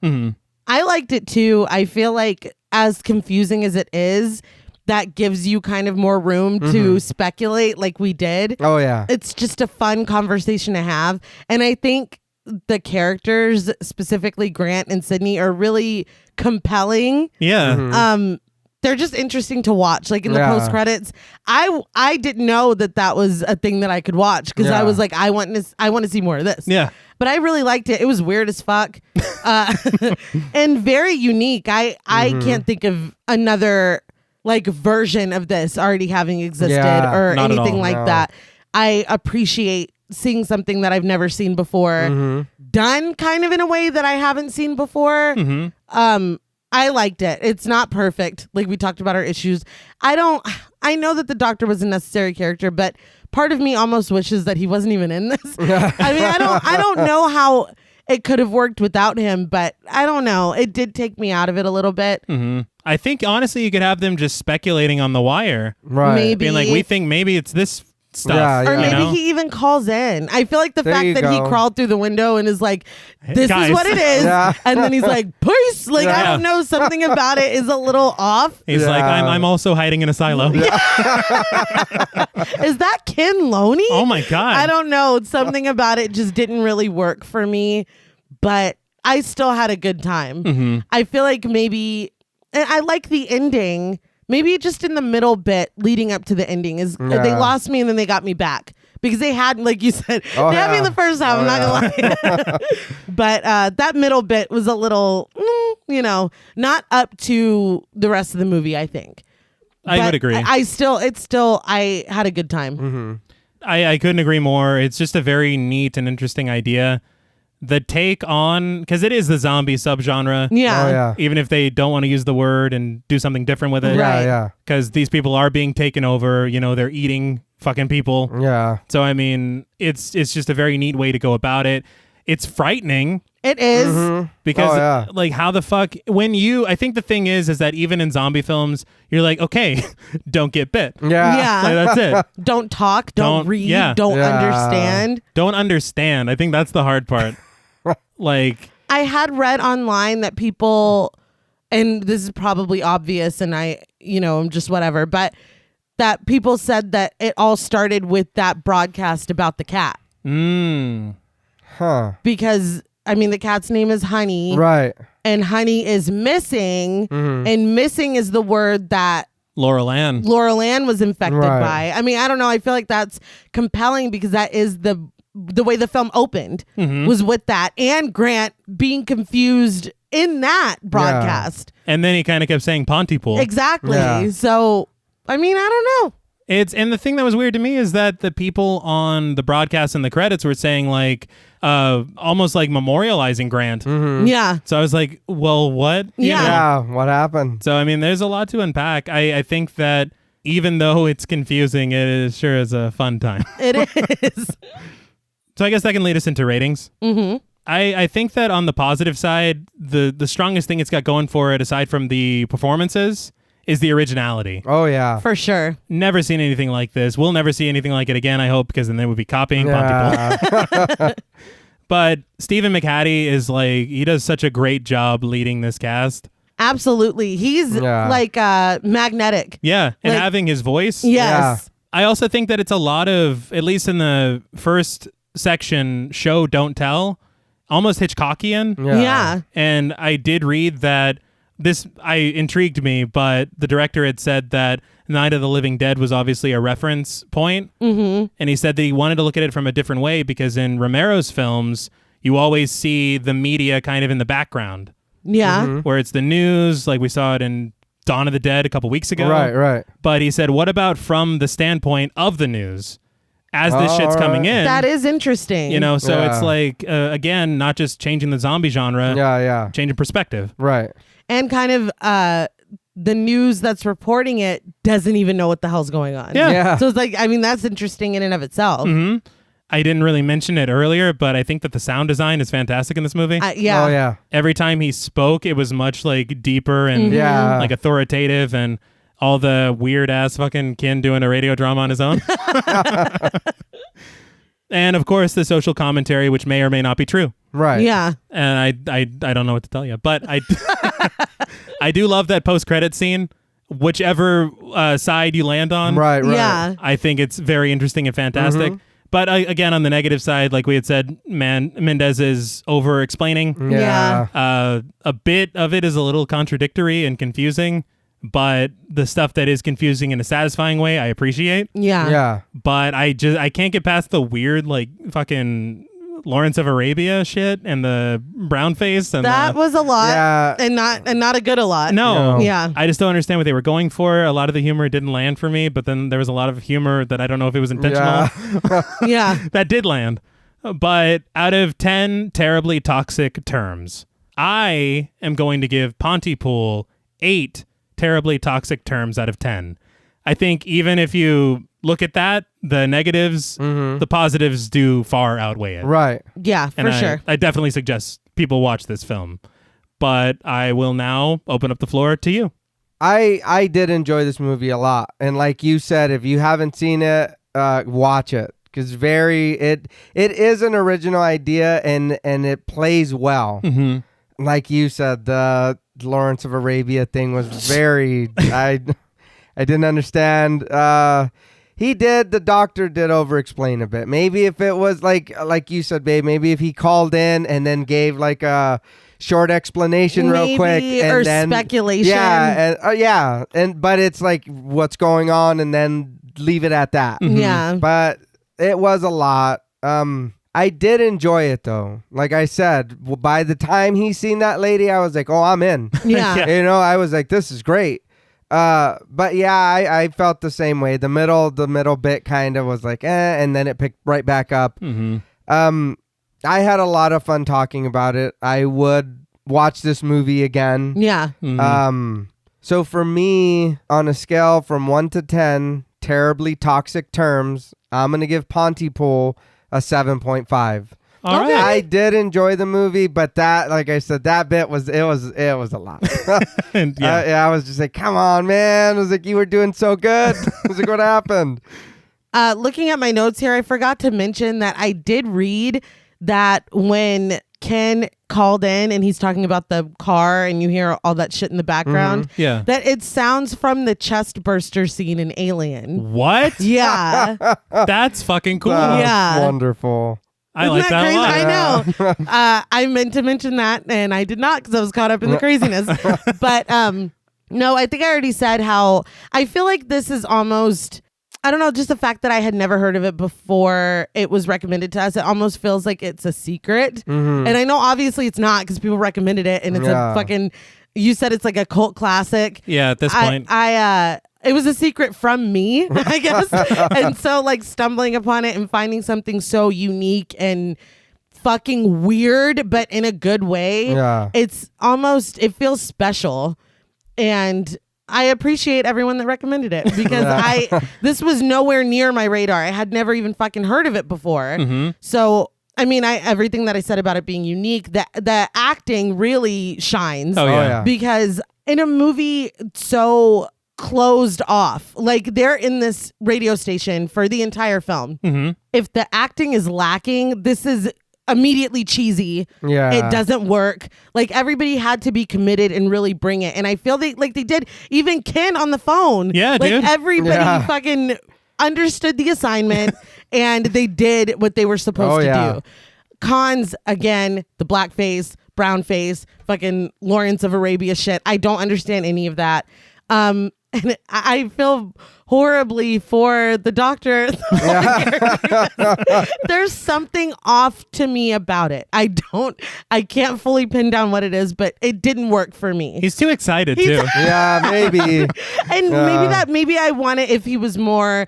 I liked it too. I feel like as confusing as it is, that gives you kind of more room to speculate like we did. Oh, yeah. It's just a fun conversation to have. And I think the characters, specifically Grant and Sydney, are really compelling. Yeah. They're just interesting to watch. Like in the Yeah. post credits, I didn't know that was a thing that I could watch because I Yeah. was like, I want to see more of this. Yeah. But I really liked it. It was weird as fuck, and very unique. I can't think of another like version of this already having existed Yeah, or not at anything all, like no. that. I appreciate seeing something that I've never seen before done kind of in a way that I haven't seen before. I liked it. It's not perfect. Like we talked about our issues. I know that the doctor was a necessary character, but part of me almost wishes that he wasn't even in this. I mean, I don't know how it could have worked without him, but I don't know. It did take me out of it a little bit. I think, honestly, you could have them just speculating on the wire. Right. Maybe. Being like, we think maybe it's this stuff. Yeah, Or yeah. maybe you know? he even calls in. I feel like the There fact you that he go. crawled through the window and is like, this guys. is what it is. Yeah. And then he's like, peace. Like, I Yeah. don't know. Something about it is a little off. He's Yeah. like, I'm also hiding in a silo. Is that Ken Loney? Oh, my God. I don't know. Something about it just didn't really work for me, but I still had a good time. I feel like maybe, and I like the ending. Maybe just in the middle bit leading up to the ending is they Yeah. lost me and then they got me back because they had, like you said, Oh, they had me in yeah. the first half. Oh, I'm not gonna lie, but that middle bit was a little, not up to the rest of the movie. I think. I But would agree. I had a good time. I couldn't agree more. It's just a very neat and interesting idea. The take on, because it is the zombie subgenre. Yeah. Oh, yeah. Even if they don't want to use the word and do something different with it. Right. Yeah, Because these people are being taken over. They're eating fucking people. yeah. So, I mean, it's just a very neat way to go about it. It's frightening. It is. Because like how the fuck I think the thing is that even in zombie films you're like, okay, don't get bit. Yeah. Like, that's it. Don't talk, don't read, don't understand. Don't understand. I think that's the hard part. Like I had read online that people, and this is probably obvious and I'm just whatever, but that people said that it all started with that broadcast about the cat. Because the cat's name is Honey. Right. And Honey is missing. And missing is the word that Laurel Ann was infected by. I don't know. I feel like that's compelling because that is the way the film opened was with that. And Grant being confused in that broadcast. And then he kind of kept saying Pontypool. Exactly. Yeah. So, I don't know. And the thing that was weird to me is that the people on the broadcast and the credits were saying like, almost like memorializing Grant. Yeah. So I was like, well, what? Yeah. What happened? So, there's a lot to unpack. I think that even though it's confusing, it sure is a fun time. It is. So I guess that can lead us into ratings. I think that on the positive side, the strongest thing it's got going for it, aside from the performances, is the originality. Oh, yeah. For sure. Never seen anything like this. We'll never see anything like it again, I hope, because then they would be copying Pontypool. But Stephen McHattie is like, he does such a great job leading this cast. Absolutely. He's like magnetic. Yeah. And having his voice. Yes. Yeah. I also think that it's a lot of, at least in the first section, show, don't tell, almost Hitchcockian. Yeah. And I did read that this intrigued me, but the director had said that Night of the Living Dead was obviously a reference point. And he said that he wanted to look at it from a different way because in Romero's films, you always see the media kind of in the background. Yeah. Where it's the news, like we saw it in Dawn of the Dead a couple weeks ago. Right. But he said, what about from the standpoint of the news? As this shit's coming in. That is interesting. So it's like, again, not just changing the zombie genre. Changing perspective. Right. And kind of the news that's reporting it doesn't even know what the hell's going on. Yeah. So it's like, that's interesting in and of itself. I didn't really mention it earlier, but I think that the sound design is fantastic in this movie. Yeah. Oh, yeah. Every time he spoke, it was much like deeper and like authoritative, and all the weird ass fucking Ken doing a radio drama on his own. And of course the social commentary, which may or may not be true. Right. Yeah. And I don't know what to tell you, but I do love that post-credit scene, whichever side you land on. Right. Yeah. I think it's very interesting and fantastic. But again, on the negative side, like we had said, Mendez is over-explaining. Yeah. A bit of it is a little contradictory and confusing, but the stuff that is confusing in a satisfying way, I appreciate. Yeah. But I can't get past the weird, like, fucking Lawrence of Arabia shit and the brown face. And that was a lot. And not a good a lot. No. Yeah. I just don't understand what they were going for. A lot of the humor didn't land for me, but then there was a lot of humor that I don't know if it was intentional. Yeah. That did land. But out of 10 terribly toxic terms, I am going to give Pontypool 8 terribly toxic terms out of 10. I think even if you look at that, the negatives, the positives do far outweigh it. Right. Yeah, for sure. I definitely suggest people watch this film. But I will now open up the floor to you. I did enjoy this movie a lot. And like you said, if you haven't seen it, watch it. Because it is an original idea and it plays well. Like you said, the Lawrence of Arabia thing was very I didn't understand. The doctor did over explain a bit. Maybe if it was like you said, babe, maybe if he called in and then gave like a short explanation real quick and then speculation. But it's like what's going on and then leave it at that. Yeah. But it was a lot. I did enjoy it though. Like I said, by the time he seen that lady, I was like, oh, I'm in. Yeah. I was like, this is great. But yeah, I felt the same way. The middle bit kind of was like, and then it picked right back up. I had a lot of fun talking about it. I would watch this movie again. Yeah. So for me, on a scale from 1 to 10, terribly toxic terms, I'm going to give Pontypool a 7.5. All Okay. right. I did enjoy the movie, but that, like I said, that bit was a lot. And, yeah. I was just like, come on, man. I was like, you were doing so good. I was like, what happened? Looking at my notes here, I forgot to mention that I did read that when Ken called in and he's talking about the car and you hear all that shit in the background, Yeah. that it sounds from the chest burster scene in Alien. What? Yeah. That's fucking cool. That's Yeah. wonderful. I Isn't like that a lot. I know. I meant to mention that and I did not because I was caught up in the craziness. But no, I think I already said how I feel like this is almost, I don't know, just the fact that I had never heard of it before it was recommended to us. It almost feels like it's a secret. And I know obviously it's not because people recommended it and it's a fucking, you said it's like a cult classic. Yeah, at this point. It was a secret from me, I guess. And so like stumbling upon it and finding something so unique and fucking weird, but in a good way. Yeah. It's almost, it feels special. And I appreciate everyone that recommended it because this was nowhere near my radar. I had never even fucking heard of it before. So, I mean, everything that I said about it being unique, the acting really shines. Oh, yeah. Because in a movie so closed off, like they're in this radio station for the entire film. If the acting is lacking, this is immediately cheesy. Yeah. It doesn't work. Like everybody had to be committed and really bring it. And I feel they did. Even Ken on the phone. Yeah, like dude. everybody fucking understood the assignment and they did what they were supposed to do. Cons, again, the blackface, brown face, fucking Lawrence of Arabia shit. I don't understand any of that. And I feel horribly for the doctor. There's something off to me about it. I can't fully pin down what it is, but it didn't work for me. He's too excited, too. Yeah, maybe. And maybe I want it if he was more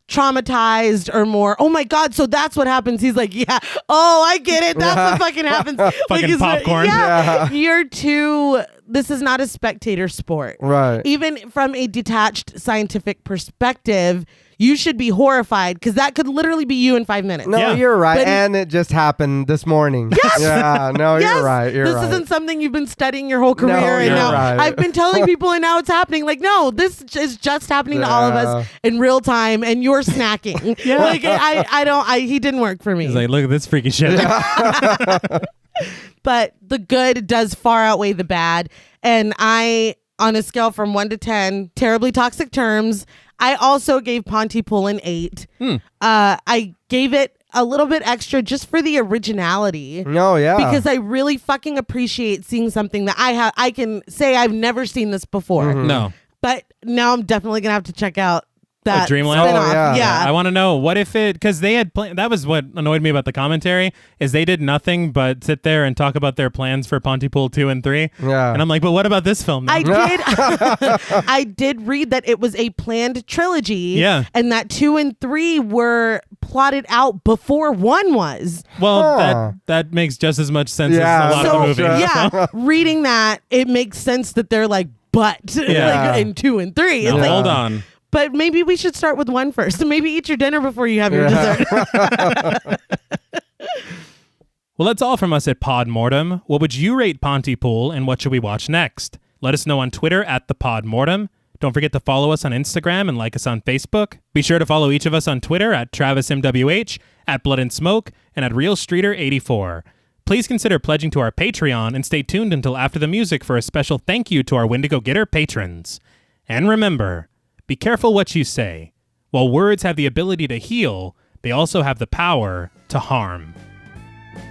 traumatized or more, oh my God, so that's what happens. He's like, yeah, oh, I get it. That's what fucking happens. Fucking popcorn. You're too, this is not a spectator sport. Right. Even from a detached scientific perspective, you should be horrified because that could literally be you in 5 minutes. No, Yeah. you're right. But- And it just happened this morning. Yes. Yeah, no, Yes, you're right. You're this right. isn't something you've been studying your whole career. No, and you're now right. I've been telling people and now it's happening. Like, no, this is just happening to all of us in real time and you're snacking. Like, he didn't work for me. He's like, look at this freaky shit. But the good does far outweigh the bad. And I, on a scale from 1 to 10, terribly toxic terms, I also gave Pontypool an 8. I gave it a little bit extra just for the originality. No, yeah. Because I really fucking appreciate seeing something that I can say I've never seen this before. No. But now I'm definitely gonna have to check out that Dreamland? spinoff. Oh, yeah. I want to know, what if it, because they had that was what annoyed me about the commentary, is they did nothing but sit there and talk about their plans for Pontypool 2 and 3. Yeah. And I'm like, but what about this film now? I did read that it was a planned trilogy. Yeah. And that 2 and 3 were plotted out before 1 was. Well, that makes just as much sense Yeah. as a lot of the movie. Yeah, reading that, it makes sense that they're like, but Yeah. like in 2 and 3. It's No, like, hold on. but maybe we should start with 1 first. Maybe eat your dinner before you have your dessert. Well, that's all from us at Pod Mortem. What would you rate Pontypool, and what should we watch next? Let us know on Twitter at the Pod Mortem. Don't forget to follow us on Instagram and like us on Facebook. Be sure to follow each of us on Twitter at TravisMWH, at Blood and Smoke, and at RealStreeter84. Please consider pledging to our Patreon and stay tuned until after the music for a special thank you to our Wendigo Getter patrons. And remember, be careful what you say. While words have the ability to heal, they also have the power to harm.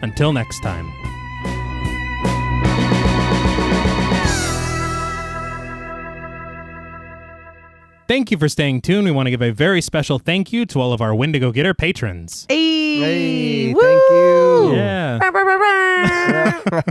Until next time. Thank you for staying tuned. We want to give a very special thank you to all of our Wendigo Getter patrons. Hey, Woo! thank you. Yeah. Bah, bah, bah, bah.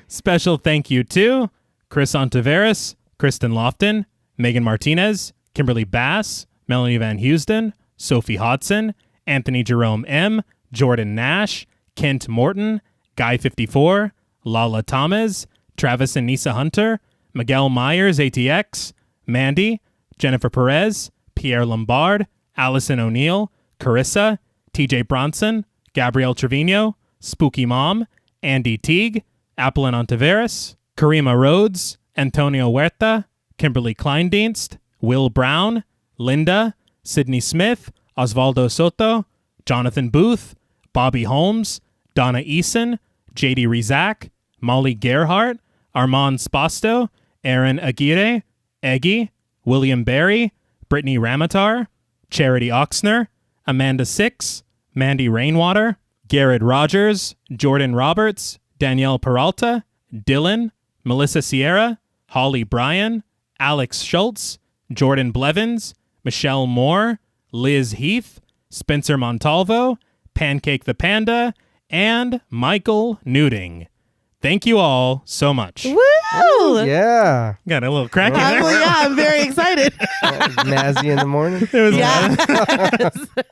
Special thank you to Chris Ontiveros, Kristen Lofton, Megan Martinez, Kimberly Bass, Melanie Van Houston, Sophie Hodson, Anthony Jerome M., Jordan Nash, Kent Morton, Guy54, Lala Thomas, Travis and Nisa Hunter, Miguel Myers ATX, Mandy, Jennifer Perez, Pierre Lombard, Allison O'Neill, Carissa, TJ Bronson, Gabrielle Trevino, Spooky Mom, Andy Teague, Applin Ontiveros, Karima Rhodes, Antonio Huerta, Kimberly Kleindienst, Will Brown, Linda, Sydney Smith, Osvaldo Soto, Jonathan Booth, Bobby Holmes, Donna Eason, JD Rizak, Molly Gerhart, Armand Spasto, Aaron Aguirre, Eggy, William Berry, Brittany Ramatar, Charity Oxner, Amanda Six, Mandy Rainwater, Garrett Rogers, Jordan Roberts, Danielle Peralta, Dylan, Melissa Sierra, Holly Bryan, Alex Schultz, Jordan Blevins, Michelle Moore, Liz Heath, Spencer Montalvo, Pancake the Panda, and Michael Newting. Thank you all so much. Woo! Yeah. Got a little crack in there. I'm very excited. Mazzy in the morning. It was Yeah.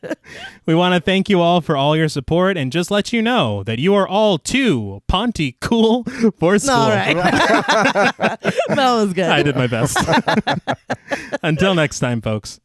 We want to thank you all for all your support and just let you know that you are all too Pontypool for school. All right. That was good. I did my best. Until next time, folks.